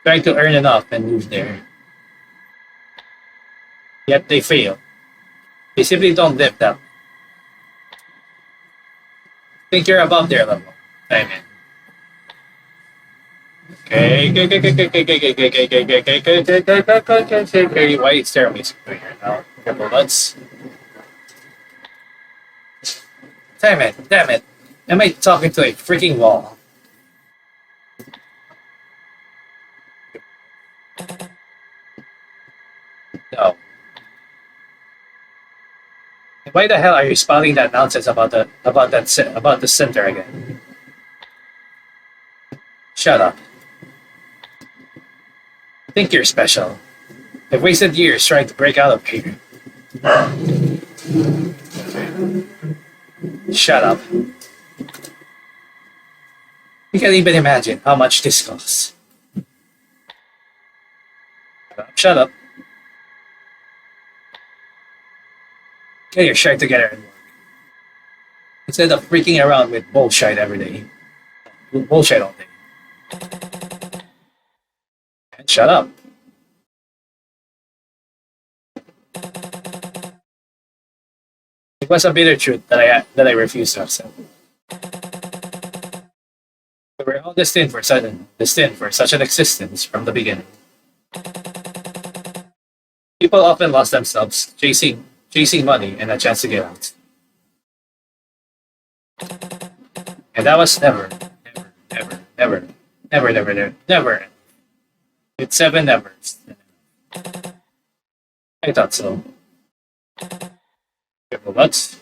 trying to earn enough and move there. Yet they fail. They simply don't live that. Think you're above their level. I mean, Why is there music doing right now? Couple nuts. Damn it! Damn it! Am I talking to a freaking wall? No. Why the hell are you spouting that nonsense about the center again? Shut up. Think you're special. I've wasted years trying to break out of here. Shut up. You can't even imagine how much this costs. Shut up. Get your shit together and work. Instead of freaking around with bullshit every day. Bullshit all day. And shut up. It was a bitter truth that I refused to accept. We were all destined for such an existence from the beginning. People often lost themselves chasing money and a chance to get out. And that was never. With 7 nevers. I thought so. What?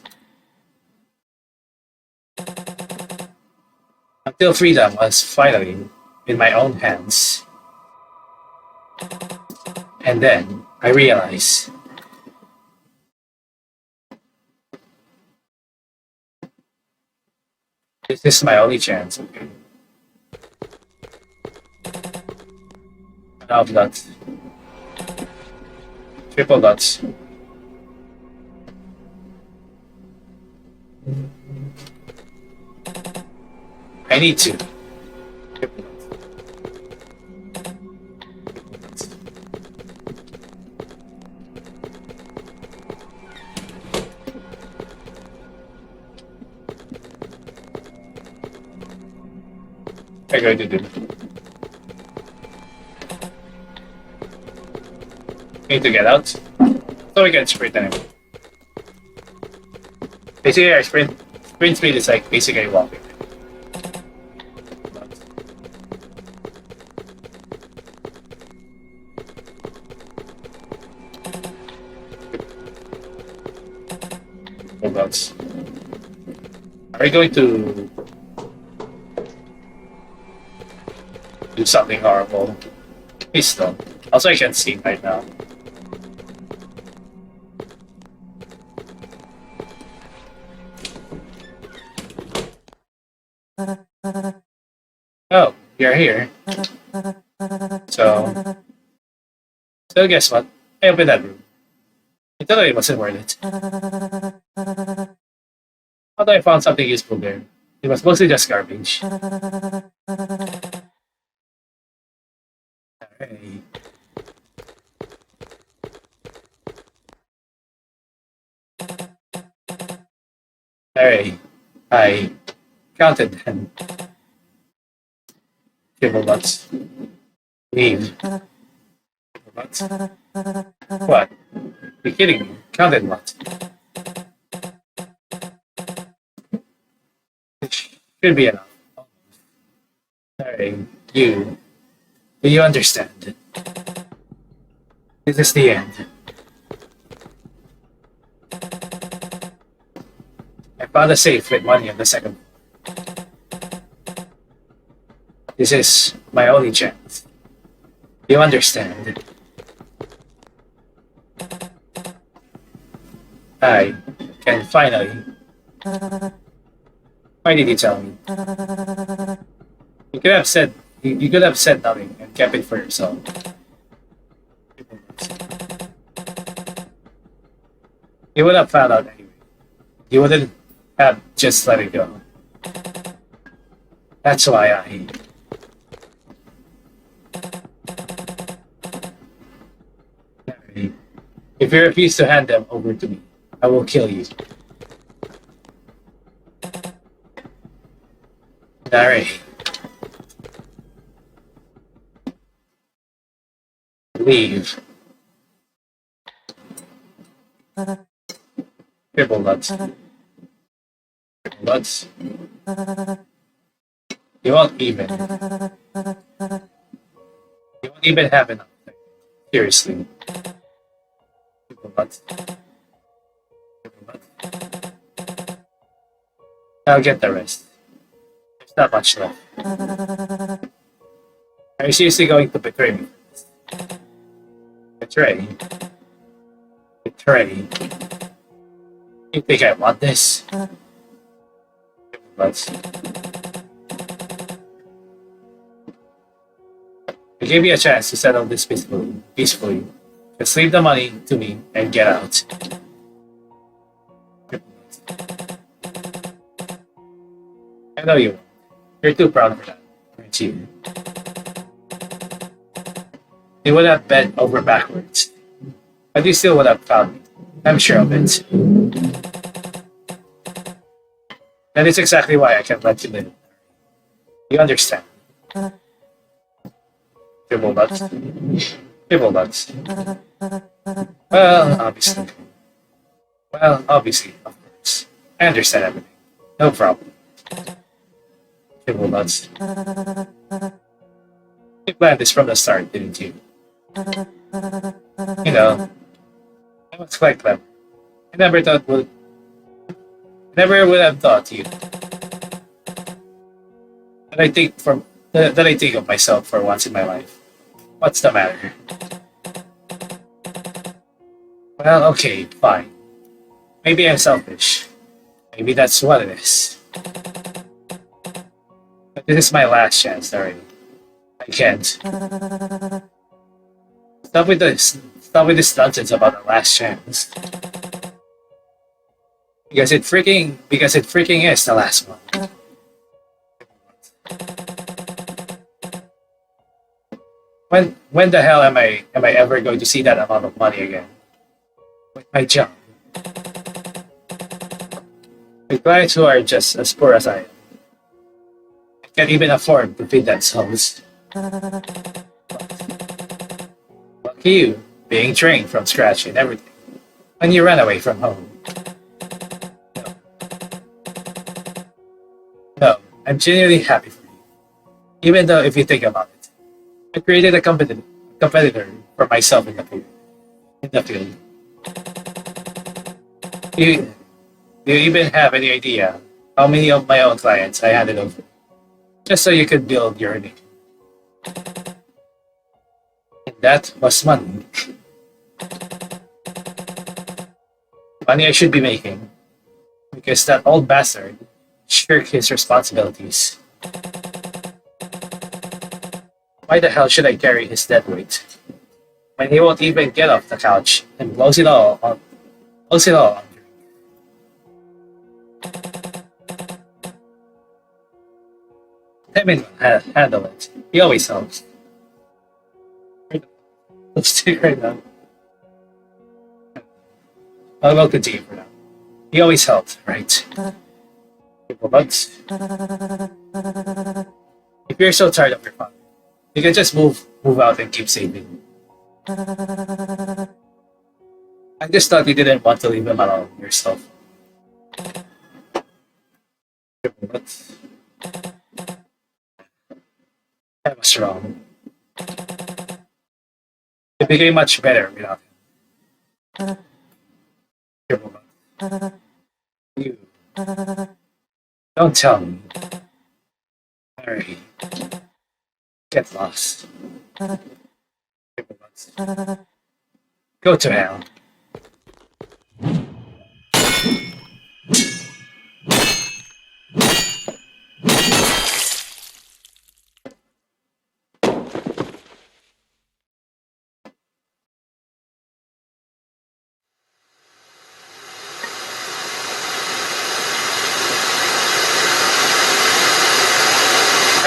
Until freedom was finally in my own hands. And then I realized this is my only chance. Okay. Half dots. Triple dots. I need to. Triple dots. I'm going to do. Need to get out. So we can sprint anyway. Basically, our sprint speed is like basically walking. Robots. Are we going to do something horrible? Please don't. Also, I can't see right now. Oh, you're here. So guess what? I opened that room. I thought it wasn't worth it. Although I found something useful there. It was mostly just garbage. Alright. Alright. I counted them. Triple butts. Leave. Triple butts. What? You're kidding me. Counted what? Should be enough. Sorry, do you understand? This is the end. I found a safe with money on the second floor. This is my only chance. You understand? I can finally. Why did you tell me? You could have said nothing and kept it for yourself. You would have found out anyway. You wouldn't have just let it go. That's why I. If you refuse to hand them over to me, I will kill you. Na-rae. Leave. Triple nuts. Triple nuts. You won't even. You won't even have enough. Seriously. Triple nuts. Triple nuts. I'll get the rest. There's not much left. Are you seriously going to betray me? Betray? Betray? You think I want this? But I gave you a chance to settle this peacefully. Just leave the money to me and get out. I know you. You're too proud for that, aren't you? You would have bent over backwards, but you still would have found me. I'm sure of it. That is exactly why I can't let you live. You understand? Triple nuts. Triple nuts. Well, obviously. Well, obviously, of course. I understand everything. No problem. Triple nuts. You planned this from the start, didn't you? You know, I was quite clever. I never would have thought you. That I think of myself for once in my life. What's the matter? Well, okay, fine. Maybe I'm selfish. Maybe that's what it is. But this is my last chance, already. I can't. Stop with this. Stop with this nonsense about the last chance. Because it freaking is the last one. When the hell am I ever going to see that amount of money again? With my job. With clients who are just as poor as I am. I can't even afford to feed themselves. Lucky you, being trained from scratch and everything. When you ran away from home. No, I'm genuinely happy for you. Even though if you think about it, I created a competitor for myself in the field. In the field. You, do you even have any idea how many of my own clients I handed over? Just so you could build your name. And that was money. Money I should be making. Because that old bastard shirked his responsibilities. Why the hell should I carry his dead weight? When he won't even get off the couch and blows it all on Tae-min will handle it. He always helps. Let's stick right now. I'll continue for now. He always helped, right? But if you're so tired of your father, you can just move out and keep saving. I just thought you didn't want to leave him alone yourself. But I was wrong. It became much better without him. You don't tell me. Alright. Get lost. Go to hell.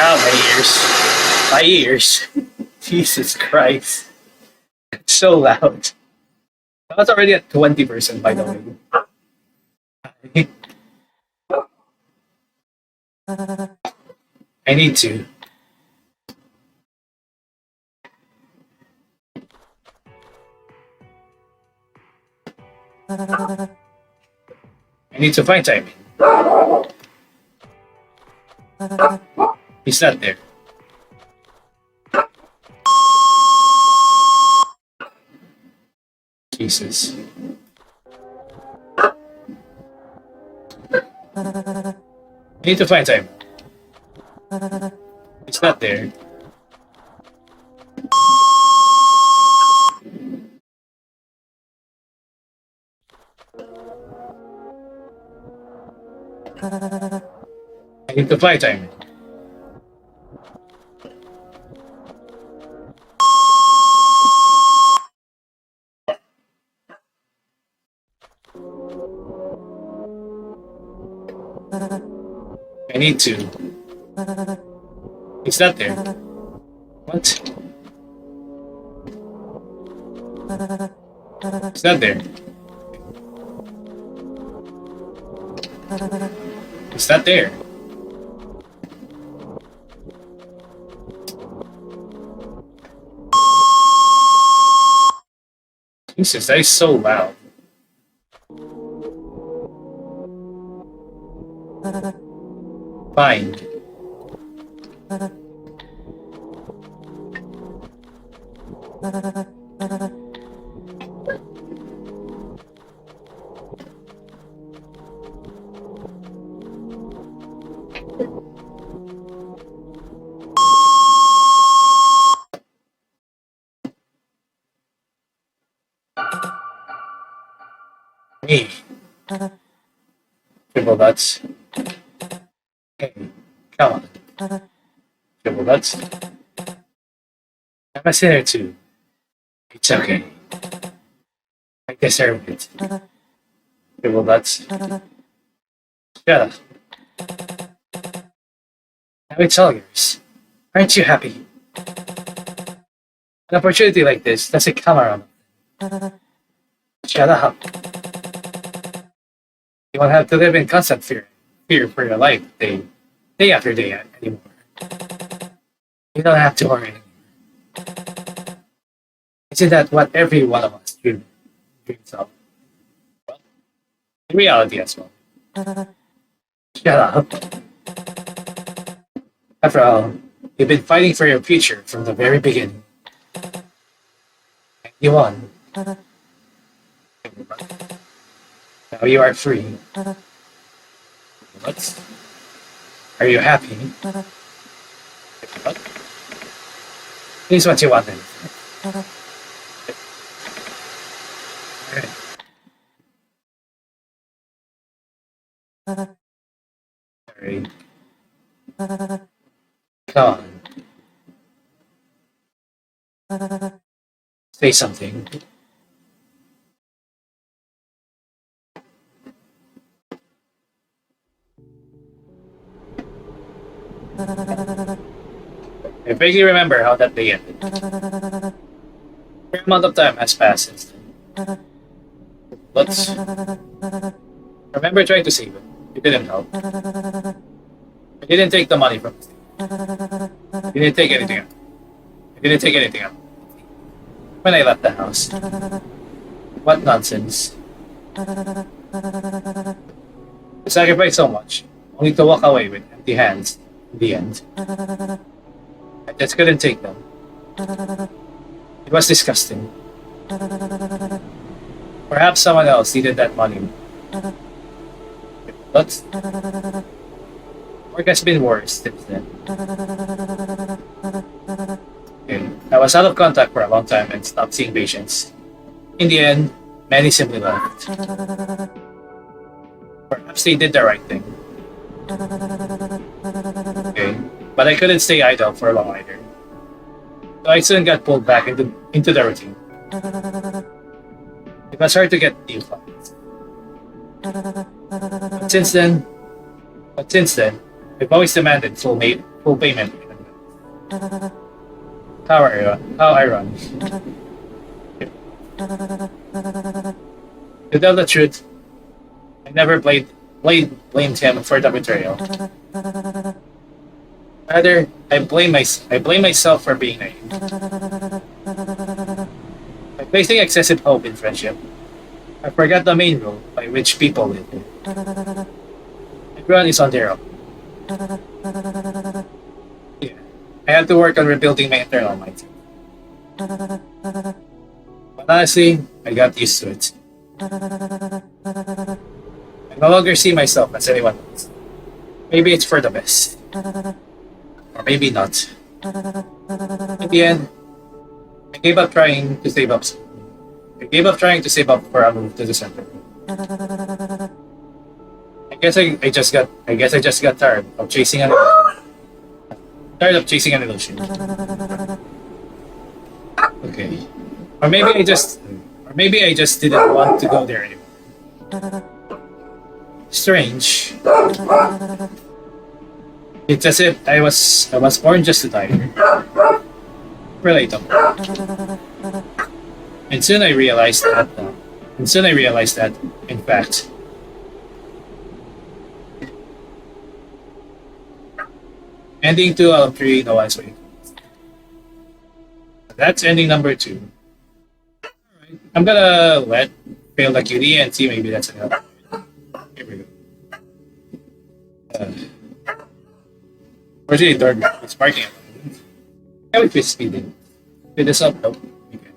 Oh, my ears. Jesus Christ. It's so loud. I was already at 20%, by the way. I need to. I need to find Tae-min. He's not there. Jesus. I need to find Tae-min. He's not there. I need to find Tae-min. I need to. It's not there. What? It's not there. It's not there. Jesus, that is so loud. Fine. Me. Triple nuts. Hey, come on. Triple nuts. I'm a sinner too. It's okay. I deserve it. Triple nuts. Shut up. Now it's all yours. Aren't you happy? An opportunity like this doesn't come around. Shut up. You won't have to live in constant fear for your life day after day anymore. You don't have to worry anymore. Isn't that what every one of us dreams of? Well, in reality as well. Shut up. After all, you've been fighting for your future from the very beginning. And you won. Now you are free. What? Are you happy? What? Here's what you wanted. Sorry. Come on. Say something. I vaguely remember how that day ended. A fair amount of time has passed since then. Let's remember trying to save it. It didn't help. I didn't take the money from it. Didn't take anything out. I didn't take anything out. When I left the house. What nonsense. I sacrificed so much, only to walk away with empty hands in the end. I just couldn't take them. It was disgusting. Perhaps someone else needed that money. But work has been worse since then. Okay. I was out of contact for a long time and stopped seeing patients. In the end, many simply left. Perhaps they did the right thing. Okay. But I couldn't stay idle for long either. So I soon got pulled back into the routine. It was hard to get new clients. But since then, I've always demanded full payment. How ironic. To tell the truth, I never blamed him for the betrayal. Rather, I blame myself for being naive. By placing excessive hope in friendship, I forgot the main rule by which people live. Everyone is on their own. Yeah. I have to work on rebuilding my internal mindset. But honestly, I got used to it. I no longer see myself as anyone else. Maybe it's for the best. Or maybe not. In the end, I gave up trying to save up. I gave up trying to save up for a move to the center. I guess I just got tired of chasing an illusion. Okay. Or maybe I just didn't want to go there anymore. Strange. It's as if I was born just to die. Relatable. And soon I realized that, in fact, ending 2 out of 3, no one's waiting. That's ending number 2. Alright, I'm gonna let fail the cutie and see maybe that's enough. Here we go. Where's the dog? It's barking at me. Can we quit speeding? Speed this up? Nope. Okay.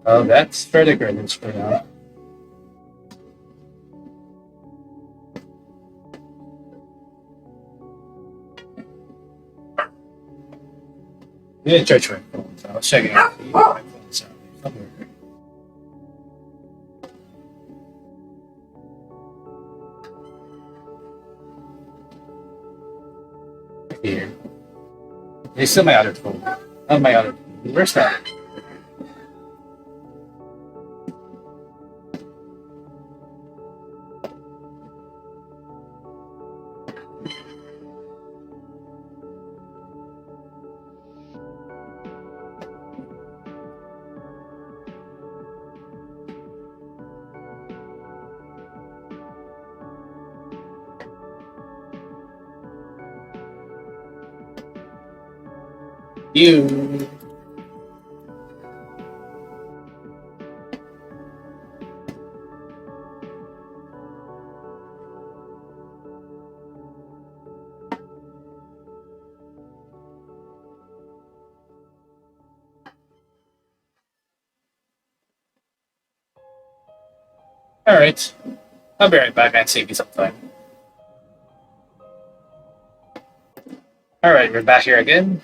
Oh, that's for the curtains for now. I didn't charge my phone, so I was checking out my phone sound somewhere. Here. It's still my other phone. Not my other phone. Where's that? You. Alright. I'll be right back and save you some time. Alright, we're back here again.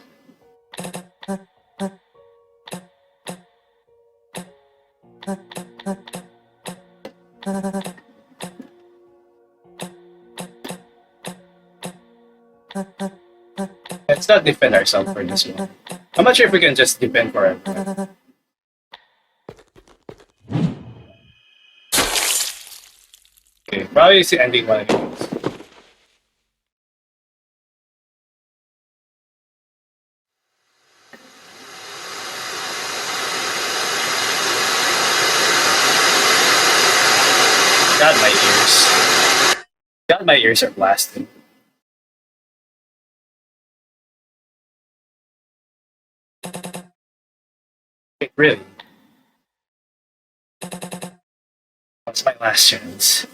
Let's not defend ourselves for this one. I'm not sure if we can just defend for it. Okay, probably it's the ending one anyways. God, my ears. God, my ears are blasted. Wait, really? What's my last chance?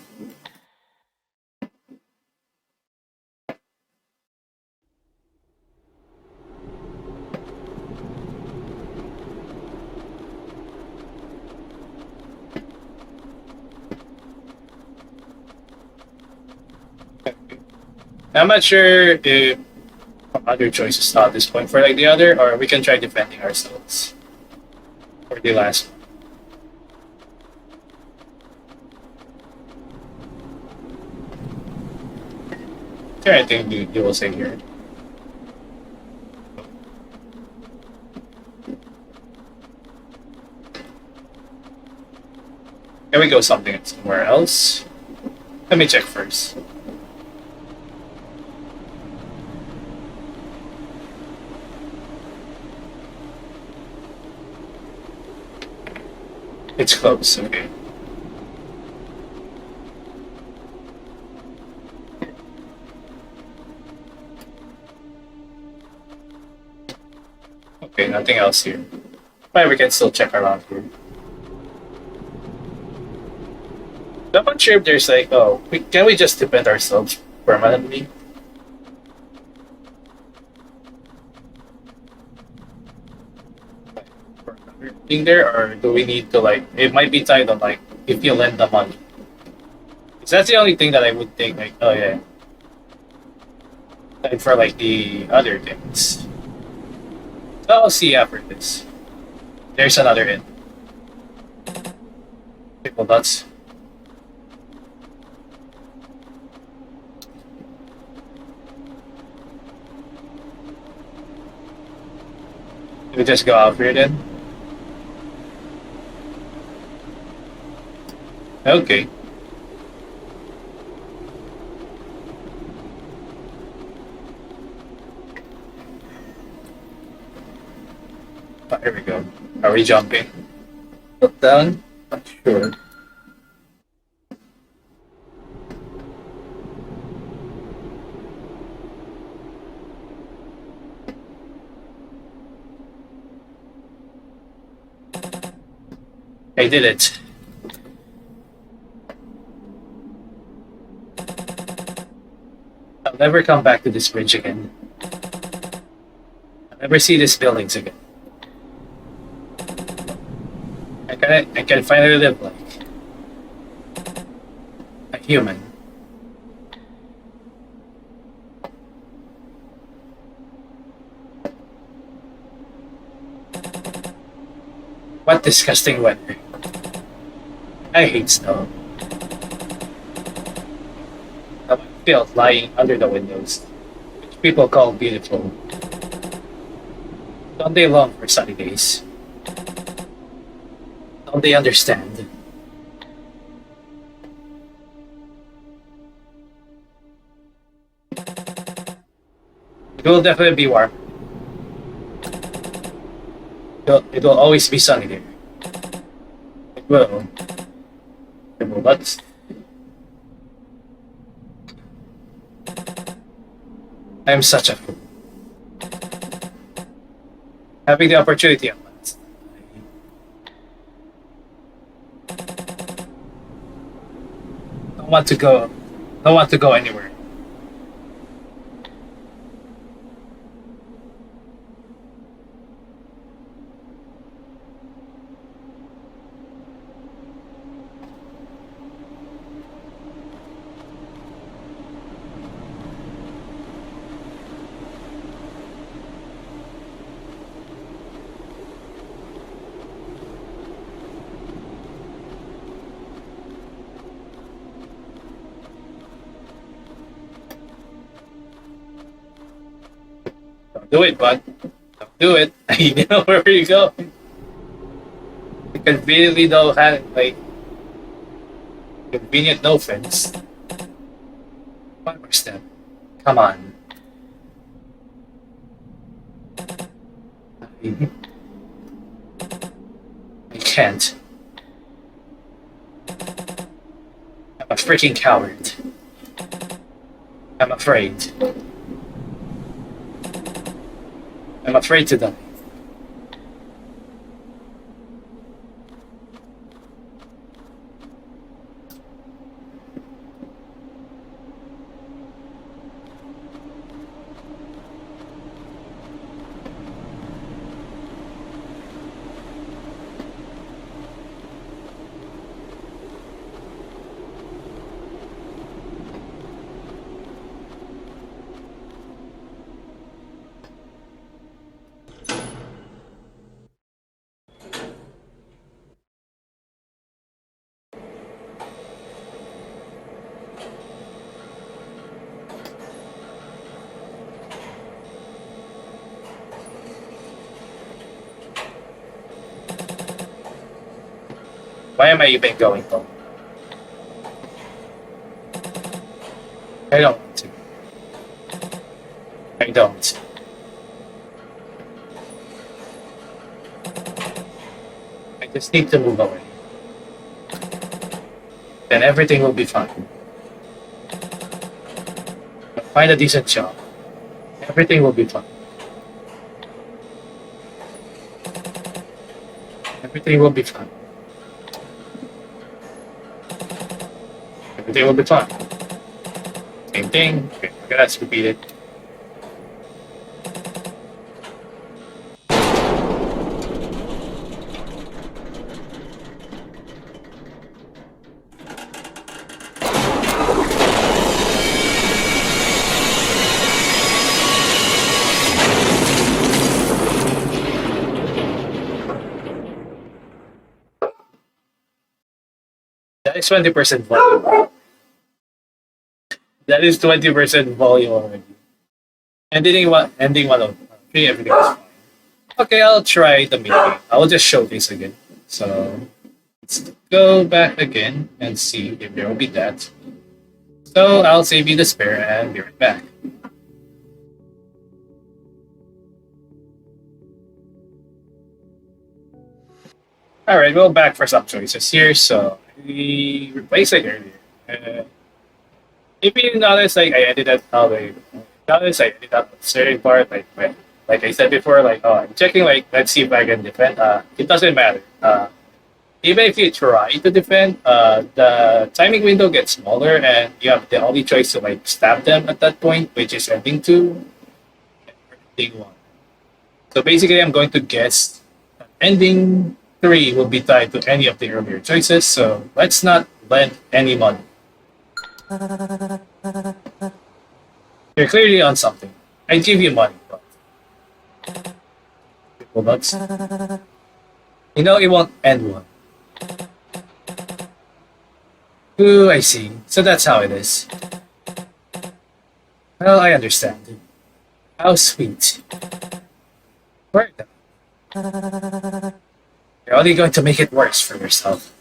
I'm not sure if other choices at this point for like the other, or we can try defending ourselves for the last one. Is there anything you will say here? Can we go somewhere else? Let me check first. It's close, okay. Okay, nothing else here. But we can still check around here. I'm not sure if there's like, oh, can we just depend ourselves permanently? Being there, or do we need to like? It might be tied on like if you lend the money. 'Cause that's the only thing that I would think like, oh yeah, like for like the other things. So I'll see after this. There's another in. Well, that's. We just go out here then. Okay. Oh, here we go. Are we jumping? Look down. Not sure. I did it. I'll never come back to this bridge again. I'll never see these buildings again. I can finally live like a human. What disgusting weather. I hate snow. How I feel lying under the windows, which people call beautiful. Don't they long for sunny days? Don't they understand? It will definitely be warm. It will always be sunny there. It will. It will not. I am such a fool. Having the opportunity at last. Don't want to go. Don't want to go anywhere. Don't do it, bud. Don't do it. You know where you go. You conveniently don't have like convenient no fence. One more step. Come on. I can't. I'm a freaking coward. I'm afraid. I'm afraid to die. Why am I even going home? I don't want to. I don't. I just need to move away. Then everything will be fine. I'll find a decent job. Everything will be fine. Everything will be fine. everything will be fine. Same thing. Okay, let's repeat it. That is 20% volume. That is 20% volume already. Ending one of three, everything is fine. Okay, I'll try the meeting. I will just show this again. So let's go back again and see if there will be that. So I'll save you the spare and be right back. Alright, well, back for some choices here. So we replaced it earlier. If you notice, like I ended up how they notice I ended up a certain part, like I said before, like oh, I'm checking, like let's see if I can defend. It doesn't matter. Even if you try to defend, the timing window gets smaller, and you have the only choice to like stab them at that point, which is ending 2 and ending 1. So basically, I'm going to guess that ending 3 will be tied to any of the earlier choices. So let's not lend any money. You're clearly on something. I give you money, but well, that's you know it won't end well. Ooh, I see. So that's how it is. Well, I understand. How sweet. Where you're only going to make it worse for yourself.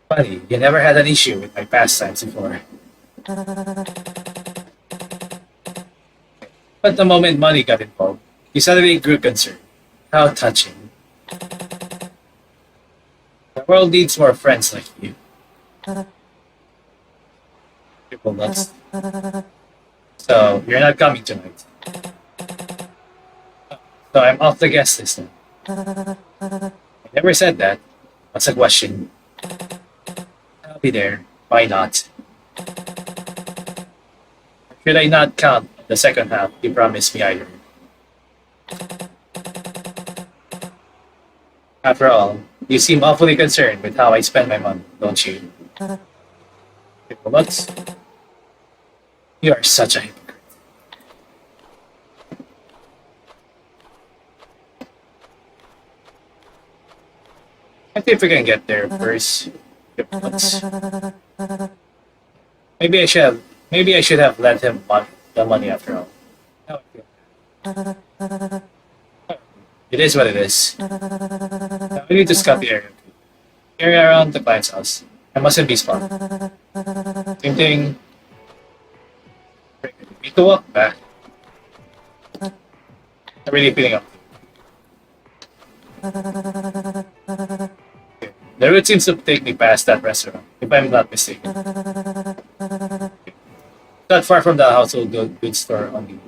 Funny, you never had an issue with my pastimes before. But the moment money got involved, you suddenly grew concerned. How touching. The world needs more friends like you. People nuts. So, you're not coming tonight. So I'm off the guest list now. I never said that. What's a question? I'll be there. Why not? Should I not count the second half you promised me either? After all, you seem awfully concerned with how I spend my money, don't you? People nuts. You are such a hypocrite. I think we can get there first. Maybe I should have lent him the money after all. Now I feel it is what it is. Now we need to scout the area. Area around the client's house. I mustn't be spotted. Same thing. Need to walk back. I'm really feeling up. The route seems to take me past that restaurant, if I'm not mistaken. Not far from the household goods store on the.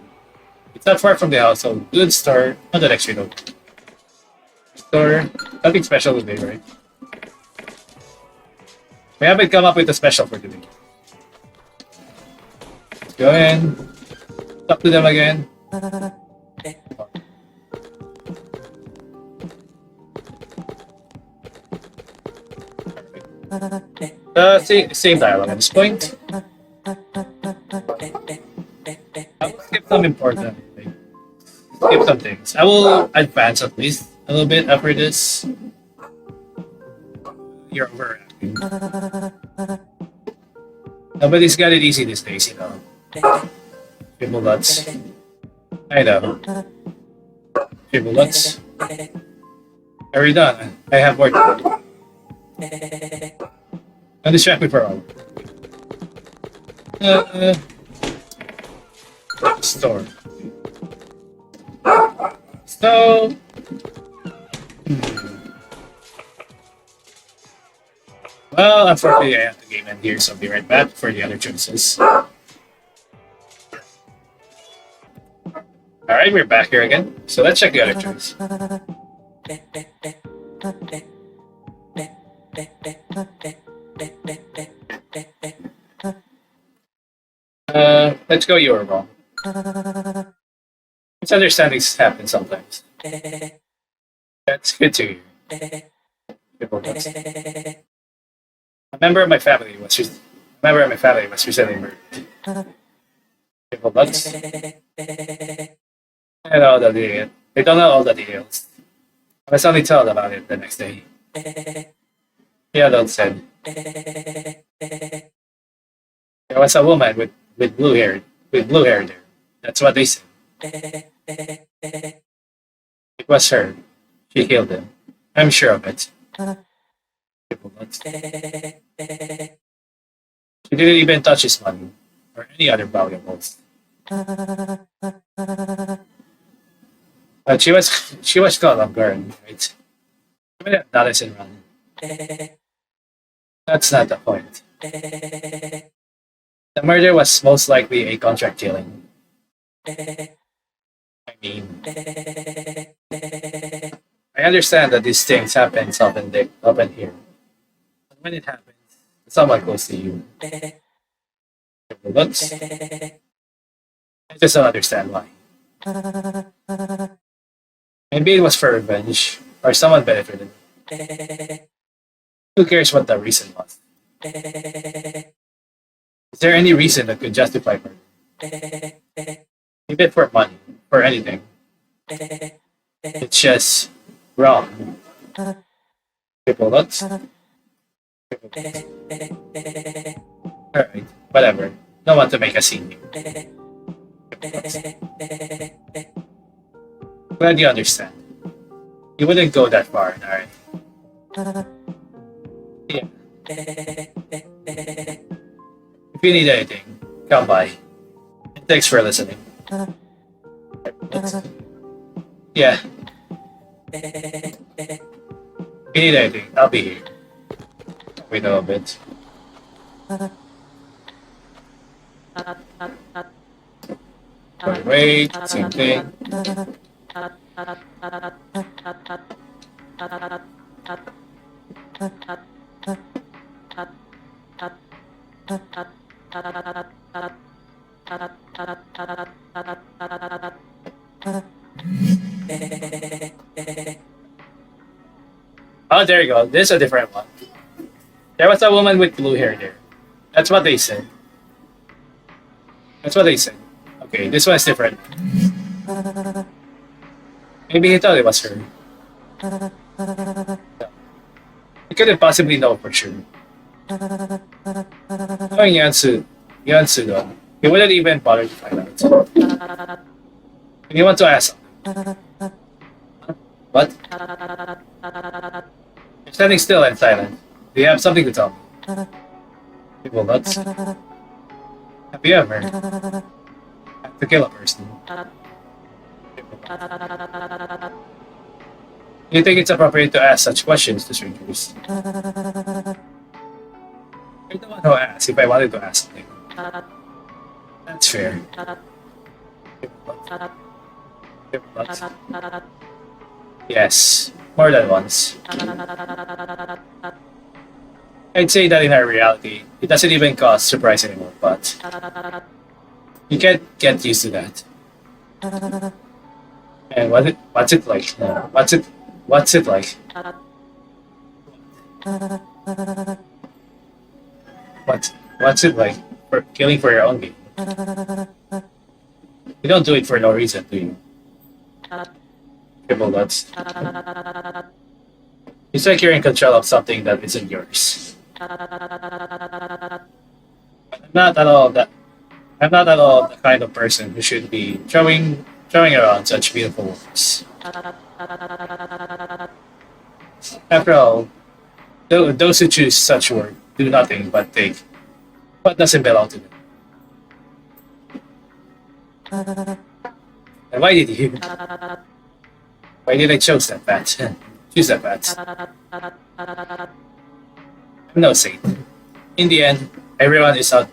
It's not far from the household goods store on the next street over. Store, nothing special today, right? We haven't come up with a special for today. Let's go in. Talk to them again. Same dialogue at this point. I'll skip some important things. Skip some things. I will advance at least a little bit after this. You're overacting. Nobody's got it easy these days, you know. People nuts. I know. People nuts. Are we done? I have more to do. Don't distract me for all. Store. So. Well, unfortunately, I have the game end here, so I'll be right back for the other choices. Alright, we're back here again. So let's check the other choice. Let's go you were wrong. Misunderstandings happen sometimes. That's good to hear. People don't. A member of my family was just a member of my family was recently murdered. People don't. I know the details. They don't know all the details. I was only told about it the next day. The adult said there was a woman with blue hair there. That's what they said. It was her. She killed him. I'm sure of it. People don't. She didn't even touch his money or any other valuables. But she was caught off guard, right? That isn't wrong. That's not the point. The murder was most likely a contract killing. I mean, I understand that these things happen often here. But when it happens to someone close to you, but I just don't understand why. Maybe it was for revenge, or someone benefited. Who cares what the reason was? Is there any reason that could justify murder? Even for money, for anything. It's just wrong. People not. Alright, whatever. Don't want to make a scene here. Glad you understand. You wouldn't go that far, alright? Yeah. If you need anything, come by. And thanks for listening. Yeah. If you need anything, I'll be here. Wait a little bit. Wait, same thing. Oh, there you go. This is a different one. There was a woman with blue hair there. That's what they said. That's what they said. Okay, this one is different. Maybe he thought it was her. He couldn't possibly know for sure. Knowing yeon-su though, he wouldn't even bother to find out. And you want to ask something? What? You're standing still and silent. Do you have something to tell me? People nuts. Have you ever had to kill a person? Do you think it's appropriate to ask such questions to strangers? You're the one who asked if I wanted to ask something. That's fair. Yes, more than once. I'd say that in our reality, it doesn't even cause surprise anymore, but you can't get used to that. And what's it like? What's it like? What's it like for killing for your own game? You don't do it for no reason, do you? Triple nuts. It's like you're in control of something that isn't yours. I'm not at all that. I'm not at all the kind of person who should be throwing around such beautiful words. After all, those who choose such work do nothing but take what doesn't belong to them. And why did you? Why did I choose that path? Choose that path. I'm no saint. In the end, everyone is out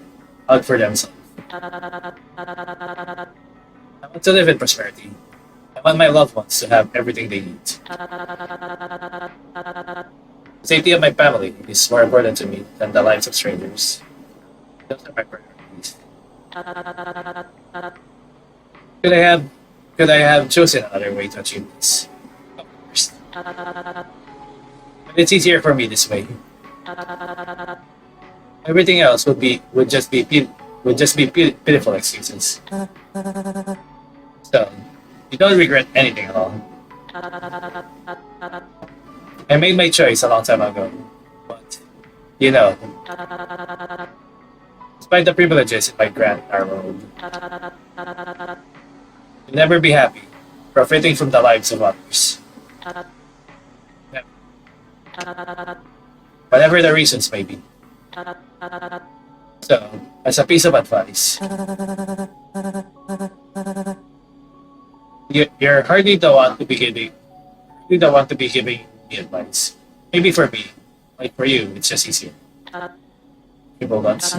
for themselves. I want to live in prosperity. I want my loved ones to have everything they need. Safety of my family is more important to me than the lives of strangers. Those are my priorities. Could I have could I have chosen another way to achieve this? Of course. But it's easier for me this way. Everything else would just be pitiful excuses. So you don't regret anything at all. I made my choice a long time ago. But you know, despite the privileges it might grant our world, you'll never be happy, profiting from the lives of others. Never. Whatever the reasons may be. So, as a piece of advice, you're hardly the one to be giving me advice. Maybe for me, like for you, it's just easier. People nuts.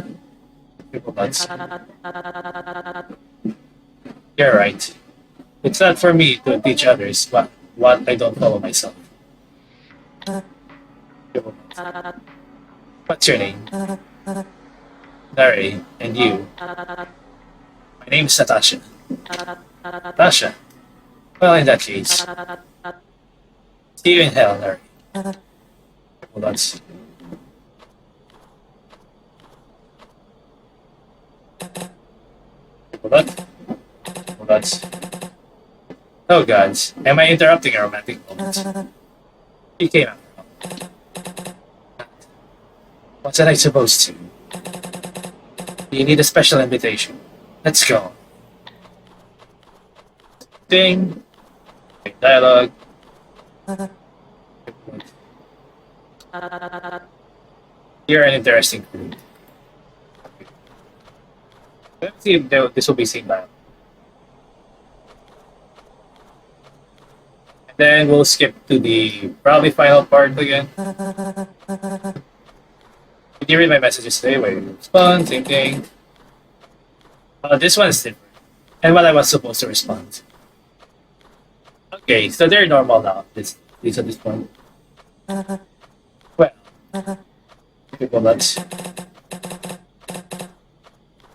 People nuts. You're right. It's not for me to teach others what I don't follow myself. People nuts. What's your name? Na-rae, and you? My name is Natasha. Natasha? Well, in that case, see you in hell, Na-rae. Hold on. Hold on. Hold on. Oh gods, am I interrupting a romantic moment? He came out. What was I supposed to? You need a special invitation. Let's go. Ding. Dialogue. You're an interesting crew. Let's see if this will be seen by. And then we'll skip to the probably final part again. Did you read my messages today? Wait, respond, same thing. This one is different. And what I was supposed to respond. Okay, so they're normal now, these at this point. Well, people nuts.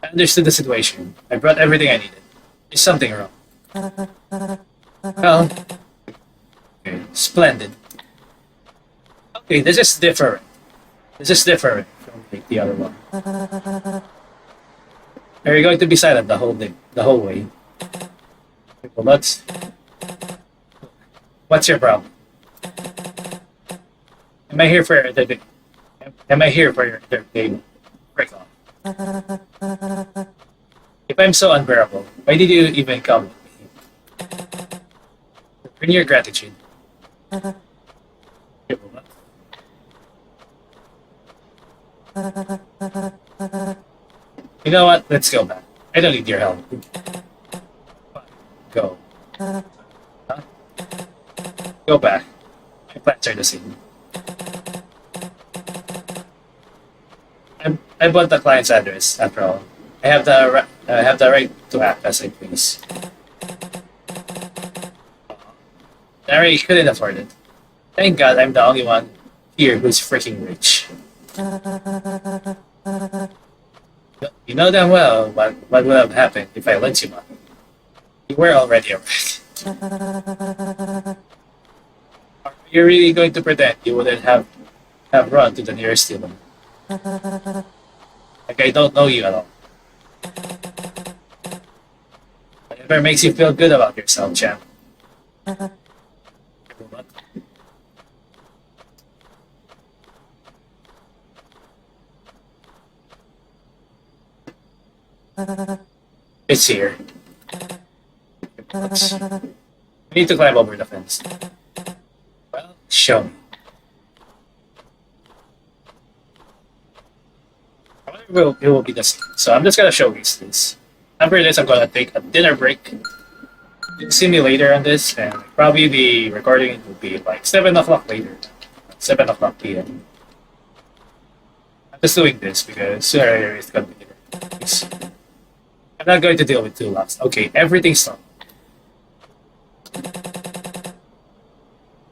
I understood the situation. I brought everything I needed. There's something wrong. Well, okay, splendid. Okay, this is different. This is different from like, the other one. Are you going to be silent the whole day, the whole way? People nuts. What's your problem? Am I here for your entertainment? Am I here for your entertainment? Break off. If I'm so unbearable, why did you even come with me? Bring your gratitude. People nuts. You know what? Let's go back. I don't need your help. Go. Huh? Go back. My plans are the same. I bought the client's address, after all. I have the right to act as I please. Na-rae couldn't afford it. Thank God I'm the only one here who's freaking rich. You know damn well what would have happened if I lent you money. You were already a wreck. Are you really going to pretend you wouldn't have run to the nearest dealer? Like I don't know you at all. Whatever makes you feel good about yourself, champ. It's here. We need to climb over the fence. Well, show me. It will be the same. So I'm just gonna showcase this. After this, I'm gonna take a dinner break. You'll see me later on this, and probably the recording will be like 7 o'clock later. 7 o'clock p.m. I'm just doing this because sooner or later it's gonna be later. I'm not going to deal with 2 laps. Okay, everything's done.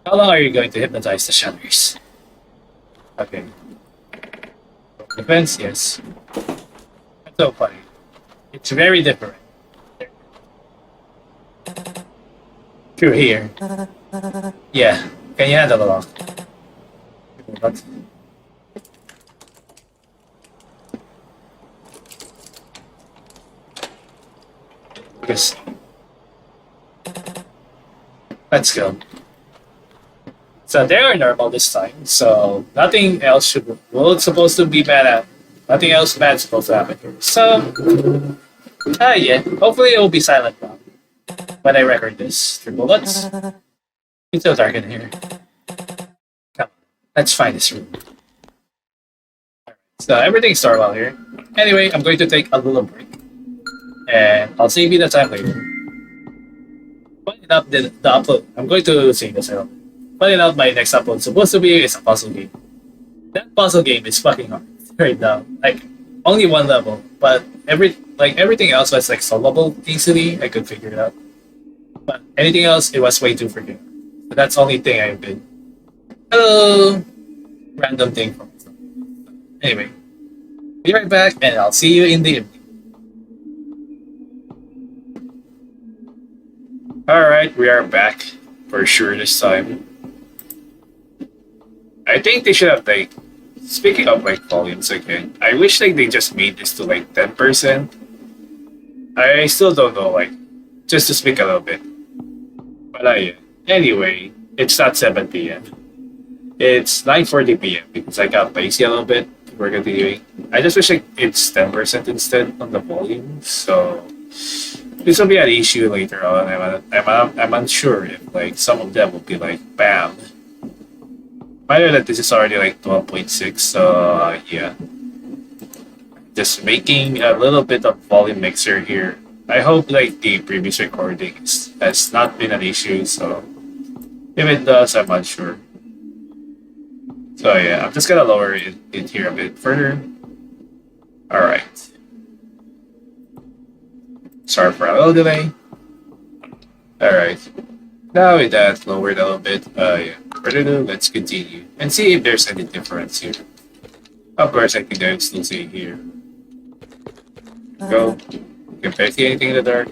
How long are you going to hypnotize the shutters? Okay. Defense, yes. That's so funny. It's very different. Through here. Yeah. Can you handle the lock? What? Because let's go. So they are normal this time, so nothing else should well it's supposed to be bad at nothing else bad is supposed to happen here. So yeah. Hopefully it will be silent now when I record this. 3 bullets. It's so dark in here. Come on. Let's find this room. So everything's normal here. Anyway, I'm going to take a little break. And I'll save you the time later. Funny enough, the upload. I'm going to save this out. Funny enough, my next upload is supposed to be is a puzzle game. That puzzle game is fucking hard right now. Like only one level, but everything else was like solvable easily. I could figure it out. But anything else, it was way too freaking hard. But that's the only thing I've been. Hello, random thing from. Anyway, be right back, and I'll see you in the evening. Alright, we are back for sure this time. I think they should have like speaking of like volumes again, I wish like they just made this to like 10%. I still don't know, like just to speak a little bit. But anyway, it's not 7 p.m. It's 9:40 p.m. because I got lazy a little bit. We're continuing. I just wish like it's 10% instead on the volume, so this will be an issue later on. I'm unsure if like some of them will be like bam. I know that this is already like 12.6, so yeah. Just making a little bit of volume mixer here. I hope like the previous recordings has not been an issue, so if it does, I'm unsure. So yeah, I'm just gonna lower it here a bit further. Alright. Sorry for a little delay. Alright. Now with that lowered a little bit, yeah. Further, let's continue and see if there's any difference here. Of course, I think there's still see here. Go. Can I see anything in the dark?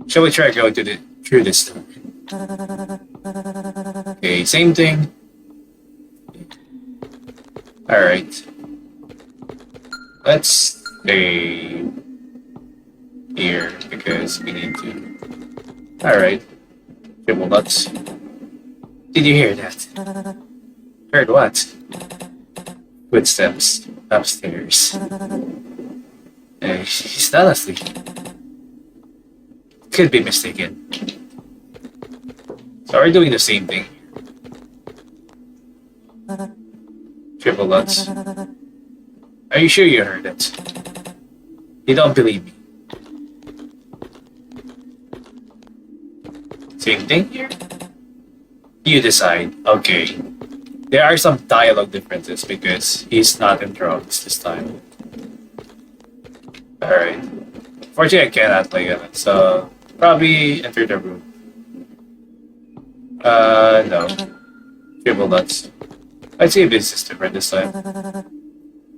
Shall we try going through this door? Okay, same thing. Alright. Let's stay here because we need to. Alright. Triple nuts. Did you hear that? Heard what? Footsteps upstairs. He's not asleep. Could be mistaken. So we're doing the same thing. Triple nuts. Are you sure you heard it? You don't believe me. Same thing here? You decide. Okay. There are some dialogue differences because he's not in drugs this time. Alright. Fortunately, I cannot play it, so probably enter the room. No. Triple nuts. Let's see if this is different this time.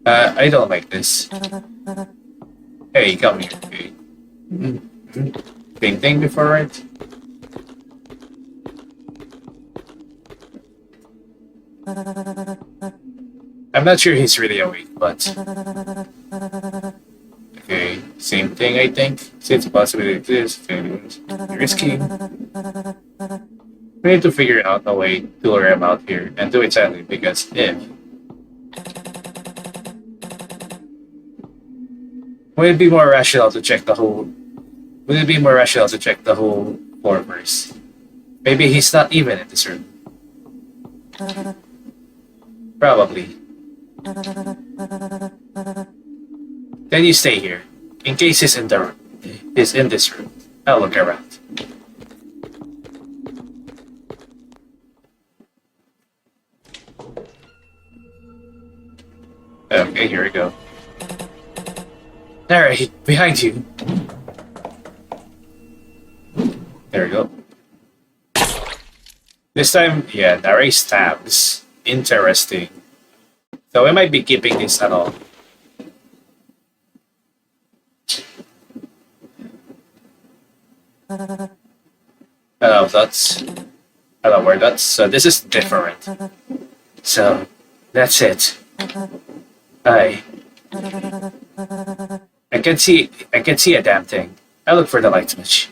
I don't like this. Hey, come here. Okay. Same thing before, right? I'm not sure he's really awake, but okay, same thing I think. Since the possibility exists, it's risky. We need to figure out a way to lure him out here and do it silently because if would it be more rational to check the whole floor first? Maybe he's not even in this room. Probably. Then you stay here. In case he's in this room. I'll look around. Okay, here we go. Na-rae, behind you. There we go. This time, yeah, Na-rae stabs. Interesting. So we might be keeping this at all. Hello, that's hello, where that's so this is different. So that's it. I I can see a damn thing. I look for the light switch.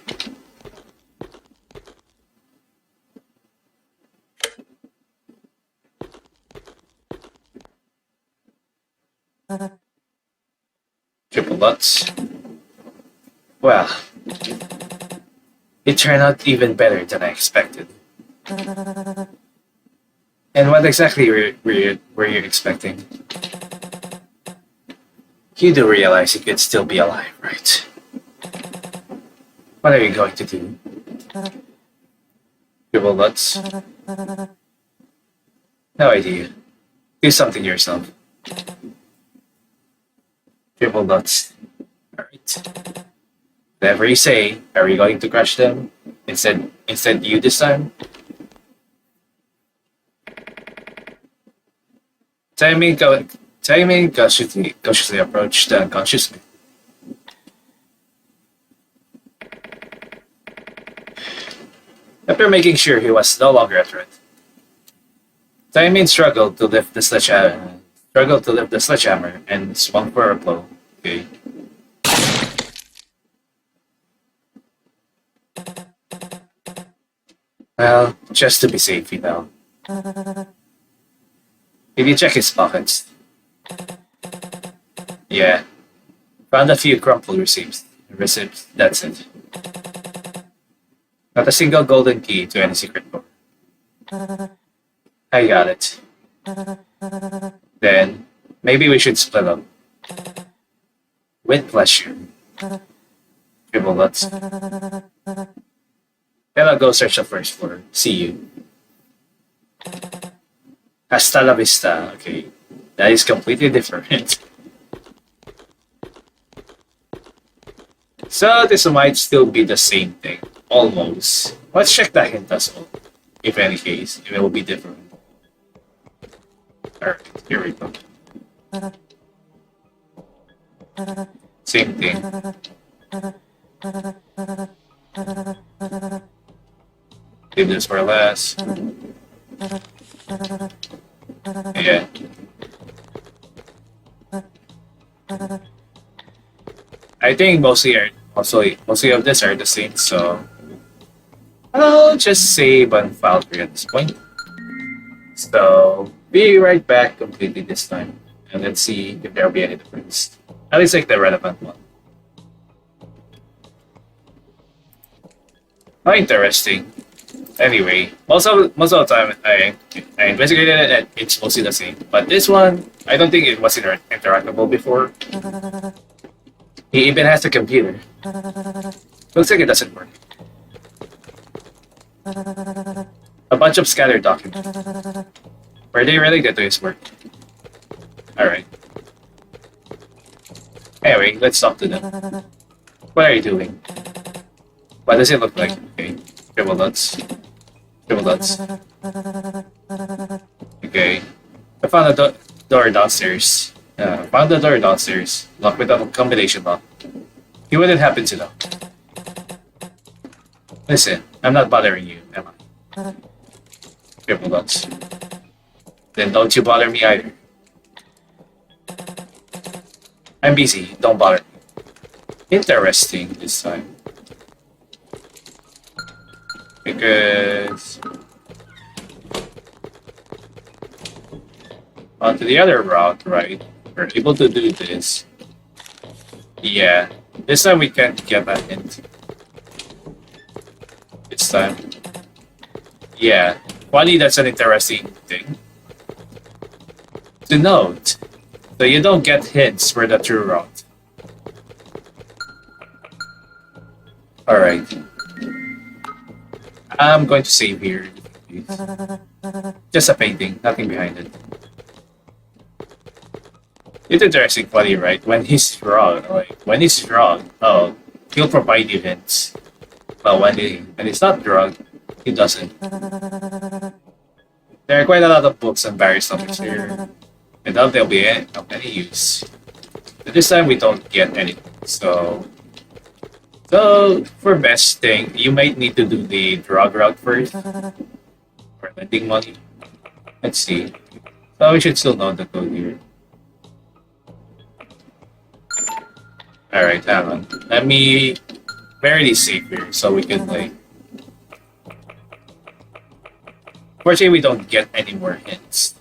Triple dots. Well, it turned out even better than I expected. And what exactly were you expecting? You do realize he could still be alive, right? What are you going to do? Triple dots? No idea. Do something yourself. Triple dots. Alright. Whatever you say, are we going to crush them? Instead you this time? Tae-min cautiously approached the unconscious man. After making sure he was no longer a threat, Tae-min struggled to lift the sledgehammer and swung for a blow. Okay. Well, just to be safe, you know. Did you check his pockets? Yeah. Found a few crumpled receipts. That's it. Not a single golden key to any secret door. I got it. Then, maybe we should split up. With pleasure. Triple dots. Then I'll go search the first floor. See you. Hasta la vista. Okay. That is completely different. So this might still be the same thing. Almost. Let's check the hint as well. If any case, it will be different. Alright, here we go. Same thing. Leave this for last. Yeah. I think mostly of this are the same, so I'll just save on file 3 at this point. So be right back completely this time, and let's see if there'll be any difference. At least like the relevant one. How interesting. Anyway, most of the time I investigated it and it's mostly the same. But this one, I don't think it was interactable before. He even has a computer. Looks like it doesn't work. A bunch of scattered documents. Were they related to his work? Alright. Anyway, let's talk to them. What are you doing? What does it look like? Okay. Triple dots. Triple dots. Okay. I found a door downstairs. Found the door downstairs. Locked with a combination lock. You wouldn't happen to know. Listen, I'm not bothering you, am I? Triple dots. Then don't you bother me either. I'm busy, don't bother me. Interesting this time. Because onto the other route, right? We're able to do this. Yeah. This time we can't get that hint. This time. Yeah. Funny, that's an interesting thing to note. So you don't get hints for the true route. Alright. I'm going to save here. Just a painting, nothing behind it. It's interesting, funny, right? When he's wrong, oh, he'll provide you hints. But when he's not drunk, he doesn't. There are quite a lot of books on various topics here. I doubt they'll be of any use. But this time we don't get anything. So for best thing, you might need to do the drug route first for lending money. Let's see. So we should still know the code here. Alright, hang on. Let me very safe here so we can like. Fortunately, we don't get any more hints.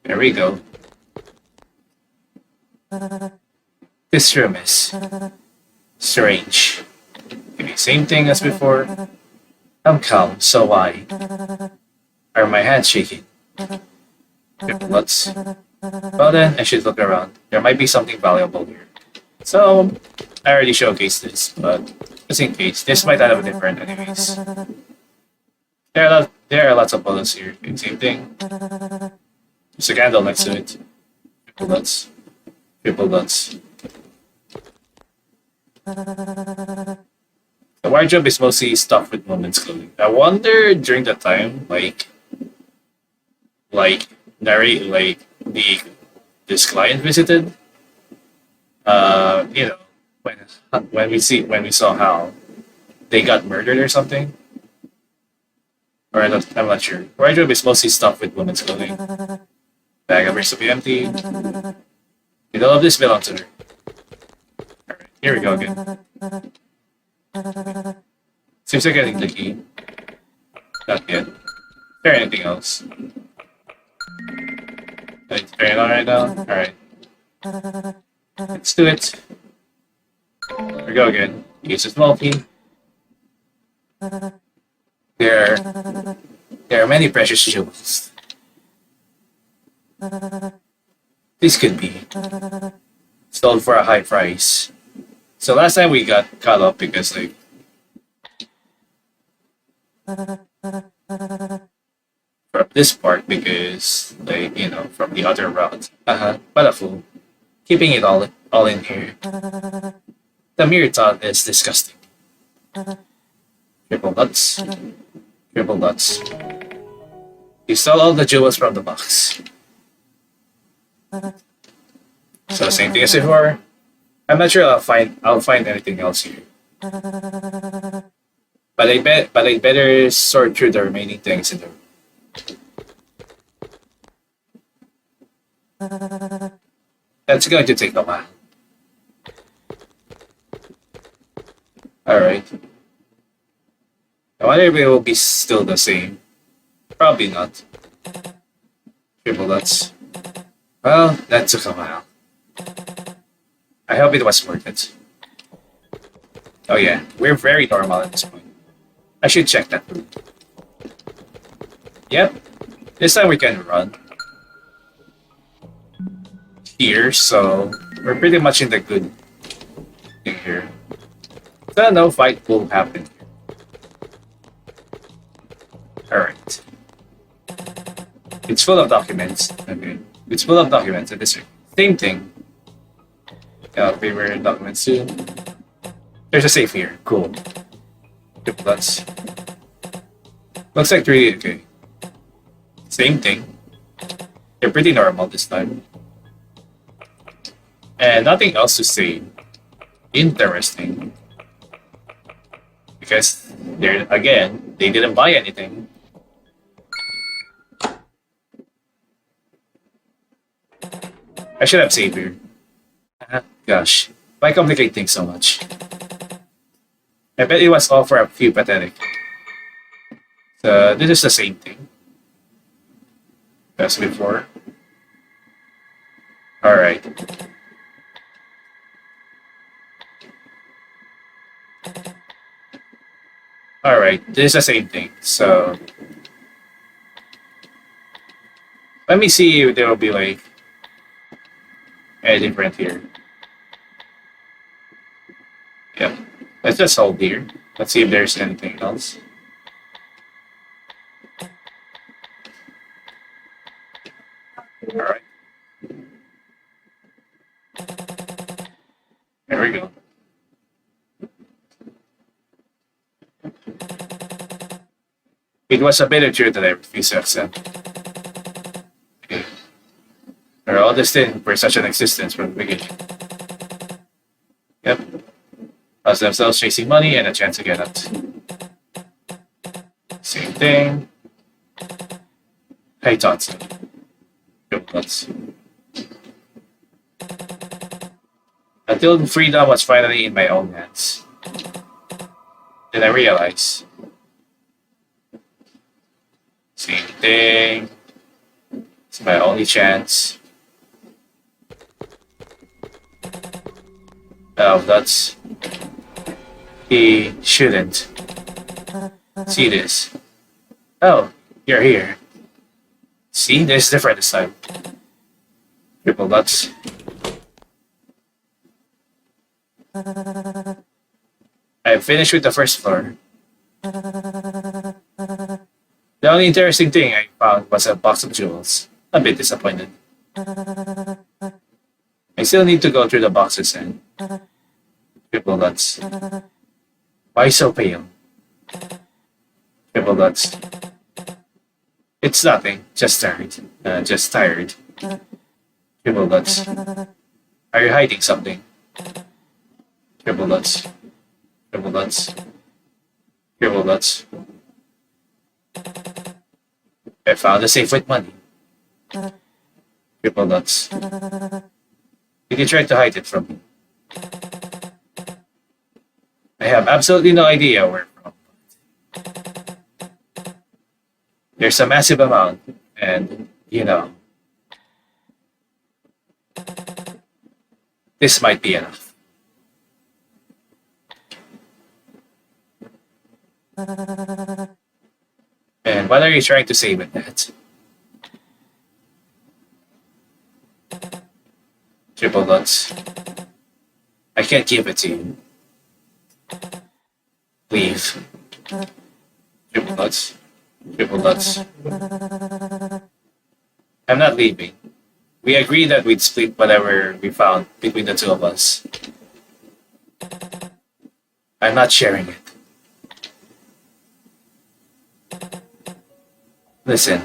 There we go. This room is strange. Maybe same thing as before. I'm calm, so why? Are my hands shaking? Let's. Well then, I should look around. There might be something valuable here. So, I already showcased this, but just in case, this might have a different anyways. There are lots of bullets here. Same thing. There's a candle next to it. Triple dots. Triple dots. The wardrobe is mostly stuffed with women's clothing. I wonder during the time, narrate this client visited. You know, when we saw how they got murdered or something. Or I'm not sure. Wardrobe is mostly stuffed with women's clothing. Bag appears to be empty. Did all of this belong to her? Alright, here we go again. Seems like getting the key. Not yet. Is there anything else? I need to turn it on right now? Alright. Let's do it. Here we go again. Use a small key. There are many precious jewels. This could be sold for a high price. So last time we got caught up because like from this part because like you know from the other route. What a fool. Keeping it all in here. The mere thought is disgusting. Triple nuts. Triple nuts. You stole all the jewels from the box. So same thing as before. I'm not sure I'll find anything else here. But I better sort through the remaining things in the room. That's going to take a while. Alright. I wonder if it will be still the same. Probably not. Triple dots. Well, that took a while. I hope it was worth it. Oh yeah, we're very normal at this point. I should check that route. Yep, this time we can run. Here, so we're pretty much in the good thing here. So no fight will happen. Alright. It's full of documents. Okay. It's full of documents at this rate. Same thing. Paper documents too. There's a safe here. Cool. Duplets. Looks like 3. Okay. Same thing. They're pretty normal this time. And nothing else to say. Interesting. Because they're again, they didn't buy anything. I should have saved here. Gosh, why complicate things so much? I bet it was all for a few pathetic. So this is the same thing as before. Alright. Alright, this is the same thing. So let me see if there will be like anything different here. Yep. Let's just hold here. Let's see if there's anything else. Alright. There we go. It was a bitter truth that I refused to accept. Okay. We're all destined for such an existence from the beginning. Yep. Us themselves chasing money and a chance to get it. Same thing. I thought so. Let's. Until freedom was finally in my own hands. Then I realized. Same thing. It's my only chance. Oh, that's. He shouldn't see this. Oh, you're here. See, this is different this time. Triple nuts. I'm finished with the first floor. The only interesting thing I found was a box of jewels. A bit disappointed. I still need to go through the boxes and triple nuts. Why so pale? Triple nuts. It's nothing. Just tired. Just tired. Triple nuts. Are you hiding something? Triple nuts. Triple nuts. Triple nuts. I found a safe with money. Triple nuts. Did you try to hide it from me? I have absolutely no idea where from. There's a massive amount, and you know, this might be enough. And what are you trying to say with that? Triple nuts. I can't give it to you. Leave. Triple nuts. Triple nuts. I'm not leaving. We agreed that we'd split whatever we found between the two of us. I'm not sharing it. Listen,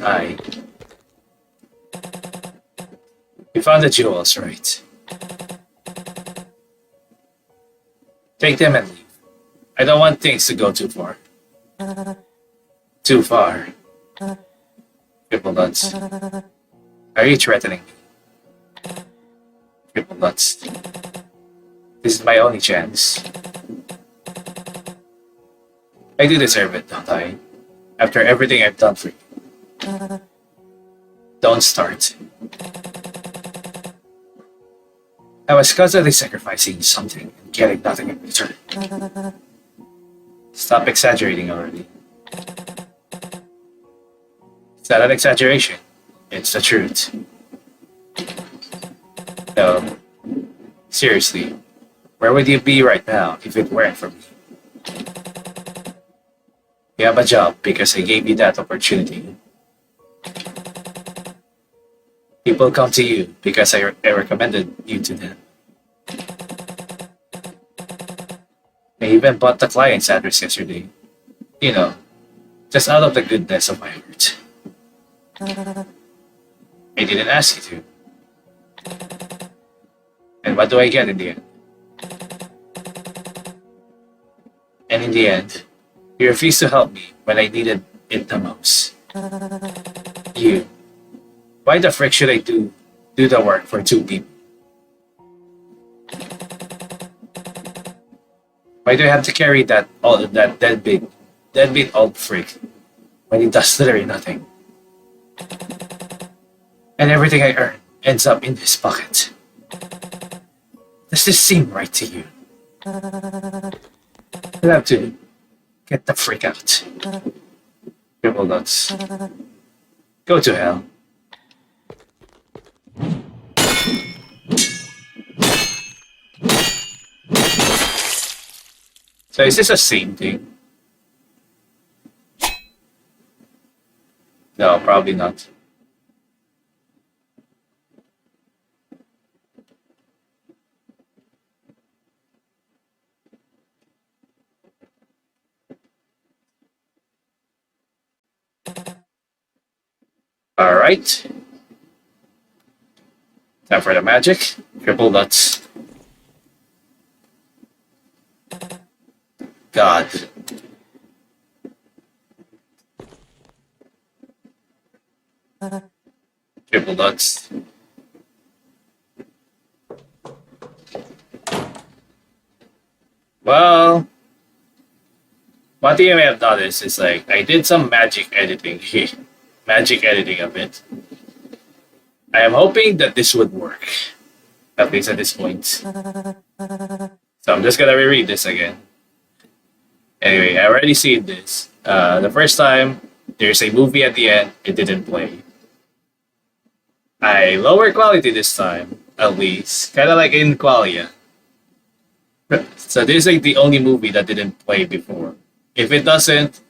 You found the jewels, right? Take them and leave. I don't want things to go too far. Too far. Triple nuts. Are you threatening me? Triple nuts. This is my only chance. I do deserve it, don't I? After everything I've done for you. Don't start. I was constantly sacrificing something and getting nothing in return. Stop exaggerating already. It's not an exaggeration. It's the truth. No. Seriously, where would you be right now if it weren't for me? You have a job because I gave you that opportunity. People come to you because I recommended you to them. I even bought the client's address yesterday. You know, just out of the goodness of my heart. I didn't ask you to. And what do I get in the end? And in the end, you refused to help me when I needed it the most. You. Why the frick should I do the work for two people? Why do I have to carry that deadbeat old freak when he does literally nothing? And everything I earn ends up in his pocket. Does this seem right to you? You have to get the freak out. Triple nuts. Go to hell. So is this the same thing? No, probably not. Alright. Time for the magic. Triple dots. God. Triple dots. Well, one thing I may have noticed is like I did some magic editing here. Magic editing of it. I am hoping that this would work. At least at this point. So I'm just gonna reread this again. Anyway, I already seen this. The first time there's a movie at the end, it didn't play. I lower quality this time, at least. Kinda like in Qualia. So this is like the only movie that didn't play before. If it doesn't,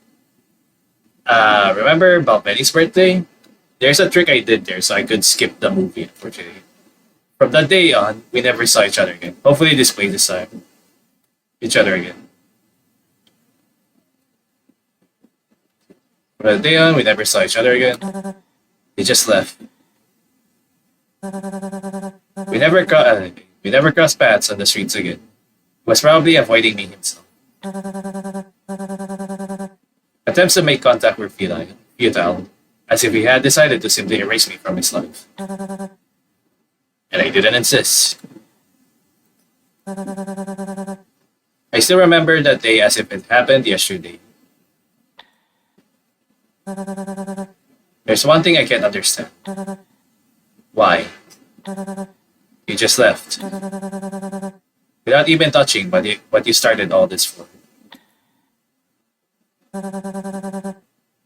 remember about Benny's birthday? There's a trick I did there so I could skip the movie, unfortunately. From that day on, we never saw each other again. Hopefully this plays this time. Each other again. From that day on, we never saw each other again. He just left. We never crossed paths on the streets again. He was probably avoiding me himself. Attempts to make contact were futile, as if he had decided to simply erase me from his life. And I didn't insist. I still remember that day as if it happened yesterday. There's one thing I can't understand. Why? You just left. Without even touching what you started all this for.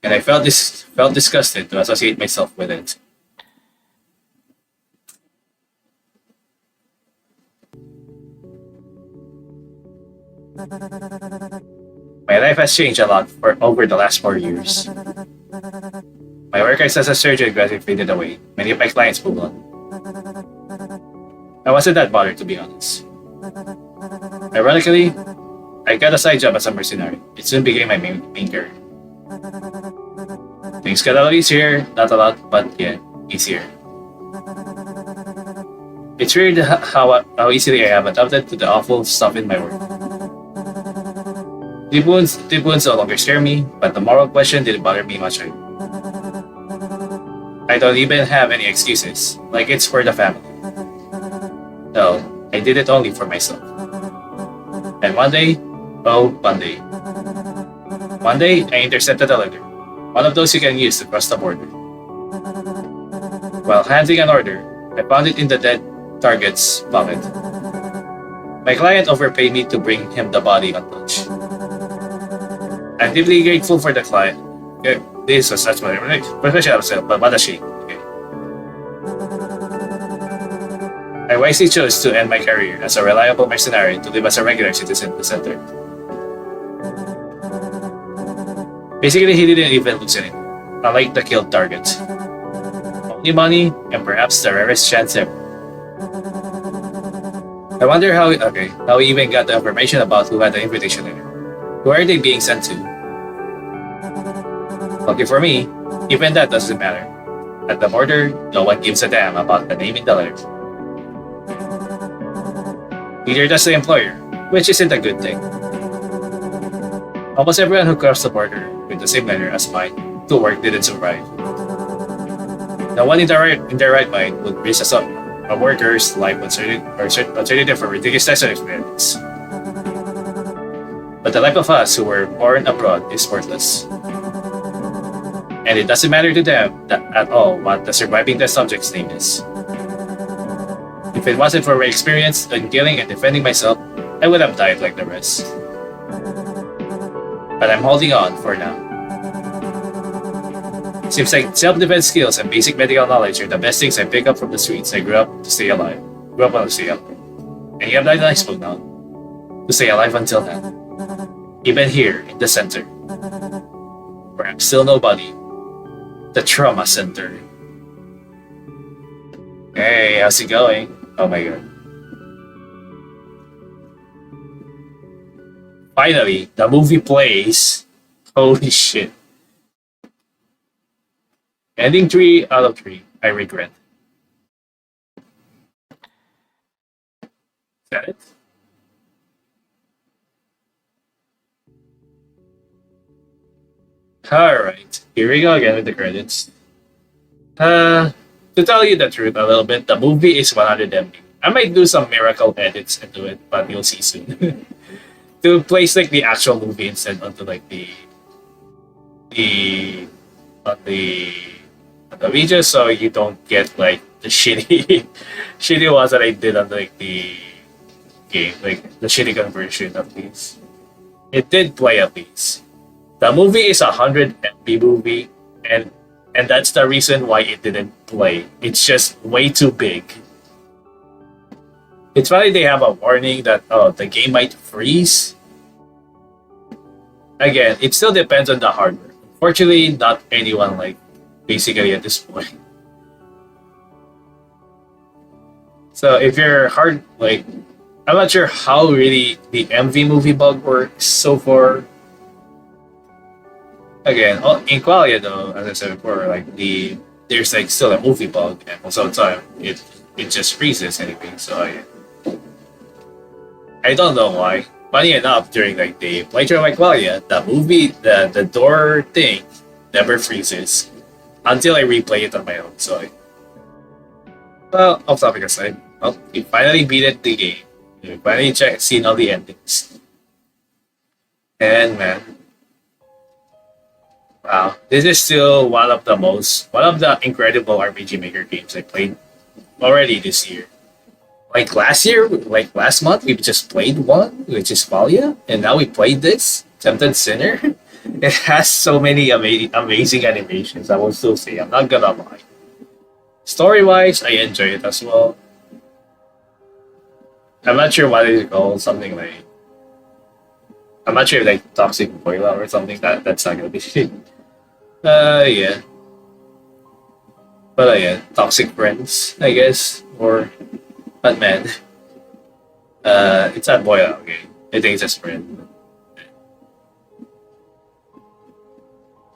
And I felt disgusted to associate myself with it. My life has changed a lot over the last 4 years. My work as a surgeon gradually faded away. Many of my clients moved on. I wasn't that bothered, to be honest. Ironically, I got a side job as a mercenary. It soon became my main career. Things got a lot easier, not a lot, but yeah, easier. It's weird how easily I have adapted to the awful stuff in my work. Deep wounds no longer scare me, but the moral question didn't bother me much. I don't even have any excuses, like it's for the family. No, I did it only for myself. And one day, I intercepted a letter. One of those you can use to cross the border. While handling an order, I found it in the dead target's pocket. My client overpaid me to bring him the body untouched. I'm deeply grateful for the client. This was such my professional self, but what a shame. Okay. I wisely chose to end my career as a reliable mercenary to live as a regular citizen of the center. Basically, he didn't even lose anything, unlike the killed target. Only money and perhaps the rarest chance ever. I wonder how he even got the information about who had the invitation letter. Who are they being sent to? Lucky for me, even that doesn't matter. At the border, no one gives a damn about the name in the letter. Neither does the employer, which isn't a good thing. Almost everyone who crossed the border with the same letter as mine to work didn't survive. No one in their right mind would risk a worker's life alternative for ridiculous test experiments. But the life of us who were born abroad is worthless. And it doesn't matter to them at all what the surviving test subject's name is. If it wasn't for my experience in killing and defending myself, I would have died like the rest. But I'm holding on for now. Seems like self-defense skills and basic medical knowledge are the best things I pick up from the streets I grew up on to stay alive. And you have that nice book now. To stay alive until then. Even here, in the center. Where I'm still nobody. The trauma center. Hey, how's it going? Oh my god. Finally, the movie plays. Holy shit. Ending 3 out of 3. I regret. Is that it? Alright. Here we go again with the credits. Uh, to tell you the truth a little bit, the movie is 100 MB. I might do some miracle edits into it, but you'll see soon. To place like the actual movie instead onto like the on the on the video, so you don't get like the shitty shitty ones that I did on like the game, like the shitty conversion of these. It did play at least. The movie is 100 MB movie, and that's the reason why it didn't play. It's just way too big. It's funny they have a warning that the game might freeze. Again, it still depends on the hardware. Fortunately, not anyone like basically at this point. So if you're hard like I'm not sure how really the MV movie bug works so far. Again, in Qualia though, as I said before, like there's like still a movie bug, and most of the time it just freezes anyway. So I don't know why. Funny enough, during like the playthrough of Qualia, the movie the door thing never freezes until I replay it on my own. So well, off topic aside, well, we finally beat it the game. We finally seen all the endings, and man. Wow, this is still one of the incredible RPG Maker games I played already this year. Like last year, like last month, we just played one, which is Valia, and now we played this, Tempted Sinner. It has so many amazing animations, I will still say, I'm not gonna lie. Story-wise, I enjoy it as well. I'm not sure what it's called, something like... I'm not sure if like Toxic Boiler or something, that's not gonna be... yeah. But yeah, Toxic Friends, I guess, or... But man, it's not Boiler, okay? I think it's just friend.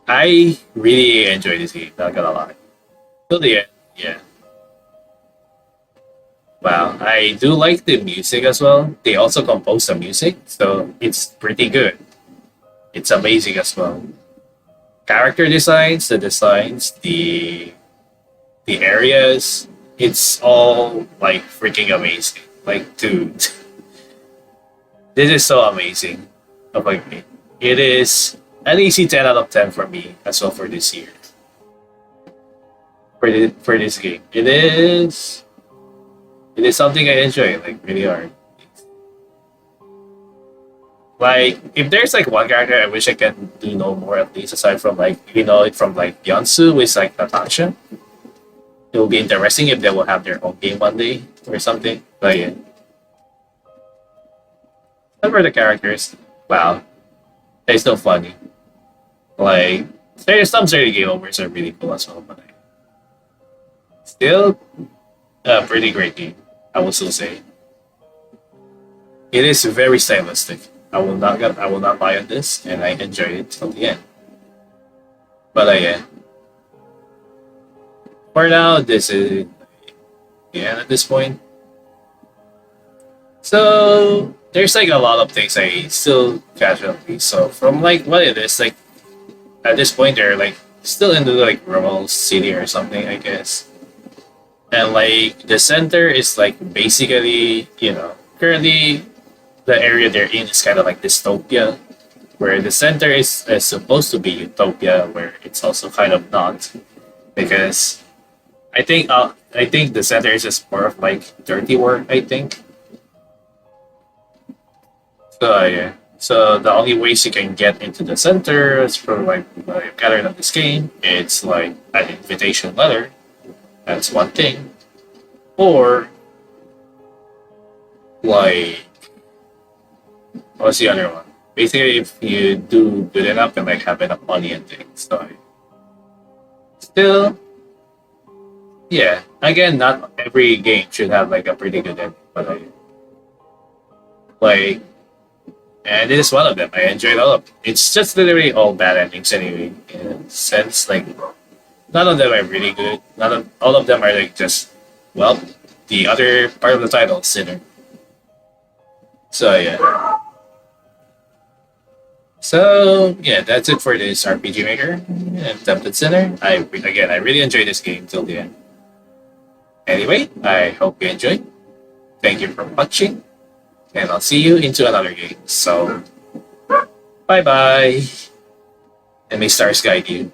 I really enjoy this game, not gonna lie. Till the end, yeah. Wow, I do like the music as well. They also compose the music, so it's pretty good. It's amazing as well. Character designs, the areas, it's all like freaking amazing. Like, dude, this is so amazing. Of like, it is an easy 10 out of 10 for me as well for this year. For this game, it is something I enjoy like really hard. Like if there's like one character I wish I can do no more at least aside from like it from like yeon-su with like Natasha. It will be interesting if they will have their own game one day or something. But yeah. Some of the characters, wow, they're still funny. Like there's some certain game overs are really cool as well, but still a pretty great game. I will still say it is very stylistic. I will not lie on this, and I enjoyed it till the end. But yeah, for now, this is the end at this point. So there's like a lot of things I still casually. So from like what it is, like at this point they're like still in the like rural city or something, I guess. And like the center is like basically, currently the area they're in is kind of like dystopia, where the center is supposed to be utopia, where it's also kind of not, because I think the center is just more of like dirty work. I think. So yeah. So the only ways you can get into the center is from like gathering of this game. It's like an invitation letter. That's one thing. Or like what's the other one? Basically if you do good enough and like have enough money and things. So still yeah. Again, not every game should have like a pretty good ending, but like and this is one of them. I enjoyed all of it. It's just literally all bad endings anyway. In a sense, like none of them are really good. All of them are like just, well, the other part of the title, Sinner. So yeah. So yeah, that's it for this RPG Maker and Tempted Sinner. I really enjoyed this game till the end. Anyway, I hope you enjoyed. Thank you for watching, and I'll see you into another game. So bye bye, and may stars guide you.